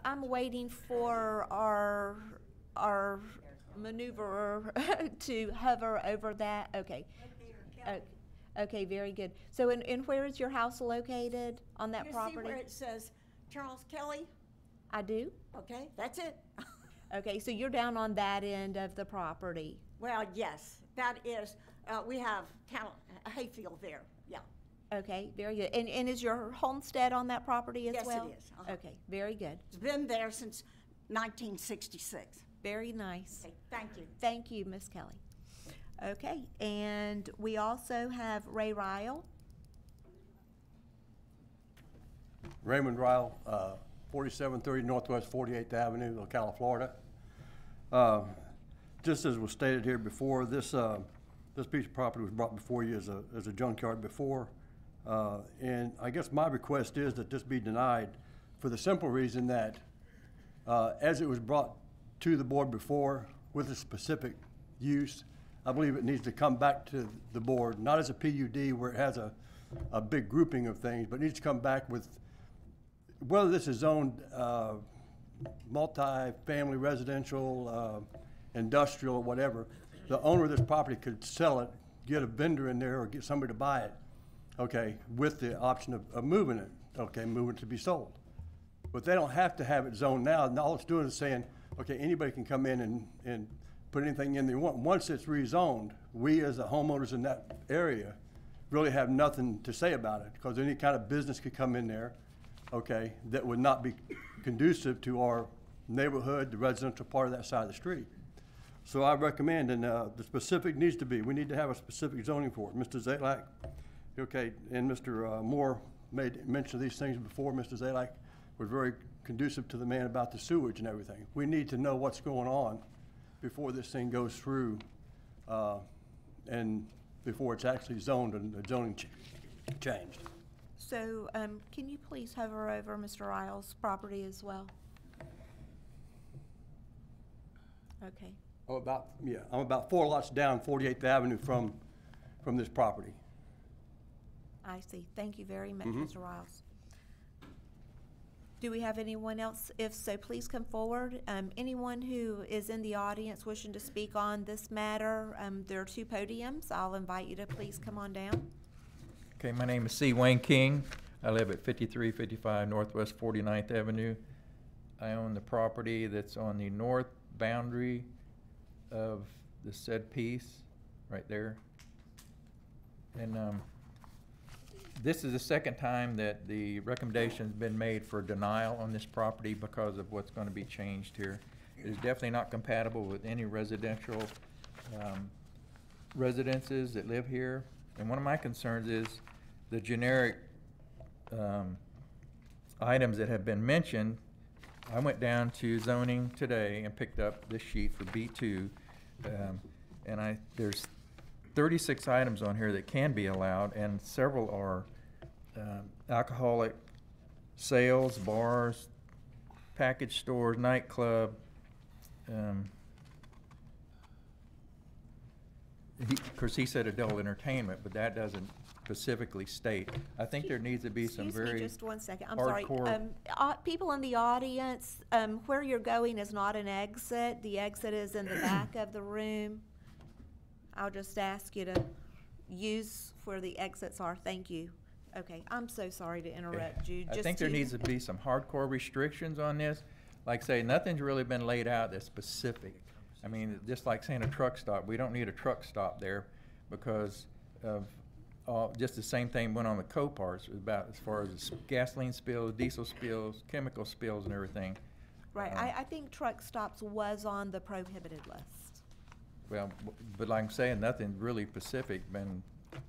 I'm waiting for our maneuverer to hover over that. Okay. Okay, very good. So, and where is your house located on that property? You see where it says Charles Kelly? I do. Okay, that's it. Okay, so you're down on that end of the property. Well, yes, that is, we have a hayfield there, yeah. Okay, very good. And is your homestead on that property as well? Yes, it is. Uh-huh. Okay, very good. It's been there since 1966. Very nice. Okay, thank you. Thank you, Miss Kelly. Okay, and we also have Ray Ryle. Raymond Ryle, 4730 Northwest 48th Avenue, Ocala, Florida. Just as was stated here before, this piece of property was brought before you as a junkyard before. And I guess my request is that this be denied for the simple reason that as it was brought to the board before with a specific use, I believe it needs to come back to the board, not as a PUD where it has a big grouping of things, but it needs to come back with whether this is zoned multi-family residential, industrial, or whatever. The owner of this property could sell it, get a vendor in there, or get somebody to buy it, okay, with the option of moving it, okay, moving it to be sold. But they don't have to have it zoned now. And all it's doing is saying, okay, anybody can come in and put anything in they want. Once it's rezoned, we as the homeowners in that area really have nothing to say about it, because any kind of business could come in there, okay, that would not be conducive to our neighborhood, the residential part of that side of the street. So I recommend, and the specific needs to be, we need to have a specific zoning for it. Mr. Zalak, okay, and Mr. Moore made mention of these things before. Mr. Zalak was very conducive to the man about the sewage and everything. We need to know what's going on before this thing goes through and before it's actually zoned and the zoning changed. So can you please hover over Mr. Ryle's property as well? Okay, I'm about 4 lots down 48th Avenue from this property. I see. Thank you very much, Mhm. Mr. Riles. Do we have anyone else? If so, please come forward. Anyone who is in the audience wishing to speak on this matter, there are 2 podiums. I'll invite you to please come on down. Okay, my name is C. Wayne King. I live at 5355 Northwest 49th Avenue. I own the property that's on the north boundary of the said piece, right there. And this is the second time that the recommendation's been made for denial on this property because of what's going to be changed here. It is definitely not compatible with any residential residences that live here. And one of my concerns is the generic items that have been mentioned. I went down to zoning today and picked up this sheet for B2, and there's 36 items on here that can be allowed, and several are alcoholic sales, bars, package stores, nightclub. Of course, he said adult entertainment, but that doesn't specifically state. I think there needs to be some Excuse very me just one second. I'm hardcore. sorry. People in the audience, where you're going is not an exit. The exit is in the back of the room. I'll just ask you to use where the exits are. Thank you. Okay, I'm so sorry to interrupt you. I think there needs to be some hardcore restrictions on this. Like say, nothing's really been laid out that's specific. I mean, just like saying a truck stop, we don't need a truck stop there because of just the same thing went on with Coparts about as far as gasoline spills, diesel spills, chemical spills and everything. Right, I think truck stops was on the prohibited list. Well, but like I'm saying, nothing really specific been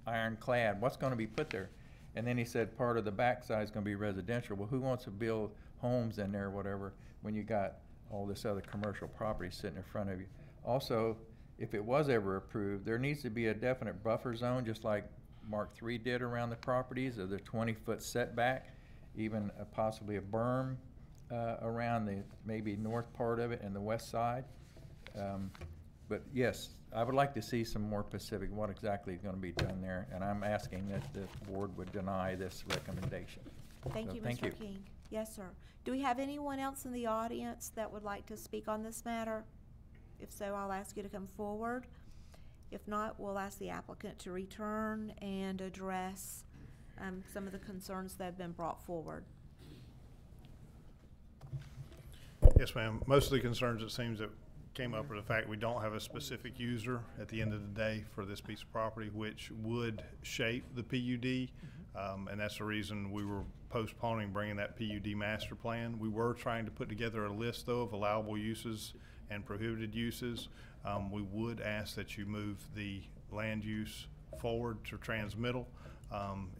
ironclad. What's going to be put there? And then he said part of the backside is going to be residential. Well, who wants to build homes in there or whatever when you got all this other commercial property sitting in front of you? Also, if it was ever approved, there needs to be a definite buffer zone, just like Mark III did around the properties, of the 20-foot setback, even possibly a berm around the maybe north part of it and the west side. But yes, I would like to see some more specific what exactly is going to be done there, and I'm asking that the board would deny this recommendation. Thank So, you, thank Mr. King. Yes, sir. Do we have anyone else in the audience that would like to speak on this matter? If so, I'll ask you to come forward. If not, we'll ask the applicant to return and address some of the concerns that have been brought forward. Yes, ma'am. Most of the concerns, it seems, that came up are the fact we don't have a specific user at the end of the day for this piece of property, which would shape the PUD. And that's the reason we were postponing bringing that PUD master plan. We were trying to put together a list, though, of allowable uses and prohibited uses. We would ask that you move the land use forward to transmittal.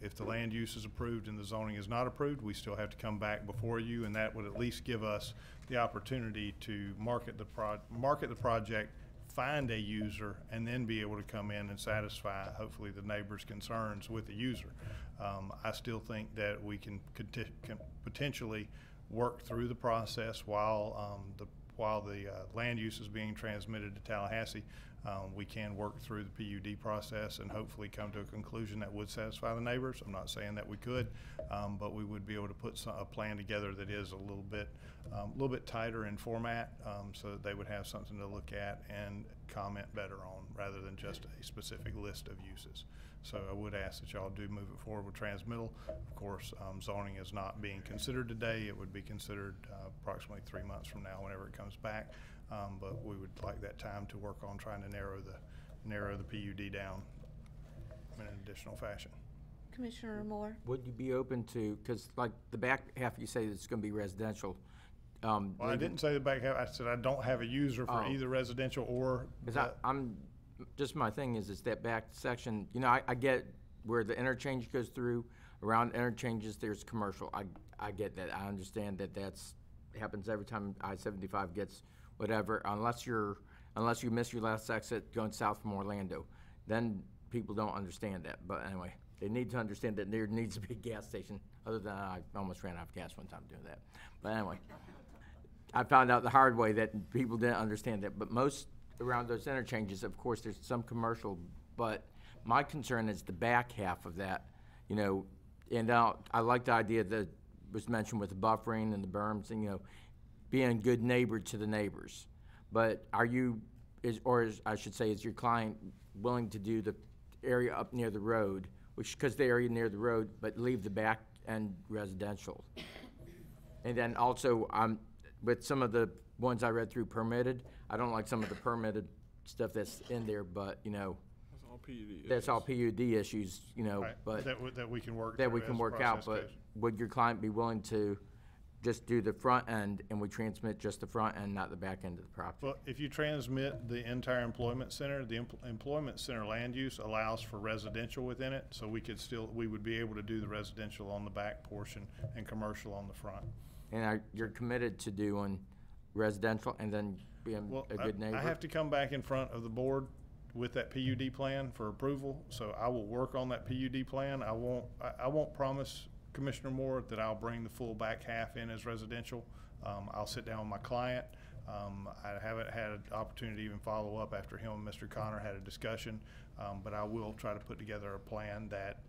If the land use is approved and the zoning is not approved, we still have to come back before you, and that would at least give us the opportunity to market the project, find a user, and then be able to come in and satisfy, hopefully, the neighbors' concerns with the user. I still think that we can potentially work through the process while the land use is being transmitted to Tallahassee. We can work through the PUD process and hopefully come to a conclusion that would satisfy the neighbors. I'm not saying that we could, but we would be able to put a plan together that is a little bit tighter in format, so that they would have something to look at and comment better on, rather than just a specific list of uses. So I would ask that y'all do move it forward with transmittal. Of course, zoning is not being considered today. It would be considered approximately 3 months from now, whenever it comes back. But we would like that time to work on trying to narrow the PUD down in an additional fashion. Commissioner Moore? Would you be open to, because like the back half you say it's going to be residential. Well, I didn't say the back half. I said I don't have a user for either residential or. I'm just, my thing is that back section, you know, I get where the interchange goes through. Around interchanges, there's commercial. I get that. I understand that happens every time I-75 gets whatever, unless you miss your last exit going south from Orlando. Then people don't understand that. But anyway, they need to understand that there needs to be a gas station. Other than I almost ran out of gas one time doing that. But anyway, I found out the hard way that people didn't understand that. But most around those interchanges, of course, there's some commercial, but my concern is the back half of that, you know, and I like the idea that was mentioned with the buffering and the berms and, you know, being a good neighbor to the neighbors. But are you, I should say, is your client willing to do the area up near the road, which, because the area near the road, but leave the back end residential? And then also, with some of the ones I read through permitted, I don't like some of the permitted stuff that's in there, but, you know, That's all PUD. that's all PUD issues, you know, Right, but. that we can work That through we can as the work out, process but goes. would your client be willing to just do the front end and we transmit just the front end, not the back end of the property? Well, if you transmit the entire employment center, the employment center land use allows for residential within it, so we would be able to do the residential on the back portion and commercial on the front. And you're committed to doing residential and then being Well, a good neighbor? I have to come back in front of the board with that PUD plan for approval, so I will work on that PUD plan. I won't promise Commissioner Moore that I'll bring the full back half in as residential. I'll sit down with my client. I haven't had an opportunity to even follow up after him and Mr. Connor had a discussion, but I will try to put together a plan that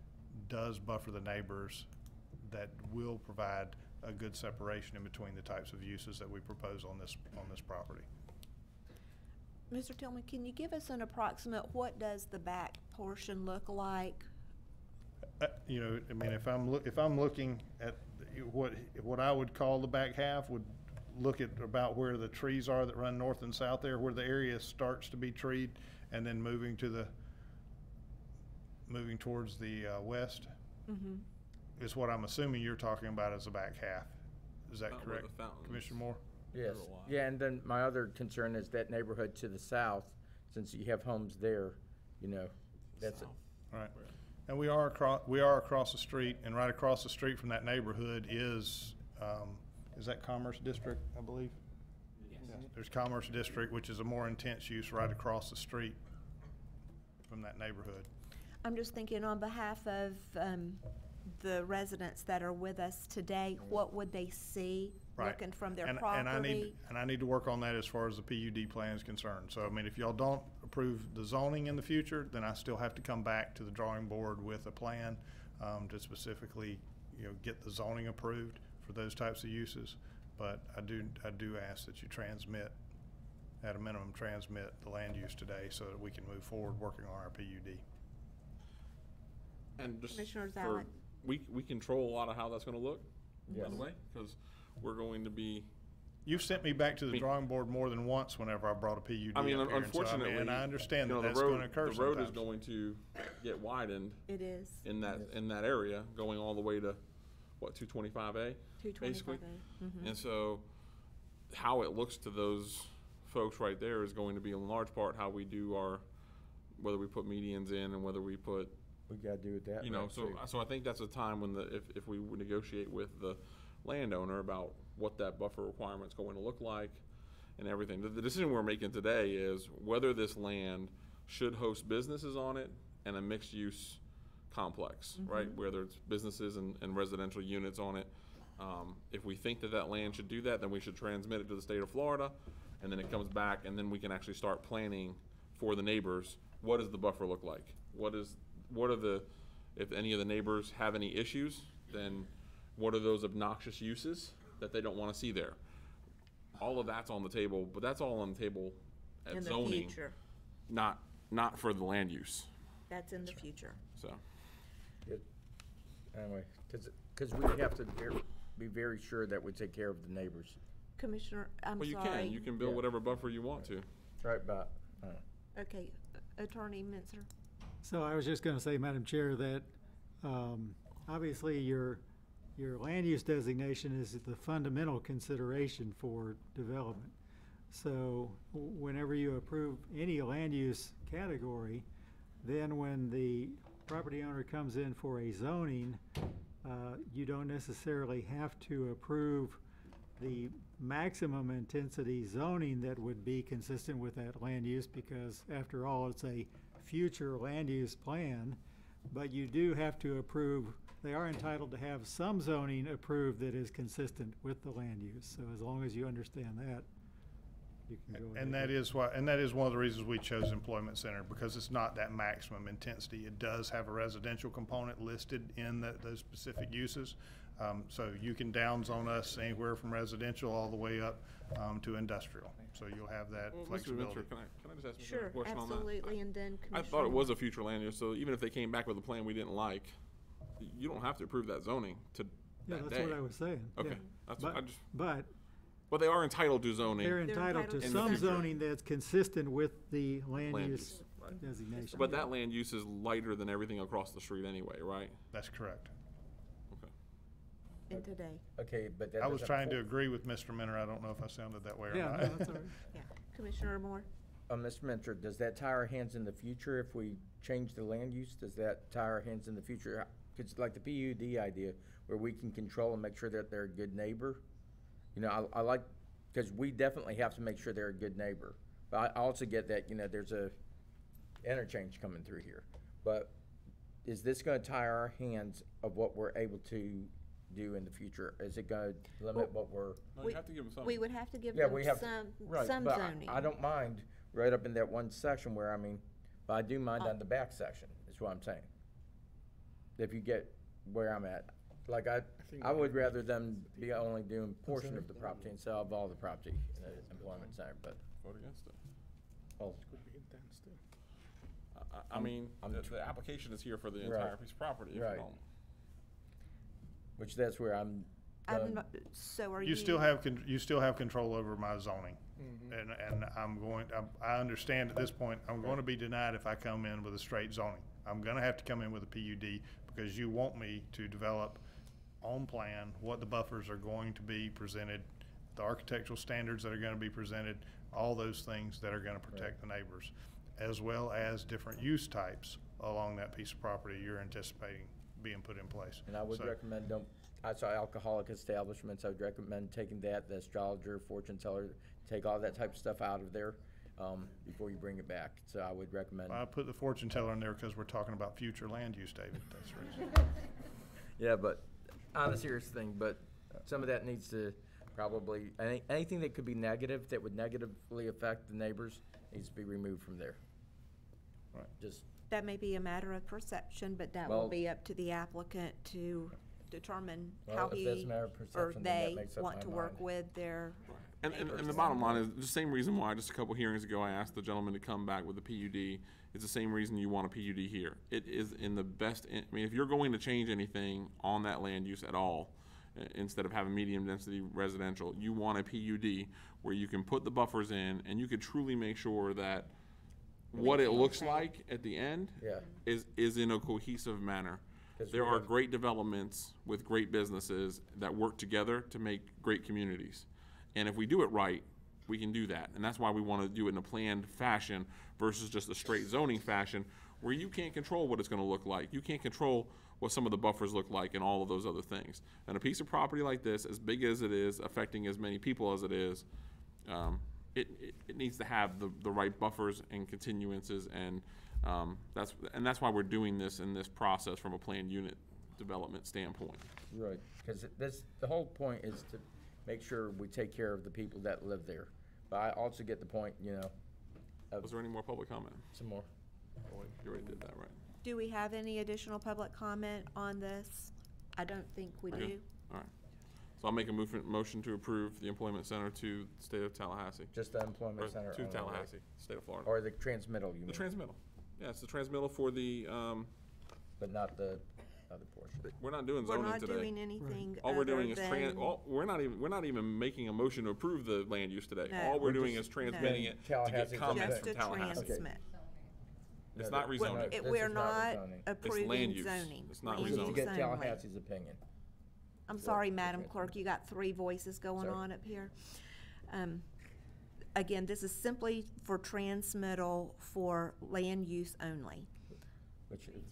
does buffer the neighbors, that will provide a good separation in between the types of uses that we propose on this property. Mr. Tillman, can you give us an approximate, what does the back portion look like? You know, I mean, if I'm looking at what I would call the back half, would look at about where the trees are that run north and south there, where the area starts to be treed, and then moving towards the west. Mm-hmm. Is what I'm assuming you're talking about as the back half. Is that About where correct, the fountains- Commissioner Moore? Yes, yeah, and then my other concern is that neighborhood to the south, since you have homes there, you know, that's it. Right. And we are across the street, and right across the street from that neighborhood is that Commerce District, I believe? Yes. There's Commerce District, which is a more intense use right across the street from that neighborhood. I'm just thinking on behalf of the residents that are with us today, what would they see Right. looking from their And property? I need to work on that as far as the PUD plan is concerned. So, I mean, if y'all don't approve the zoning in the future, then I still have to come back to the drawing board with a plan to specifically, you know, get the zoning approved for those types of uses. But I do ask that you transmit, at a minimum, transmit the land use today so that we can move forward working on our PUD. And just Commissioner for, Zalek. we control a lot of how that's gonna look, by Yes. the way, because we're going to be, You've sent me back to the drawing board more than once whenever I brought a PUD I mean, up here. And so, unfortunately, and I understand you know, that that's going to occur the road is sometimes. going to get widened It is. in that area, going all the way to, what, 225A? 225A. Basically. Mhm. And so, how it looks to those folks right there is going to be in large part how we do whether we put medians in and whether we put, We gotta do it that you know, way, too. so I think that's a time when if we would negotiate with the landowner about what that buffer requirement's going to look like and everything. The decision we're making today is whether this land should host businesses on it and a mixed-use complex, right? Whether it's businesses and residential units on it. If we think that land should do that, then we should transmit it to the state of Florida, and then it comes back, and then we can actually start planning for the neighbors. What does the buffer look like? If any of the neighbors have any issues, then what are those obnoxious uses that they don't want to see there? All of that's on the table, but that's all on the table at In the zoning, future. not for the land use, That's in the future. so. Anyway, because we have to be very sure that we take care of the neighbors. Commissioner, I'm Well, sorry. you can build Yeah. whatever buffer you want to. Right, but, Okay, Attorney Mintzer. So I was just gonna say, Madam Chair, that, obviously your land use designation is the fundamental consideration for development. So whenever you approve any land use category, then when the property owner comes in for a zoning, you don't necessarily have to approve the maximum intensity zoning that would be consistent with that land use, because after all, it's a future land use plan. But you do have to approve, they are entitled to have some zoning approved that is consistent with the land use. So as long as you understand that. you can go ahead. And that is why, and that is one of the reasons we chose employment center, because it's not that maximum intensity. It does have a residential component listed in those specific uses. So you can downzone us anywhere from residential all the way up to industrial. So you'll have that Well, Mr. flexibility. Venture, can I just ask you Sure, a question on that? absolutely, and then I Commissioner thought it was Moore. a future land use, so even if they came back with a plan we didn't like, you don't have to approve that zoning to Yeah, that that's what day. I was saying. Okay, yeah. that's, But- I just, But but they are entitled to zoning. they're entitled to in the some future. zoning that's consistent with the land Land use use, right. designation. But that land use is lighter than everything across the street anyway, right? That's correct. Okay. And today. Okay, but that I was doesn't trying to fo- agree with Mr. Minner. I don't know if I sounded that way or Yeah, not. no, that's all right. Yeah, Commissioner Moore? Mr. Mentor, does that tie our hands in the future if we change the land use? Does that tie our hands in the future? Because like the PUD idea, where we can control and make sure that they're a good neighbor. You know, I like, because we definitely have to make sure they're a good neighbor. But I also get that, you know, there's a interchange coming through here. But is this gonna tie our hands of what we're able to do in the future? Is it gonna limit what we're? No, you have to give them some. We would have to give Yeah, them we have, some right, but zoning. I don't mind right up in that one section where, I mean, but I do mind on the back section, is what I'm saying. If you get where I'm at, like I would rather them be only doing portion of the property instead of all the property in the employment center, but. Vote against it. Oh, I mean, the application is here for the Right. entire piece of property. If you Right. don't. which that's where I'm I'm done. not- So are you? You still have control over my zoning. And I understand at this point, I'm going to be denied if I come in with a straight zoning. I'm going to have to come in with a PUD because you want me to develop on plan what the buffers are going to be presented, the architectural standards that are going to be presented, all those things that are going to protect the neighbors, as well as different use types along that piece of property you're anticipating being put in place. And I would So- recommend, I saw alcoholic establishments, I would recommend taking that, the astrologer, fortune teller, take all that type of stuff out of there, before you bring it back. So I would recommend. I put the fortune teller in there because we're talking about future land use, David. That's the reason. Yeah, but on a serious thing, but some of that needs to probably, anything that could be negative, that would negatively affect the neighbors, needs to be removed from there. Right. Just, That may be a matter of perception, but that Well- will be up to the applicant to determine Well, how if that's a he matter of or perception, then that they makes up want my to work mind. with their And the bottom line is the same reason why just a couple hearings ago I asked the gentleman to come back with a PUD. It's the same reason you want a PUD here. It is in the best, I mean, if you're going to change anything on that land use at all, instead of having medium density residential, you want a PUD where you can put the buffers in and you could truly make sure that what it looks like at the end Yeah. is in a cohesive manner. 'Cause There we are have- great developments with great businesses that work together to make great communities. And if we do it right, we can do that. And that's why we want to do it in a planned fashion versus just a straight zoning fashion where you can't control what it's going to look like. You can't control what some of the buffers look like and all of those other things. And a piece of property like this, as big as it is, affecting as many people as it is, it needs to have the right buffers and continuances, and that's why we're doing this in this process from a planned unit development standpoint. right, because the whole point is to make sure we take care of the people that live there. But I also get the point, you know. Was there any more public comment? Some more. You already did that, right? Do we have any additional public comment on this? I don't think we We're do. good? All right. So I'll make a motion to approve the employment center to the state of Tallahassee. Just the employment Or center to only, right? Tallahassee, state of Florida. Or the transmittal, you mean? The transmittal. Yeah, it's the transmittal for the, But not the other portion. we're not doing We're zoning not today. doing anything All we're other doing is than- we're not even making a motion to approve the land use today. No. All we're We're doing just- is transmitting it to Tallahassee get comments Just from a Tallahassee. transmit. It's No, not that- rezoning. this We're is not rezoning. It's approving land use. zoning. It's not Land Just to use get only. Tallahassee's opinion. I'm Yeah, sorry, the Madam transmittal. Clerk, you got three voices going Sorry. on up here. Again, this is simply for transmittal for land use only. Which is,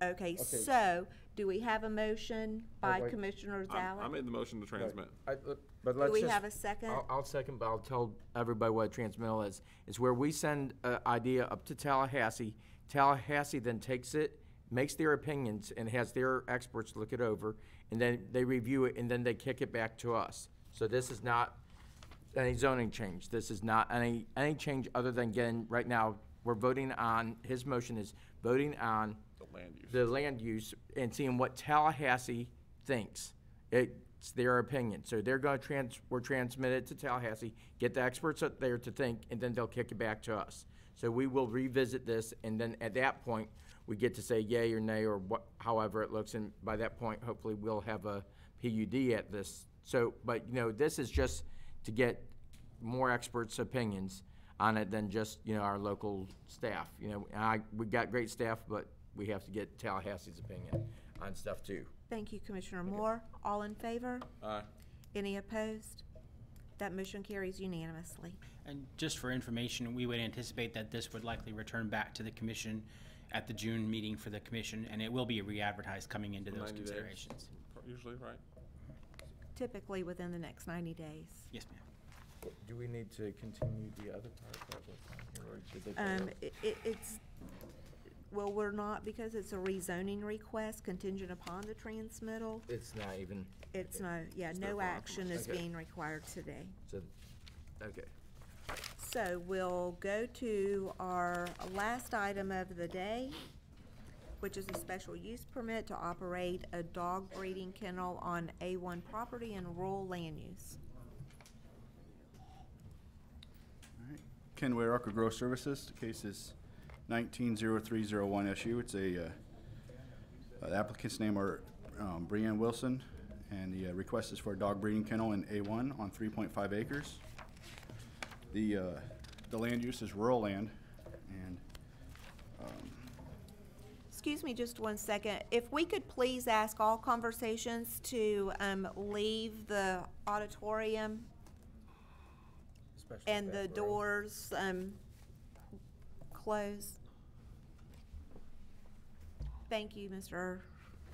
Okay, so, do we have a motion by wait. Commissioner I Zalek? made the motion to transmit. but Do let's we just. have a second? I'll second, but I'll tell everybody what a transmittal is. It's where we send an idea up to Tallahassee. Tallahassee then takes it, makes their opinions, and has their experts look it over, and then they review it, and then they kick it back to us. So this is not any zoning change. This is not any change other than getting, right now, we're voting on, his motion is voting on the land use and seeing what Tallahassee thinks. It's their opinion. So they're going to we're transmit it to Tallahassee, get the experts up there to think, and then they'll kick it back to us. So we will revisit this, and then at that point, we get to say yay or nay or what, however it looks, and by that point, hopefully we'll have a PUD at this. So, but you know, this is just to get more experts' opinions on it than just, you know, our local staff. You know, we got great staff, but we have to get Tallahassee's opinion on stuff too. Thank you, Commissioner Moore. All in favor? Aye. Any opposed? That motion carries unanimously. And just for information, we would anticipate that this would likely return back to the commission at the June meeting for the commission, and it will be re-advertised coming into those 90 days, considerations. usually, right? Typically within the next 90 days. Yes, ma'am. Do we need to continue the other part that was on here, or did they go over? It's, well, we're not, because it's a rezoning request contingent upon the transmittal. It's not even. It's no, yeah, no action is Okay. being required today. So, okay. So we'll go to our last item of the day, which is a special use permit to operate a dog breeding kennel on A1 property in rural land use. Ken Ware, Arca Grow Services. The case is 190301 SU. It's the applicant's name are Brianne Wilson, and the request is for a dog breeding kennel in A1 on 3.5 acres. The land use is rural land, and Excuse me just one second. If we could please ask all conversations to leave the auditorium and the doors closed. Thank you, Mr.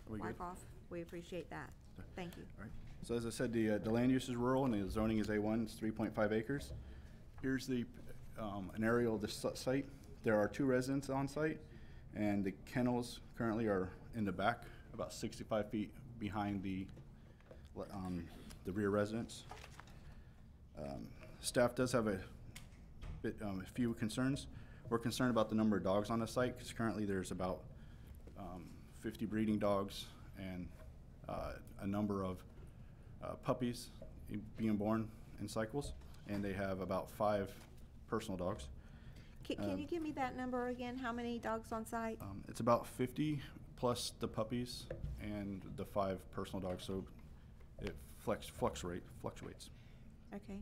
we good? Wyckoff. We appreciate that. Thank you. All right. So as I said, the land use is rural and the zoning is A1. It's 3.5 acres. Here's the an aerial of the site. There are 2 residents on site, and the kennels currently are in the back, about 65 feet behind the rear residence. Staff does have a few concerns. We're concerned about the number of dogs on the site, because currently there's about 50 breeding dogs and a number of puppies being born in cycles, and they have about 5 personal dogs. Can you give me that number again? How many dogs on site? It's about 50 plus the puppies and the 5 personal dogs, so it fluctuates. Okay.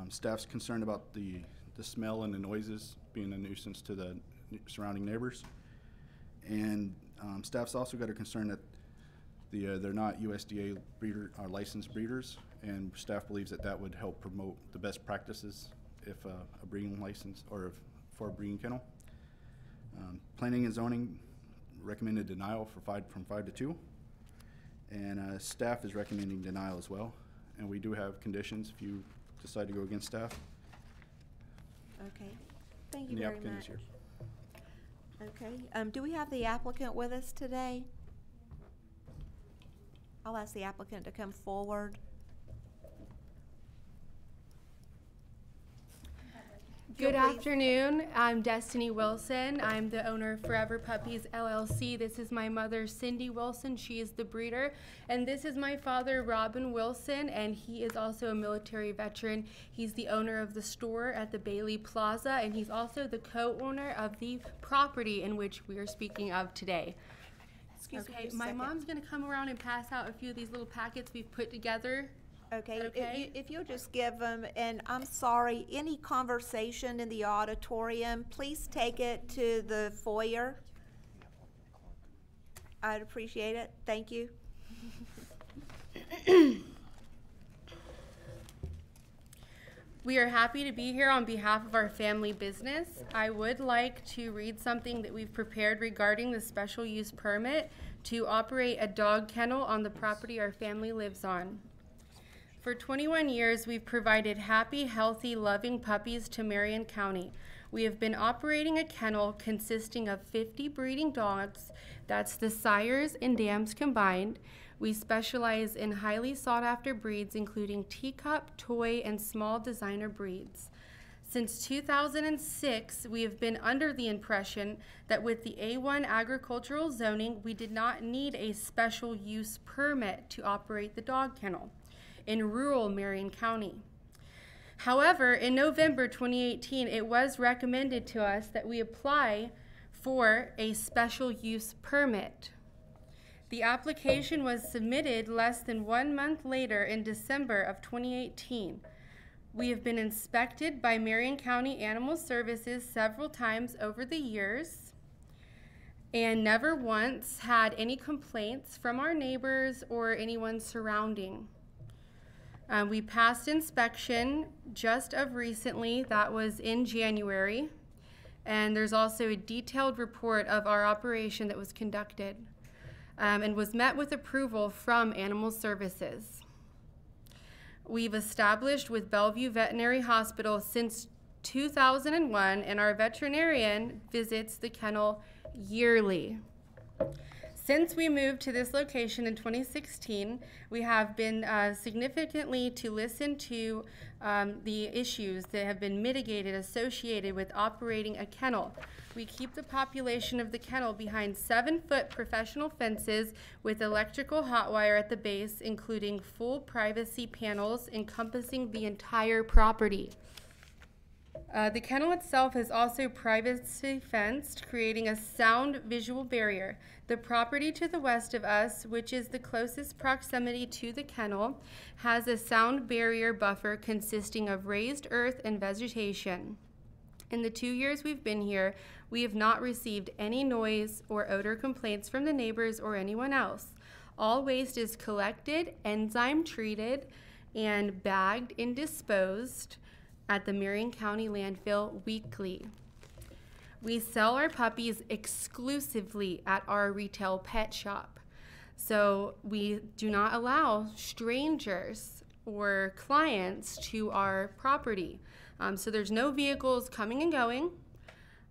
Staff's concerned about the smell and the noises being a nuisance to the surrounding neighbors. And staff's also got a concern that they're not USDA licensed breeders, and staff believes that would help promote the best practices if a breeding license or for a breeding kennel. Planning and zoning recommended denial from 5 to 2, and staff is recommending denial as well. And we do have conditions if you decide to go against staff. Okay. Thank you And the very applicant much. is here. Okay. Do we have the applicant with us today? I'll ask the applicant to come forward. Good afternoon. I'm Destiny Wilson. I'm the owner of Forever Puppies LLC. This is my mother, Cindy Wilson. She is the breeder. And this is my father, Robin Wilson, and he is also a military veteran. He's the owner of the store at the Bailey Plaza, and he's also the co-owner of the property in which we are speaking of today. Excuse me Okay, just a my second. mom's gonna come around and pass out a few of these little packets we've put together. Okay, Okay. if you'll just give them, and I'm sorry, any conversation in the auditorium, please take it to the foyer. I'd appreciate it. Thank you. We are happy to be here on behalf of our family business. I would like to read something that we've prepared regarding the special use permit to operate a dog kennel on the property our family lives on. For 21 years, we've provided happy, healthy, loving puppies to Marion County. We have been operating a kennel consisting of 50 breeding dogs. That's the sires and dams combined. We specialize in highly sought-after breeds, including teacup, toy, and small designer breeds. Since 2006, we have been under the impression that with the A1 agricultural zoning, we did not need a special use permit to operate the dog kennel in rural Marion County. However, in November 2018, it was recommended to us that we apply for a special use permit. The application was submitted less than 1 month later in December of 2018. We have been inspected by Marion County Animal Services several times over the years and never once had any complaints from our neighbors or anyone surrounding. We passed inspection just of recently, that was in January, and there's also a detailed report of our operation that was conducted and was met with approval from Animal Services. We've established with Bellevue Veterinary Hospital since 2001, and our veterinarian visits the kennel yearly. Since we moved to this location in 2016, we have been significantly to listen to the issues that have been mitigated associated with operating a kennel. We keep the population of the kennel behind 7-foot professional fences with electrical hot wire at the base, including full privacy panels encompassing the entire property. The kennel itself is also privacy fenced, creating a sound visual barrier. The property to the west of us, which is the closest proximity to the kennel, has a sound barrier buffer consisting of raised earth and vegetation. In the 2 years we've been here, we have not received any noise or odor complaints from the neighbors or anyone else. All waste is collected, enzyme treated, and bagged and disposed at the Marion County landfill weekly. We sell our puppies exclusively at our retail pet shop. So we do not allow strangers or clients to our property. So there's no vehicles coming and going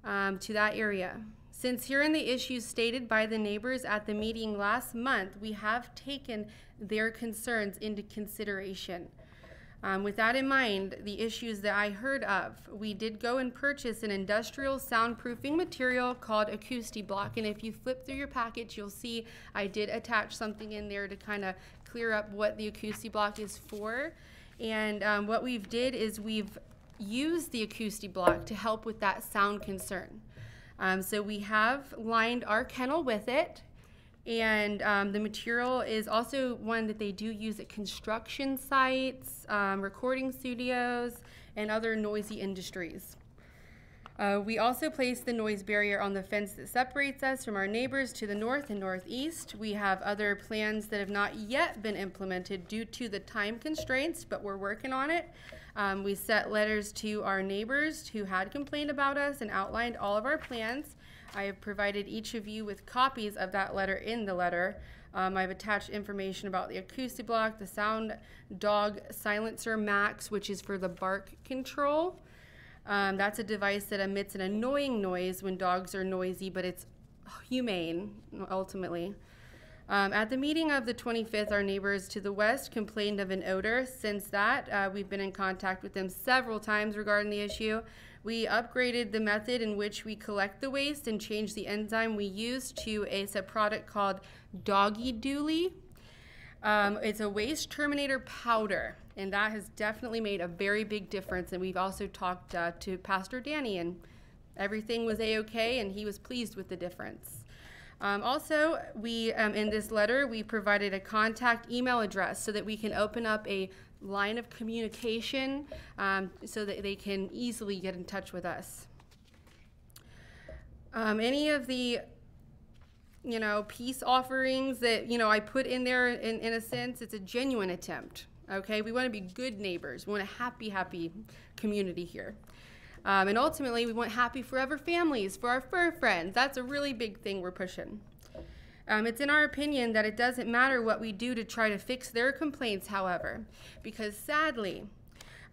to that area. Since hearing the issues stated by the neighbors at the meeting last month, we have taken their concerns into consideration. With that in mind, the issues that I heard of, we did go and purchase an industrial soundproofing material called Acousti-Block, and if you flip through your package, you'll see I did attach something in there to kind of clear up what the Acousti-Block is for. And what we've did is we've used the Acousti-Block to help with that sound concern. So we have lined our kennel with it. And the material is also one that they do use at construction sites, recording studios, and other noisy industries. We also place the noise barrier on the fence that separates us from our neighbors to the north and northeast. We have other plans that have not yet been implemented due to the time constraints, but we're working on it. We sent letters to our neighbors who had complained about us and outlined all of our plans. I have provided each of you with copies of that letter in the letter. I've attached information about the Acousti-Block, the Sound Dog Silencer Max, which is for the bark control. That's a device that emits an annoying noise when dogs are noisy, but it's humane, ultimately. At the meeting of the 25th, our neighbors to the west complained of an odor. Since that, we've been in contact with them several times regarding the issue. We upgraded the method in which we collect the waste and changed the enzyme we use to a product called Doggy Dooley. It's a waste terminator powder, and that has definitely made a very big difference. And we've also talked to Pastor Danny, and everything was a-okay, and he was pleased with the difference. Also, we in this letter, we provided a contact email address so that we can open up a line of communication so that they can easily get in touch with us. Any of the peace offerings that I put in there, in a sense, it's a genuine attempt. Okay, we want to be good neighbors. We want a happy community here. And ultimately, we want happy forever families for our fur friends. That's a really big thing we're pushing. It's in our opinion that it doesn't matter what we do to try to fix their complaints, however, because sadly,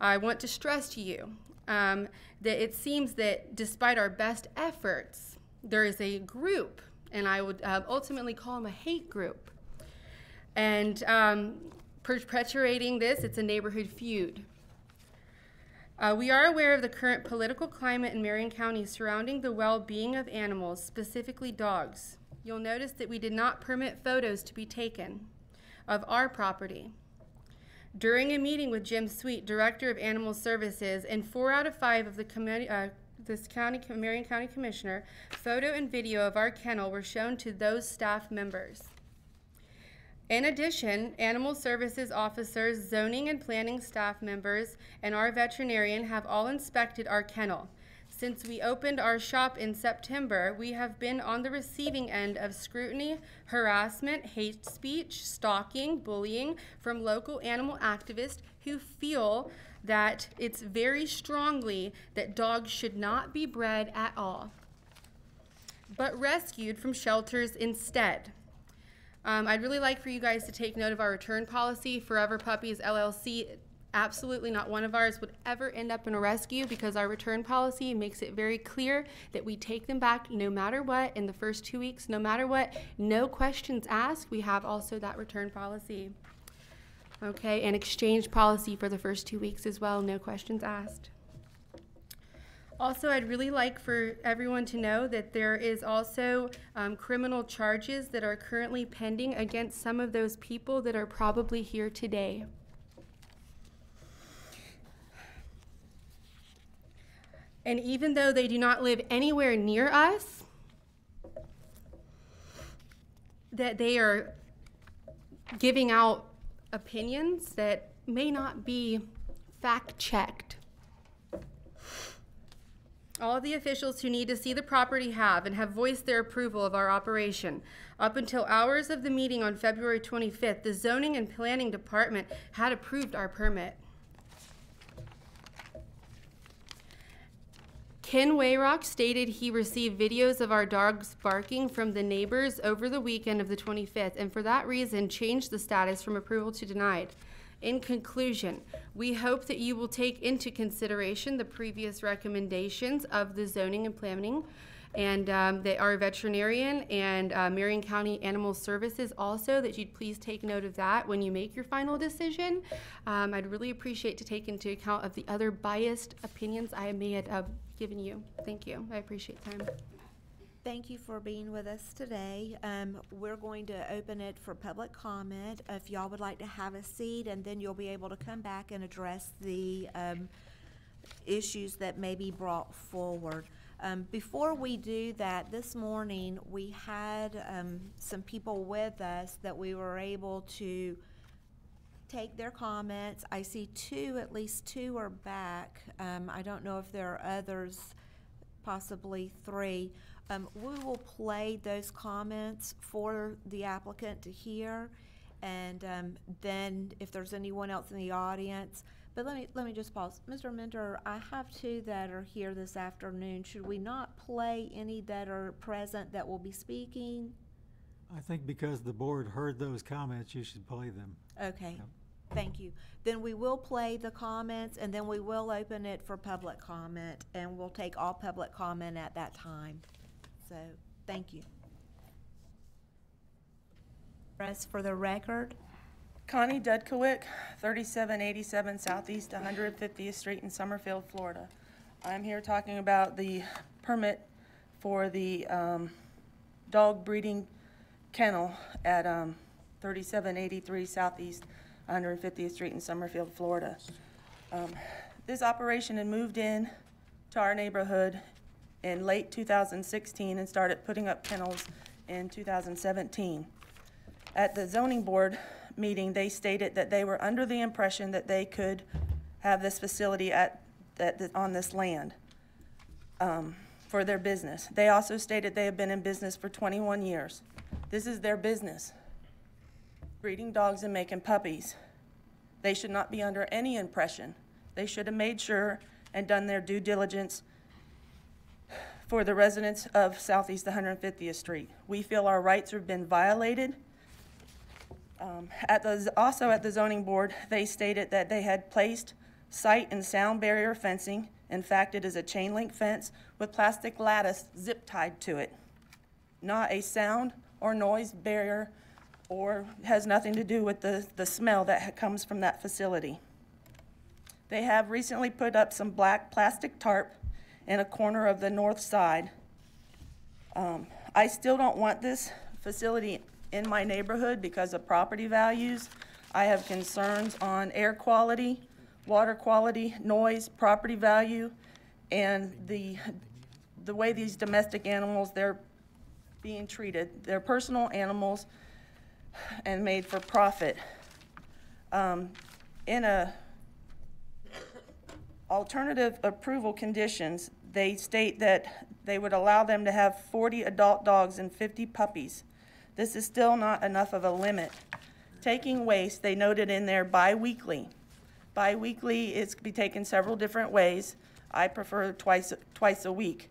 I want to stress to you that it seems that despite our best efforts, there is a group, and I would ultimately call them a hate group, and perpetuating this, it's a neighborhood feud. We are aware of the current political climate in Marion County surrounding the well-being of animals, specifically dogs. You'll notice that we did not permit photos to be taken of our property. During a meeting with Jim Sweet, Director of Animal Services, and 4 out of 5 of the Marion County Commissioner, photo and video of our kennel were shown to those staff members. In addition, Animal Services officers, zoning and planning staff members, and our veterinarian have all inspected our kennel. Since we opened our shop in September, we have been on the receiving end of scrutiny, harassment, hate speech, stalking, bullying from local animal activists who feel that it's very strongly that dogs should not be bred at all, but rescued from shelters instead. I'd really like for you guys to take note of our return policy. Forever Puppies LLC, absolutely not one of ours would ever end up in a rescue, because our return policy makes it very clear that we take them back no matter what in the first 2 weeks, no matter what, no questions asked. We have also that return policy. Okay, and exchange policy for the first 2 weeks as well, no questions asked. Also, I'd really like for everyone to know that there is also criminal charges that are currently pending against some of those people that are probably here today. And even though they do not live anywhere near us, that they are giving out opinions that may not be fact-checked. All of the officials who need to see the property have and have voiced their approval of our operation. Up until hours of the meeting on February 25th, the Zoning and Planning Department had approved our permit. Ken Wayrock stated he received videos of our dogs barking from the neighbors over the weekend of the 25th, and for that reason changed the status from approval to denied. In conclusion, we hope that you will take into consideration the previous recommendations of the Zoning and Planning, and that our veterinarian and Marion County Animal Services also, that you'd please take note of that when you make your final decision. I'd really appreciate to take into account of the other biased opinions I may have given you. Thank you. I appreciate time. Thank you for being with us today. We're going to open it for public comment. If y'all would like to have a seat, and then you'll be able to come back and address the issues that may be brought forward. Before we do that, this morning we had some people with us that we were able to take their comments. I see at least two are back. I don't know if there are others, possibly 3. We will play those comments for the applicant to hear, and then if there's anyone else in the audience. But let me just pause. Mr. Mentor, I have 2 that are here this afternoon. Should we not play any that are present that will be speaking? I think because the board heard those comments, you should play them. Okay. Yep. Thank you. Then we will play the comments, and then we will open it for public comment, and we'll take all public comment at that time. So, thank you. Rest for the record. Connie Dudkowick, 3787 Southeast 150th Street in Summerfield, Florida. I'm here talking about the permit for the dog breeding kennel at 3783 Southeast 150th Street in Summerfield, Florida. This operation had moved in to our neighborhood in late 2016 and started putting up kennels in 2017. At the zoning board meeting, they stated that they were under the impression that they could have this facility on this land for their business. They also stated they have been in business for 21 years. This is their business, breeding dogs and making puppies. They should not be under any impression. They should have made sure and done their due diligence for the residents of Southeast 150th Street. We feel our rights have been violated. Also at the zoning board, they stated that they had placed sight and sound barrier fencing. In fact, it is a chain link fence with plastic lattice zip tied to it. Not a sound or noise barrier, or has nothing to do with the smell that comes from that facility. They have recently put up some black plastic tarp in a corner of the north side. I still don't want this facility in my neighborhood because of property values. I have concerns on air quality, water quality, noise, property value, and the way these domestic animals, they're being treated. They're personal animals and made for profit. In a alternative approval conditions, they state that they would allow them to have 40 adult dogs and 50 puppies. This is still not enough of a limit. Taking waste, they noted in there bi-weekly. Bi-weekly is can be taken several different ways. I prefer twice a week.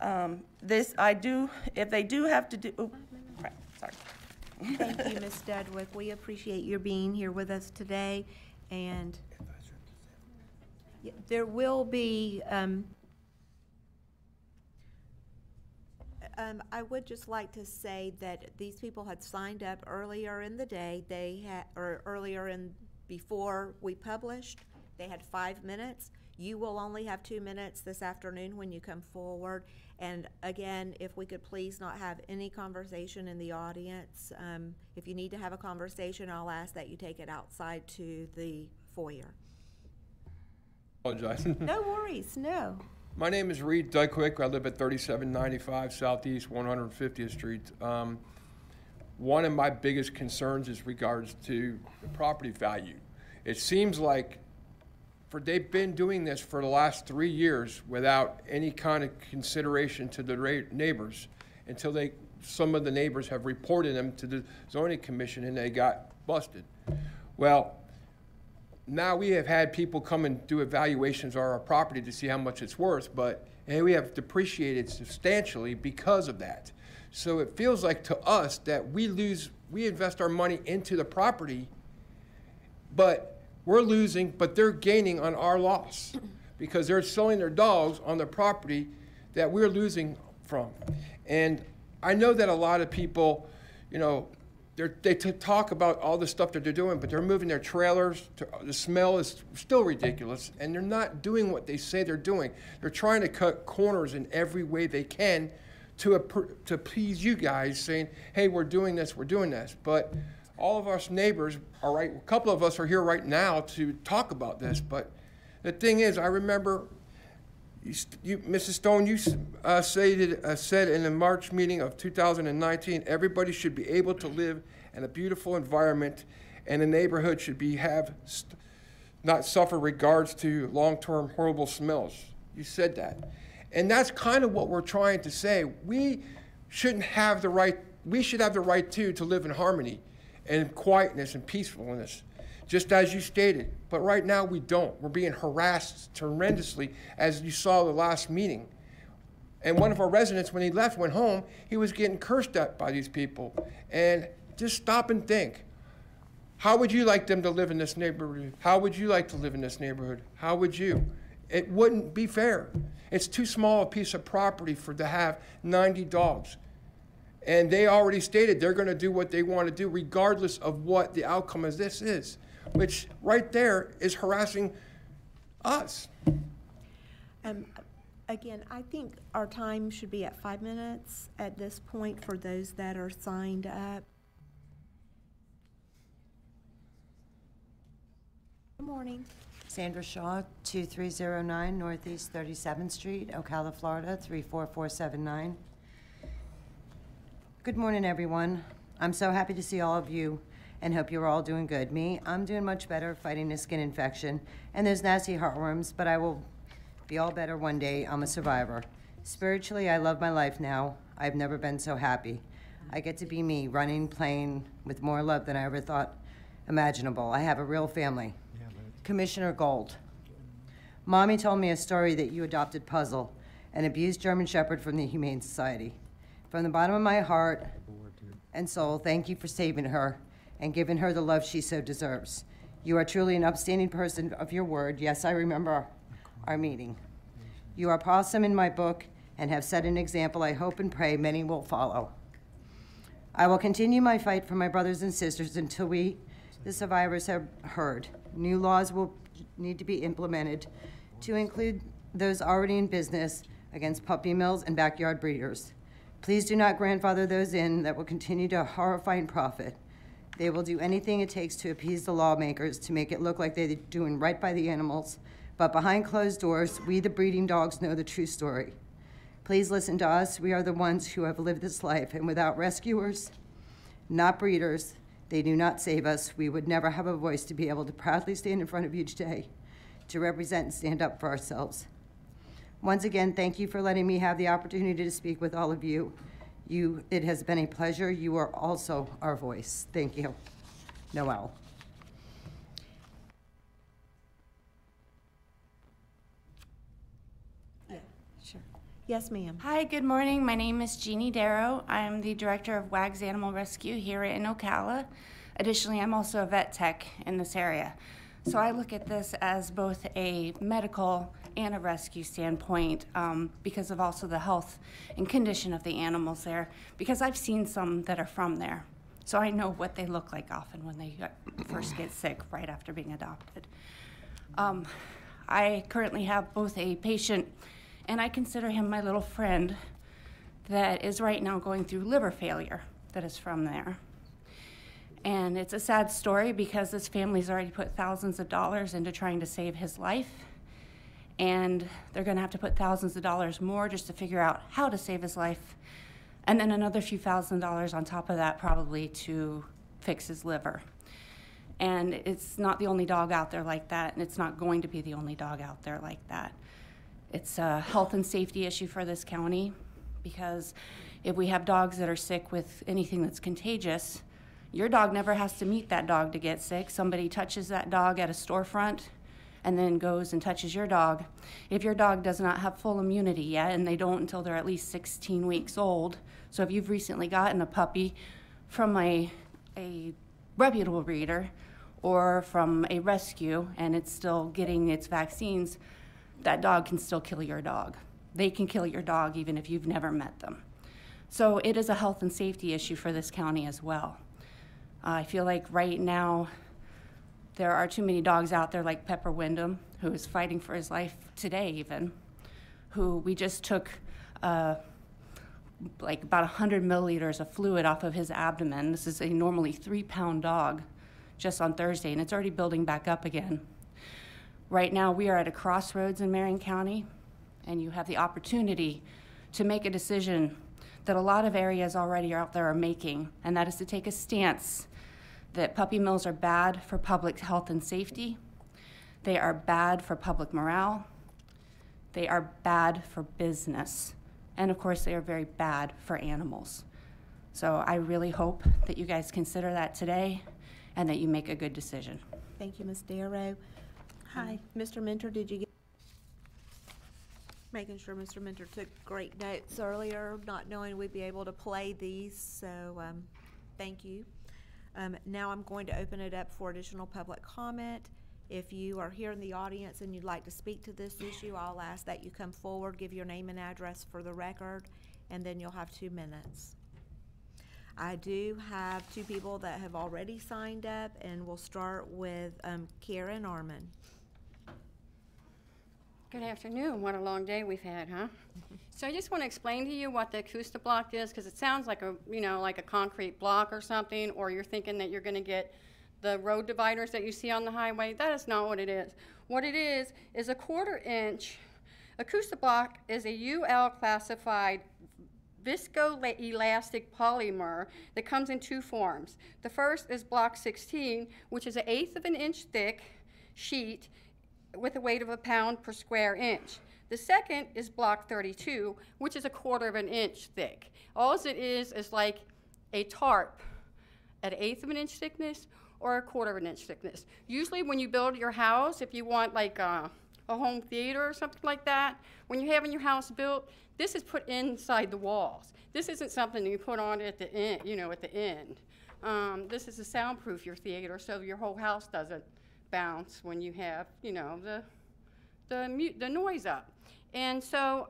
If they do have to do, oh, crap, sorry. Thank you, Ms. Dedwick. We appreciate your being here with us today, and there will be, I would just like to say that these people had signed up earlier in the day. Before we published, they had 5 minutes. You will only have 2 minutes this afternoon when you come forward. And again, if we could please not have any conversation in the audience. If you need to have a conversation, I'll ask that you take it outside to the foyer. Apologize. No worries, no. My name is Reed Dyquick. I live at 3795 Southeast 150th Street. One of my biggest concerns is regards to the property value. It seems like they've been doing this for the last 3 years without any kind of consideration to the neighbors until some of the neighbors have reported them to the zoning commission and they got busted. Well, now we have had people come and do evaluations of our property to see how much it's worth, but we have depreciated substantially because of that. So it feels like to us that we invest our money into the property, but we're losing, but they're gaining on our loss because they're selling their dogs on the property that we're losing from. And I know that a lot of people, you know, they talk about all the stuff that they're doing, but they're moving their trailers. The smell is still ridiculous, and they're not doing what they say they're doing. They're trying to cut corners in every way they can to please you guys, saying, hey, we're doing this, we're doing this. But all of us neighbors are right. A couple of us are here right now to talk about this. But the thing is, I remember, Mrs. Stone, you said in the March meeting of 2019, everybody should be able to live in a beautiful environment, and the neighborhood should not suffer regards to long-term horrible smells. You said that. And that's kind of what we're trying to say. We should have the right to live in harmony and quietness and peacefulness, just as you stated. But right now we don't. We're being harassed tremendously, as you saw the last meeting. And one of our residents, when he went home, he was getting cursed at by these people. And just stop and think. How would you like them to live in this neighborhood? How would you like to live in this neighborhood? How would you? It wouldn't be fair. It's too small a piece of property to have 90 dogs. And they already stated they're going to do what they want to do regardless of what the outcome of this is, which right there is harassing us. Again, I think our time should be at 5 minutes at this point for those that are signed up. Good morning. Sandra Shaw, 2309 Northeast 37th Street, Ocala, Florida, 34479. Good morning, everyone. I'm so happy to see all of you and hope you're all doing good. I'm doing much better fighting a skin infection and those nasty heartworms, but I will be all better one day. I'm a survivor. Spiritually, I love my life now. I've never been so happy. I get to be me, running, playing with more love than I ever thought imaginable. I have a real family. Commissioner Gold. Mommy told me a story that you adopted Puzzle, an abused German Shepherd from the Humane Society. From the bottom of my heart and soul, thank you for saving her and giving her the love she so deserves. You are truly an upstanding person of your word. Yes, I remember our meeting. You are awesome in my book and have set an example I hope and pray many will follow. I will continue my fight for my brothers and sisters until we, the survivors, have heard. New laws will need to be implemented to include those already in business against puppy mills and backyard breeders. Please do not grandfather those in that will continue to horrifying profit. They will do anything it takes to appease the lawmakers to make it look like they're doing right by the animals. But behind closed doors, we the breeding dogs know the true story. Please listen to us. We are the ones who have lived this life, and without rescuers, not breeders, they do not save us. We would never have a voice to be able to proudly stand in front of you today to represent and stand up for ourselves. Once again, thank you for letting me have the opportunity to speak with all of you. It has been a pleasure. You are also our voice. Thank you. Noel. Sure. Yes, ma'am. Hi, good morning. My name is Jeannie Darrow. I'm the director of WAG's Animal Rescue here in Ocala. Additionally, I'm also a vet tech in this area. So I look at this as both a medical and a rescue standpoint because of also the health and condition of the animals there, because I've seen some that are from there. So I know what they look like often when they first get sick right after being adopted. I currently have both a patient, and I consider him my little friend, that is right now going through liver failure that is from there. And it's a sad story because this family's already put thousands of dollars into trying to save his life. And they're gonna have to put thousands of dollars more just to figure out how to save his life. And then another few $1,000s on top of that probably to fix his liver. And it's not the only dog out there like that, and it's not going to be the only dog out there like that. It's a health and safety issue for this county because if we have dogs that are sick with anything that's contagious, your dog never has to meet that dog to get sick. Somebody touches that dog at a storefront and then goes and touches your dog. If your dog does not have full immunity yet, and they don't until they're at least 16 weeks old, so if you've recently gotten a puppy from a reputable breeder or from a rescue and it's still getting its vaccines, that dog can still kill your dog. They can kill your dog even if you've never met them. So it is a health and safety issue for this county as well. I feel like right now there are too many dogs out there like Pepper Wyndham, who is fighting for his life today even, who we just took like about 100 milliliters of fluid off of his abdomen. This is a normally 3-pound dog just on Thursday, and it's already building back up again. Right now we are at a crossroads in Marion County, and you have the opportunity to make a decision that a lot of areas already out there are making, and that is to take a stance that puppy mills are bad for public health and safety, they are bad for public morale, they are bad for business, and of course they are very bad for animals. So I really hope that you guys consider that today and that you make a good decision. Thank you, Ms. Darrow. Hi, Mr. Mentor, did you get? Making sure Mr. Mentor took great notes earlier, not knowing we'd be able to play these, so thank you. Now I'm going to open it up for additional public comment. If you are here in the audience and you'd like to speak to this issue, I'll ask that you come forward, give your name and address for the record, and then you'll have 2 minutes. I do have 2 people that have already signed up, and we'll start with Karen Arman. Good afternoon. What a long day we've had, huh? So I just want to explain to you what the acoustic block is, because it sounds like a, like a concrete block or something, or you're thinking that you're going to get the road dividers that you see on the highway. That is not what it is. What it is a 1/4 inch. Acoustic block is a UL classified viscoelastic polymer that comes in 2 forms. The first is block 16, which is an 1/8 of an inch thick sheet with a weight of 1 pound per square inch. The second is block 32, which is a 1/4 of an inch thick. All it is like a tarp at 1/8 of an inch thickness or a 1/4 of an inch thickness. Usually when you build your house, if you want like a home theater or something like that, when you're having your house built, this is put inside the walls. This isn't something you put on at the end, at the end. This is to soundproof your theater so your whole house doesn't bounce when you have, you know, the noise up. And so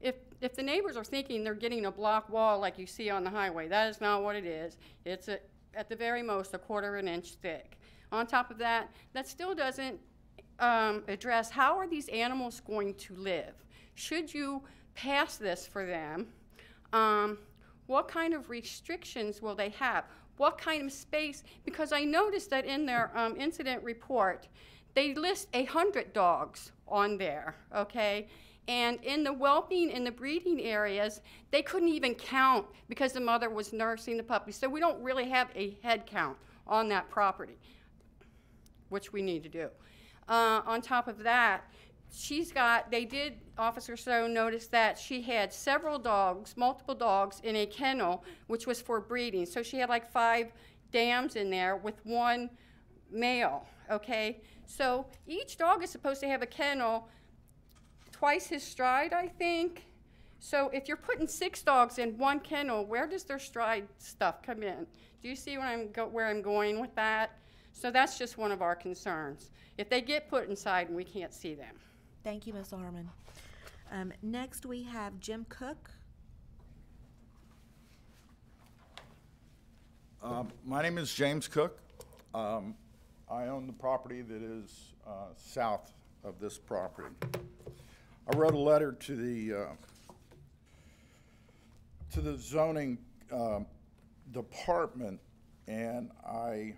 if the neighbors are thinking they're getting a block wall like you see on the highway, that is not what it is. It's at the very most a 1/4 inch thick. On top of that, that still doesn't address how are these animals going to live. Should you pass this for them, what kind of restrictions will they have? What kind of space? Because I noticed that in their incident report, they list 100 dogs on there, okay? And in the whelping and the breeding areas, they couldn't even count because the mother was nursing the puppy. So we don't really have a head count on that property, which we need to do. On top of that, Officer So noticed that she had several dogs, multiple dogs in a kennel, which was for breeding. So she had like 5 dams in there with 1 male, okay? So each dog is supposed to have a kennel twice his stride, I think. So if you're putting 6 dogs in 1 kennel, where does their stride stuff come in? Do you see where I'm going with that? So that's just one of our concerns. If they get put inside and we can't see them. Thank you, Ms. Harmon. Next, we have Jim Cook. My name is James Cook. I own the property that is south of this property. I wrote a letter to the zoning department, and I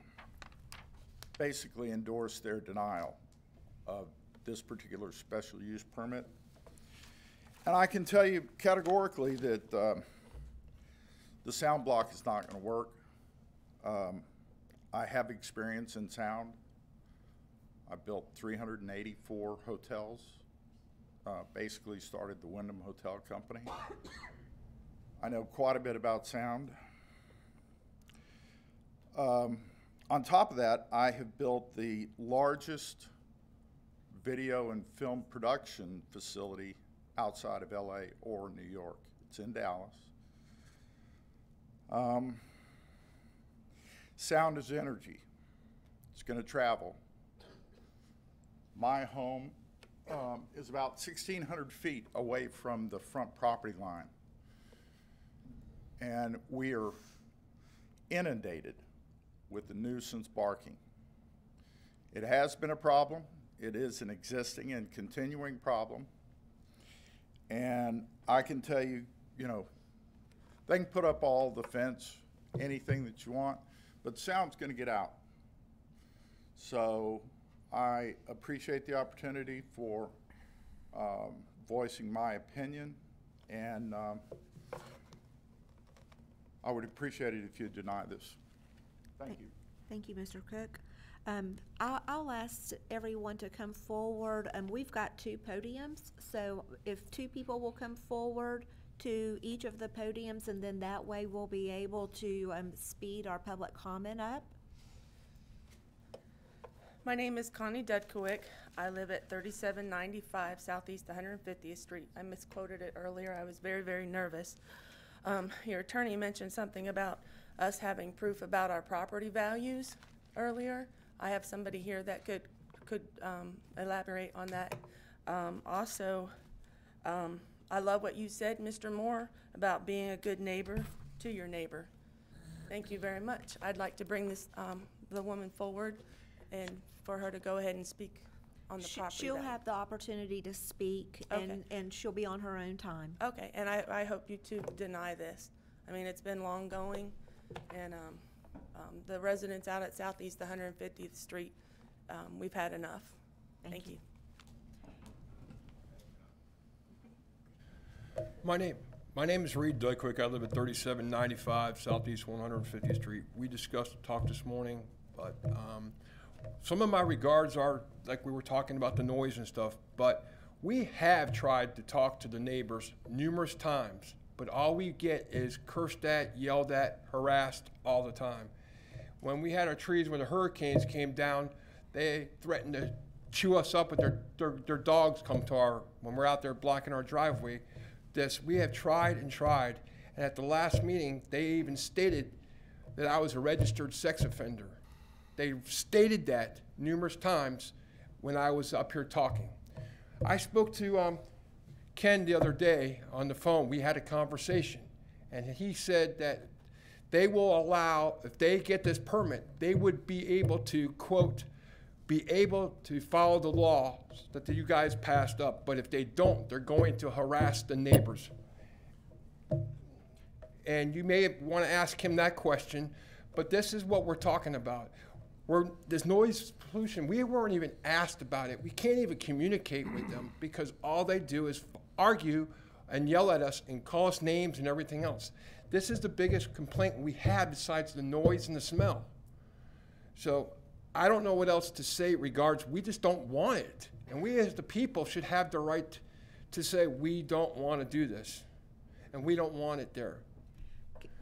basically endorsed their denial of this particular special use permit. And I can tell you categorically that the sound block is not going to work. I have experience in sound. I built 384 hotels, basically started the Wyndham Hotel Company. I know quite a bit about sound. On top of that, I have built the largest video and film production facility outside of LA or New York. It's in Dallas. Sound is energy. It's going to travel. My home is about 1,600 feet away from the front property line. And we are inundated with the nuisance barking. It has been a problem. It is an existing and continuing problem. And I can tell you, they can put up all the fence, anything that you want, but sound's going to get out. So I appreciate the opportunity for voicing my opinion, and I would appreciate it if you deny this. Thank you. Thank you, Mr. Cook. I'll ask everyone to come forward. We've got 2 podiums, so if 2 people will come forward to each of the podiums, and then that way we'll be able to speed our public comment up. My name is Connie Dudkowick. I live at 3795 Southeast 150th Street. I misquoted it earlier. I was very, very nervous. Your attorney mentioned something about us having proof about our property values earlier. I have somebody here that could elaborate on that. Also, I love what you said, Mr. Moore, about being a good neighbor to your neighbor. Thank you very much. I'd like to bring this the woman forward and for her to go ahead and speak on the property She'll value. have the opportunity to speak, Okay. and she'll be on her own time. Okay, and I hope you two deny this. I mean, it's been long going, and the residents out at Southeast 150th Street, we've had enough. Thank you. My name is Reed Dudkowick. I live at 3795 Southeast 150th Street. We talked this morning, but some of my regards are, like we were talking about the noise and stuff, but we have tried to talk to the neighbors numerous times, but all we get is cursed at, yelled at, harassed all the time. When we had our trees, when the hurricanes came down, they threatened to chew us up with their dogs come to when we're out there blocking our driveway. We have tried and tried, and at the last meeting, they even stated that I was a registered sex offender. They stated that numerous times when I was up here talking. I spoke to Ken the other day on the phone. We had a conversation, and he said that they will allow, if they get this permit, they would be able to, quote, be able to follow the law that you guys passed up, but if they don't, they're going to harass the neighbors. And you may want to ask him that question, but this is what we're talking about. This noise pollution, we weren't even asked about it. We can't even communicate with them because all they do is argue and yell at us and call us names and everything else. This is the biggest complaint we have besides the noise and the smell. So I don't know what else to say regards, we just don't want it. And we as the people should have the right to say we don't want to do this and we don't want it there.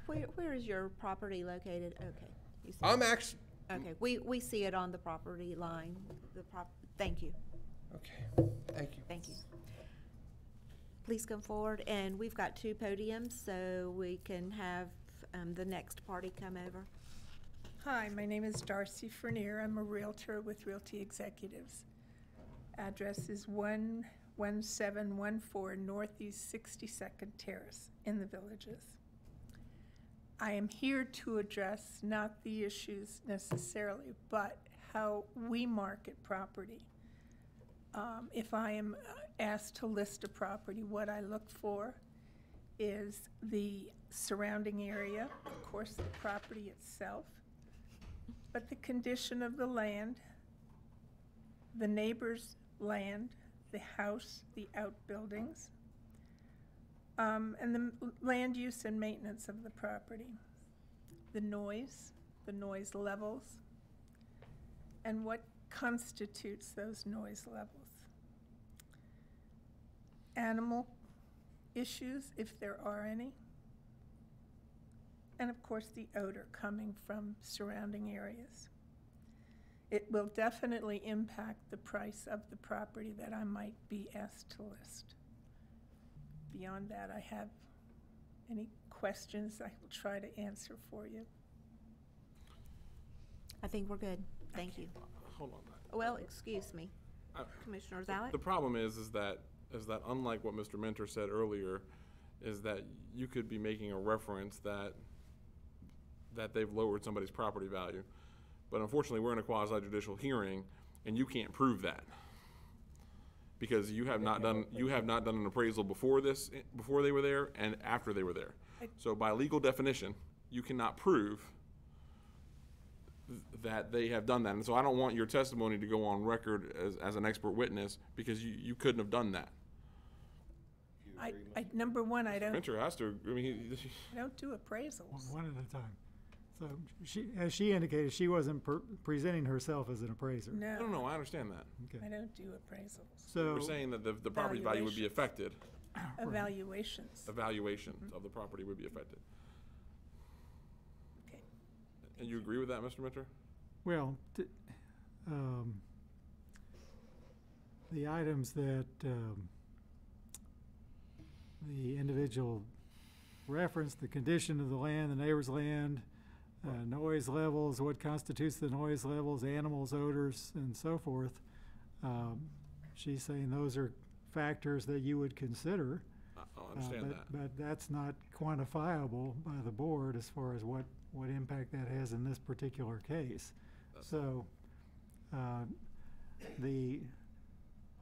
Where is your property located? Okay. You see I'm it. actually. Okay, we see it on the property line. Thank you. Okay, thank you. Thank you. Please come forward, and we've got 2 podiums, so we can have the next party come over. Hi, my name is Darcy Fernier. I'm a realtor with Realty Executives. Address is 11714 Northeast 62nd Terrace in the Villages. I am here to address not the issues necessarily, but how we market property. If I am asked to list a property, what I look for is the surrounding area, of course, the property itself, but the condition of the land, the neighbor's land, the house, the outbuildings, and the land use and maintenance of the property, the noise levels, and what constitutes those noise levels. Animal issues, if there are any, and of course the odor coming from surrounding areas. It will definitely impact the price of the property that I might be asked to list. Beyond that, I have any questions I will try to answer for you. I think we're good. Thank you. Hold on. Well, excuse me. Commissioner Zalek? The problem is that unlike what Mr. Mentor said earlier, is that you could be making a reference that they've lowered somebody's property value. But unfortunately, we're in a quasi-judicial hearing, and you can't prove that. Because you have not done an appraisal before they were there and after they were there. So by legal definition, you cannot prove that they have done that. And so I don't want your testimony to go on record as an expert witness because you couldn't have done that. Number one, I don't. Mentor has to. I mean, I don't do appraisals. One at a time. So as she indicated, she wasn't presenting herself as an appraiser. No, I understand that. Okay. I don't do appraisals. So we're saying that the property value would be affected. Evaluations. Evaluations of the property would be affected. Okay. And you agree with that, Mr. Mentor? Well, the items that the individual referenced, the condition of the land, the neighbor's land, noise levels, what constitutes the noise levels, animals, odors, and so forth. She's saying those are factors that you would consider. I understand that. But that's not quantifiable by the board as far as what impact that has in this particular case. So the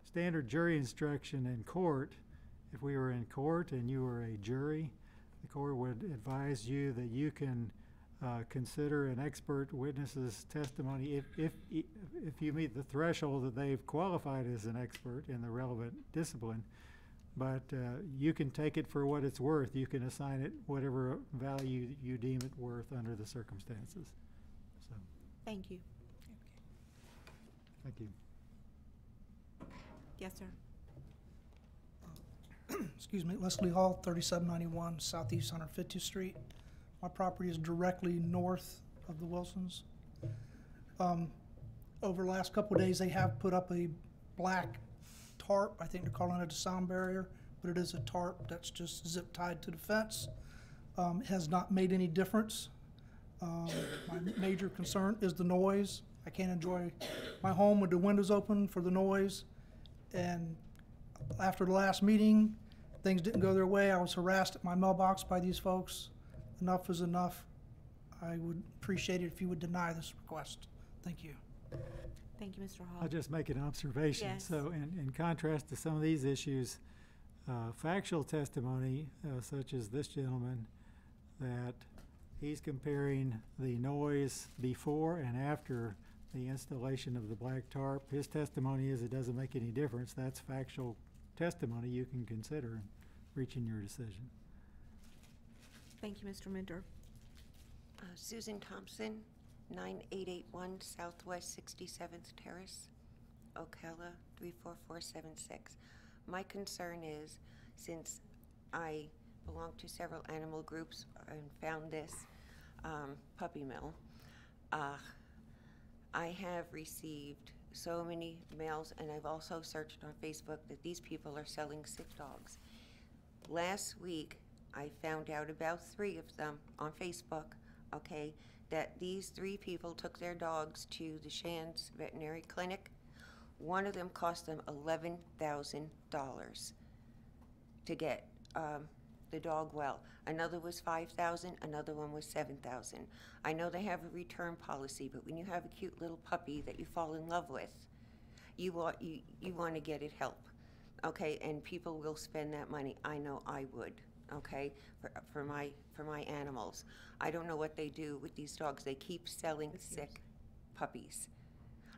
standard jury instruction in court, if we were in court and you were a jury, the court would advise you that you can consider an expert witness's testimony if you meet the threshold that they've qualified as an expert in the relevant discipline. But you can take it for what it's worth. You can assign it whatever value you deem it worth under the circumstances. So. Thank you. Thank you. Yes, sir. Excuse me, Leslie Hall, 3791 Southeast 150th Street. My property is directly north of the Wilsons. Over the last couple of days, they have put up a black tarp. I think they're calling it a sound barrier, but it is a tarp that's just zip tied to the fence. It has not made any difference. My major concern is the noise. I can't enjoy my home with the windows open for the noise. And after the last meeting, things didn't go their way. I was harassed at my mailbox by these folks. Enough is enough. I would appreciate it if you would deny this request. Thank you. Thank you, Mr. Hall. I'll just make an observation. Yes. So in contrast to some of these issues, factual testimony, such as this gentleman, that he's comparing the noise before and after the installation of the black tarp. His testimony is it doesn't make any difference. That's factual testimony you can consider in reaching your decision. Thank you, Mr. Mentor. Susan Thompson, 9881 Southwest 67th Terrace, Ocala 34476. My concern is, since I belong to several animal groups and found this puppy mill, I have received so many mails, and I've also searched on Facebook that these people are selling sick dogs. Last week, I found out about 3 of them on Facebook, okay, that these 3 people took their dogs to the Shands Veterinary Clinic. One of them cost them $11,000 to get the dog well. Another was $5,000, another one was $7,000. I know they have a return policy, but when you have a cute little puppy that you fall in love with, you want to get it help, okay? And people will spend that money. I know I would, okay, for my animals. I don't know what they do with these dogs. They keep selling sick puppies.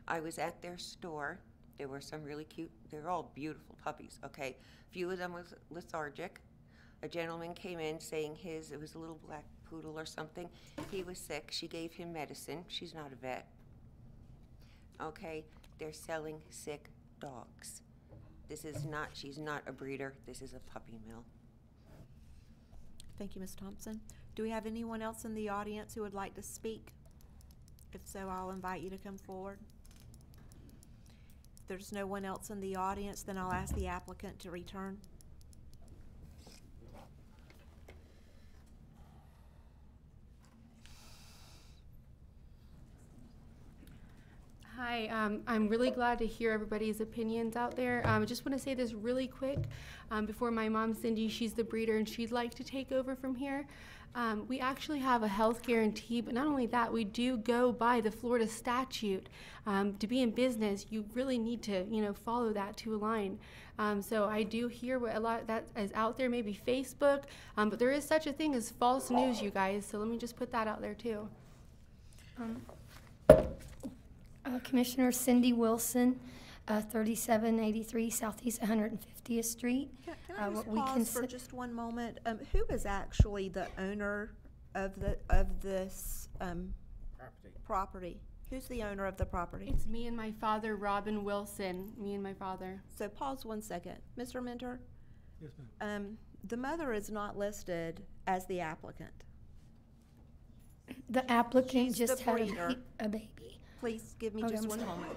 I was at their store. There were some really cute, they're all beautiful puppies, okay? A few of them was lethargic. A gentleman came in saying it was a little black poodle or something. He was sick. She gave him medicine. She's not a vet. Okay, they're selling sick dogs. She's not a breeder. This is a puppy mill. Thank you, Ms. Thompson. Do we have anyone else in the audience who would like to speak? If so, I'll invite you to come forward. If there's no one else in the audience, then I'll ask the applicant to return. Hi, I'm really glad to hear everybody's opinions out there. I just want to say this really quick before my mom, Cindy, she's the breeder and she'd like to take over from here. We actually have a health guarantee, but not only that, we do go by the Florida statute. To be in business, you really need to, follow that to a line. So I do hear what a lot that is out there, maybe Facebook, but there is such a thing as false news, you guys. So let me just put that out there too. Commissioner Cindy Wilson, 3783 Southeast 150th Street. Can I just pause for just one moment? Who is actually the owner of this property? Who's the owner of the property? It's me and my father, Robin Wilson. Me and my father. So pause 1 second. Mr. Mentor? Yes, ma'am. The mother is not listed as the applicant. The applicant She's just the had breeder. a baby. Please give me Okay, just I'm one sorry. moment.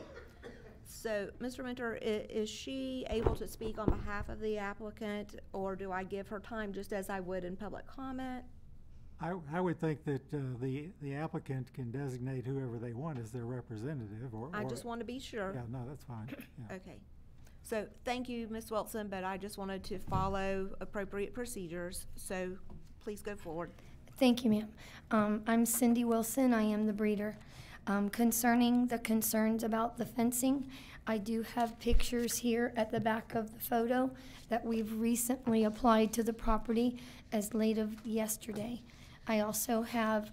So, Mr. Mentor, is she able to speak on behalf of the applicant, or do I give her time just as I would in public comment? I would think that the applicant can designate whoever they want as their representative, or I just want to be sure. Yeah, no, that's fine. Yeah. Okay. So, thank you, Ms. Wilson, but I just wanted to follow appropriate procedures, so please go forward. Thank you, ma'am. I'm Cindy Wilson. I am the breeder. Concerning the concerns about the fencing, I do have pictures here at the back of the photo that we've recently applied to the property as late of yesterday. I also have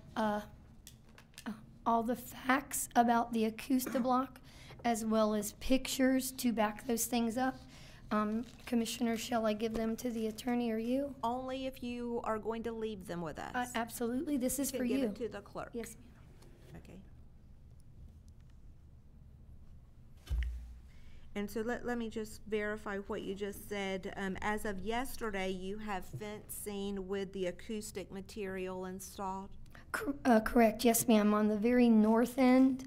all the facts about the Acoustablock as well as pictures to back those things up. Commissioner, shall I give them to the attorney or you? Only if you are going to leave them with us. Absolutely. This is You for can you. give it to the clerk. Yes, ma'am. Okay. And so let me just verify what you just said. As of yesterday, you have fencing with the acoustic material installed? Correct. Yes, ma'am. On the very north end